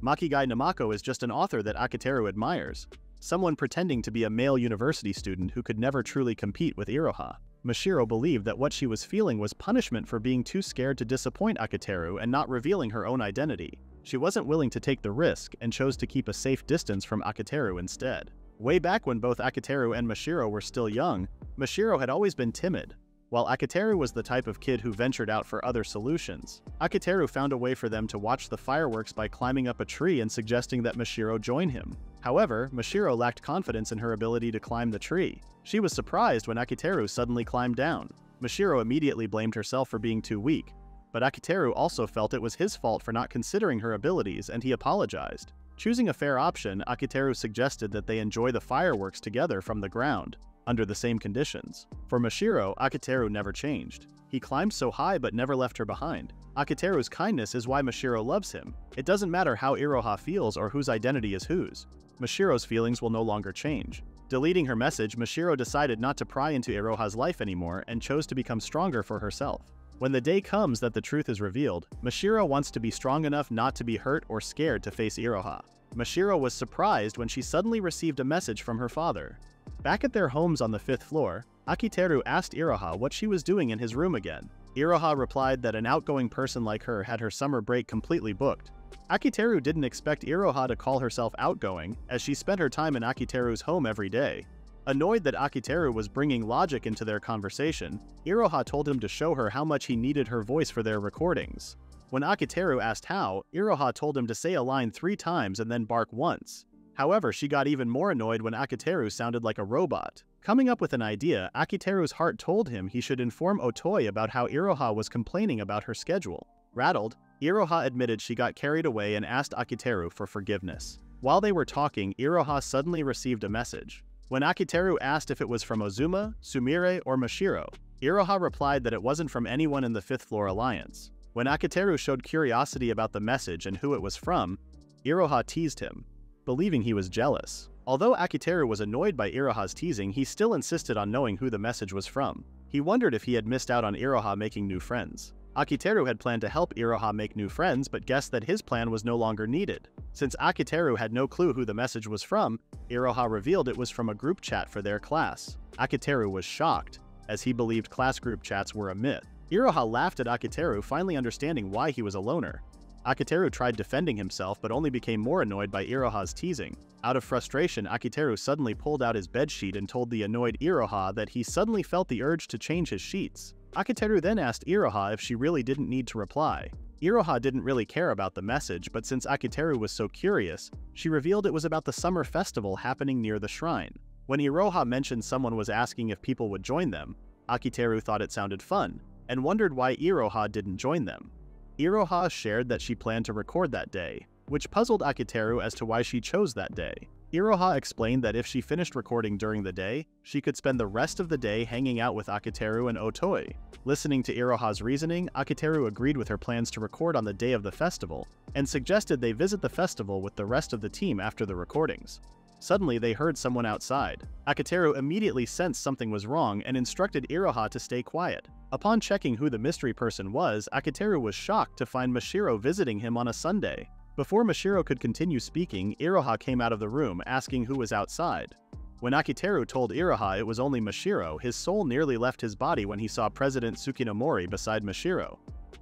Makigai Namako is just an author that Akiteru admires, someone pretending to be a male university student who could never truly compete with Iroha. Mashiro believed that what she was feeling was punishment for being too scared to disappoint Akiteru and not revealing her own identity. She wasn't willing to take the risk and chose to keep a safe distance from Akiteru instead. Way back when both Akiteru and Mashiro were still young, Mashiro had always been timid, while Akiteru was the type of kid who ventured out for other solutions. Akiteru found a way for them to watch the fireworks by climbing up a tree and suggesting that Mashiro join him. However, Mashiro lacked confidence in her ability to climb the tree. She was surprised when Akiteru suddenly climbed down. Mashiro immediately blamed herself for being too weak, but Akiteru also felt it was his fault for not considering her abilities, and he apologized. Choosing a fair option, Akiteru suggested that they enjoy the fireworks together from the ground, under the same conditions. For Mashiro, Akiteru never changed. He climbed so high but never left her behind. Akiteru's kindness is why Mashiro loves him. It doesn't matter how Iroha feels or whose identity is whose. Mashiro's feelings will no longer change. Deleting her message, Mashiro decided not to pry into Iroha's life anymore and chose to become stronger for herself. When the day comes that the truth is revealed, Mashiro wants to be strong enough not to be hurt or scared to face Iroha. Mashiro was surprised when she suddenly received a message from her father. Back at their homes on the 5th floor, Akiteru asked Iroha what she was doing in his room again. Iroha replied that an outgoing person like her had her summer break completely booked. Akiteru didn't expect Iroha to call herself outgoing, as she spent her time in Akiteru's home every day. Annoyed that Akiteru was bringing logic into their conversation, Iroha told him to show her how much he needed her voice for their recordings. When Akiteru asked how, Iroha told him to say a line 3 times and then bark once. However, she got even more annoyed when Akiteru sounded like a robot. Coming up with an idea, Akiteru's heart told him he should inform Otoi about how Iroha was complaining about her schedule. Rattled, Iroha admitted she got carried away and asked Akiteru for forgiveness. While they were talking, Iroha suddenly received a message. When Akiteru asked if it was from Ozuma, Sumire, or Mashiro, Iroha replied that it wasn't from anyone in the 5th Floor Alliance. When Akiteru showed curiosity about the message and who it was from, Iroha teased him, believing he was jealous. Although Akiteru was annoyed by Iroha's teasing, he still insisted on knowing who the message was from. He wondered if he had missed out on Iroha making new friends. Akiteru had planned to help Iroha make new friends, but guessed that his plan was no longer needed. Since Akiteru had no clue who the message was from, Iroha revealed it was from a group chat for their class. Akiteru was shocked, as he believed class group chats were a myth. Iroha laughed at Akiteru, finally understanding why he was a loner. Akiteru tried defending himself but only became more annoyed by Iroha's teasing. Out of frustration, Akiteru suddenly pulled out his bedsheet and told the annoyed Iroha that he suddenly felt the urge to change his sheets. Akiteru then asked Iroha if she really didn't need to reply. Iroha didn't really care about the message, but since Akiteru was so curious, she revealed it was about the summer festival happening near the shrine. When Iroha mentioned someone was asking if people would join them, Akiteru thought it sounded fun, and wondered why Iroha didn't join them. Iroha shared that she planned to record that day, which puzzled Akiteru as to why she chose that day. Iroha explained that if she finished recording during the day, she could spend the rest of the day hanging out with Akiteru and Otoi. Listening to Iroha's reasoning, Akiteru agreed with her plans to record on the day of the festival, and suggested they visit the festival with the rest of the team after the recordings. Suddenly, they heard someone outside. Akiteru immediately sensed something was wrong and instructed Iroha to stay quiet. Upon checking who the mystery person was, Akiteru was shocked to find Mashiro visiting him on a Sunday. Before Mashiro could continue speaking, Iroha came out of the room asking who was outside. When Akiteru told Iroha it was only Mashiro, his soul nearly left his body when he saw President Tsukinomori beside Mashiro.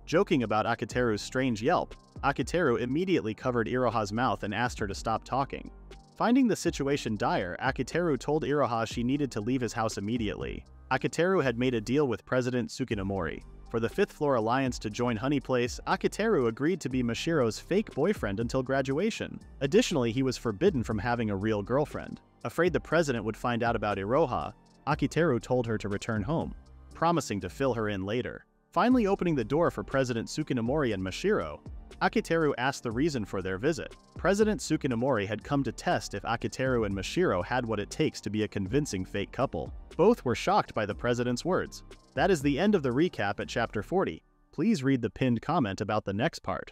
Joking about Akiteru's strange yelp, Akiteru immediately covered Iroha's mouth and asked her to stop talking. Finding the situation dire, Akiteru told Iroha she needed to leave his house immediately. Akiteru had made a deal with President Tsukinomori. For the 5th Floor Alliance to join Honey Place, Akiteru agreed to be Mashiro's fake boyfriend until graduation. Additionally, he was forbidden from having a real girlfriend. Afraid the president would find out about Iroha, Akiteru told her to return home, promising to fill her in later. Finally opening the door for President Tsukinomori and Mashiro, Akiteru asked the reason for their visit. President Tsukinomori had come to test if Akiteru and Mashiro had what it takes to be a convincing fake couple. Both were shocked by the president's words. That is the end of the recap at Chapter 40. Please read the pinned comment about the next part.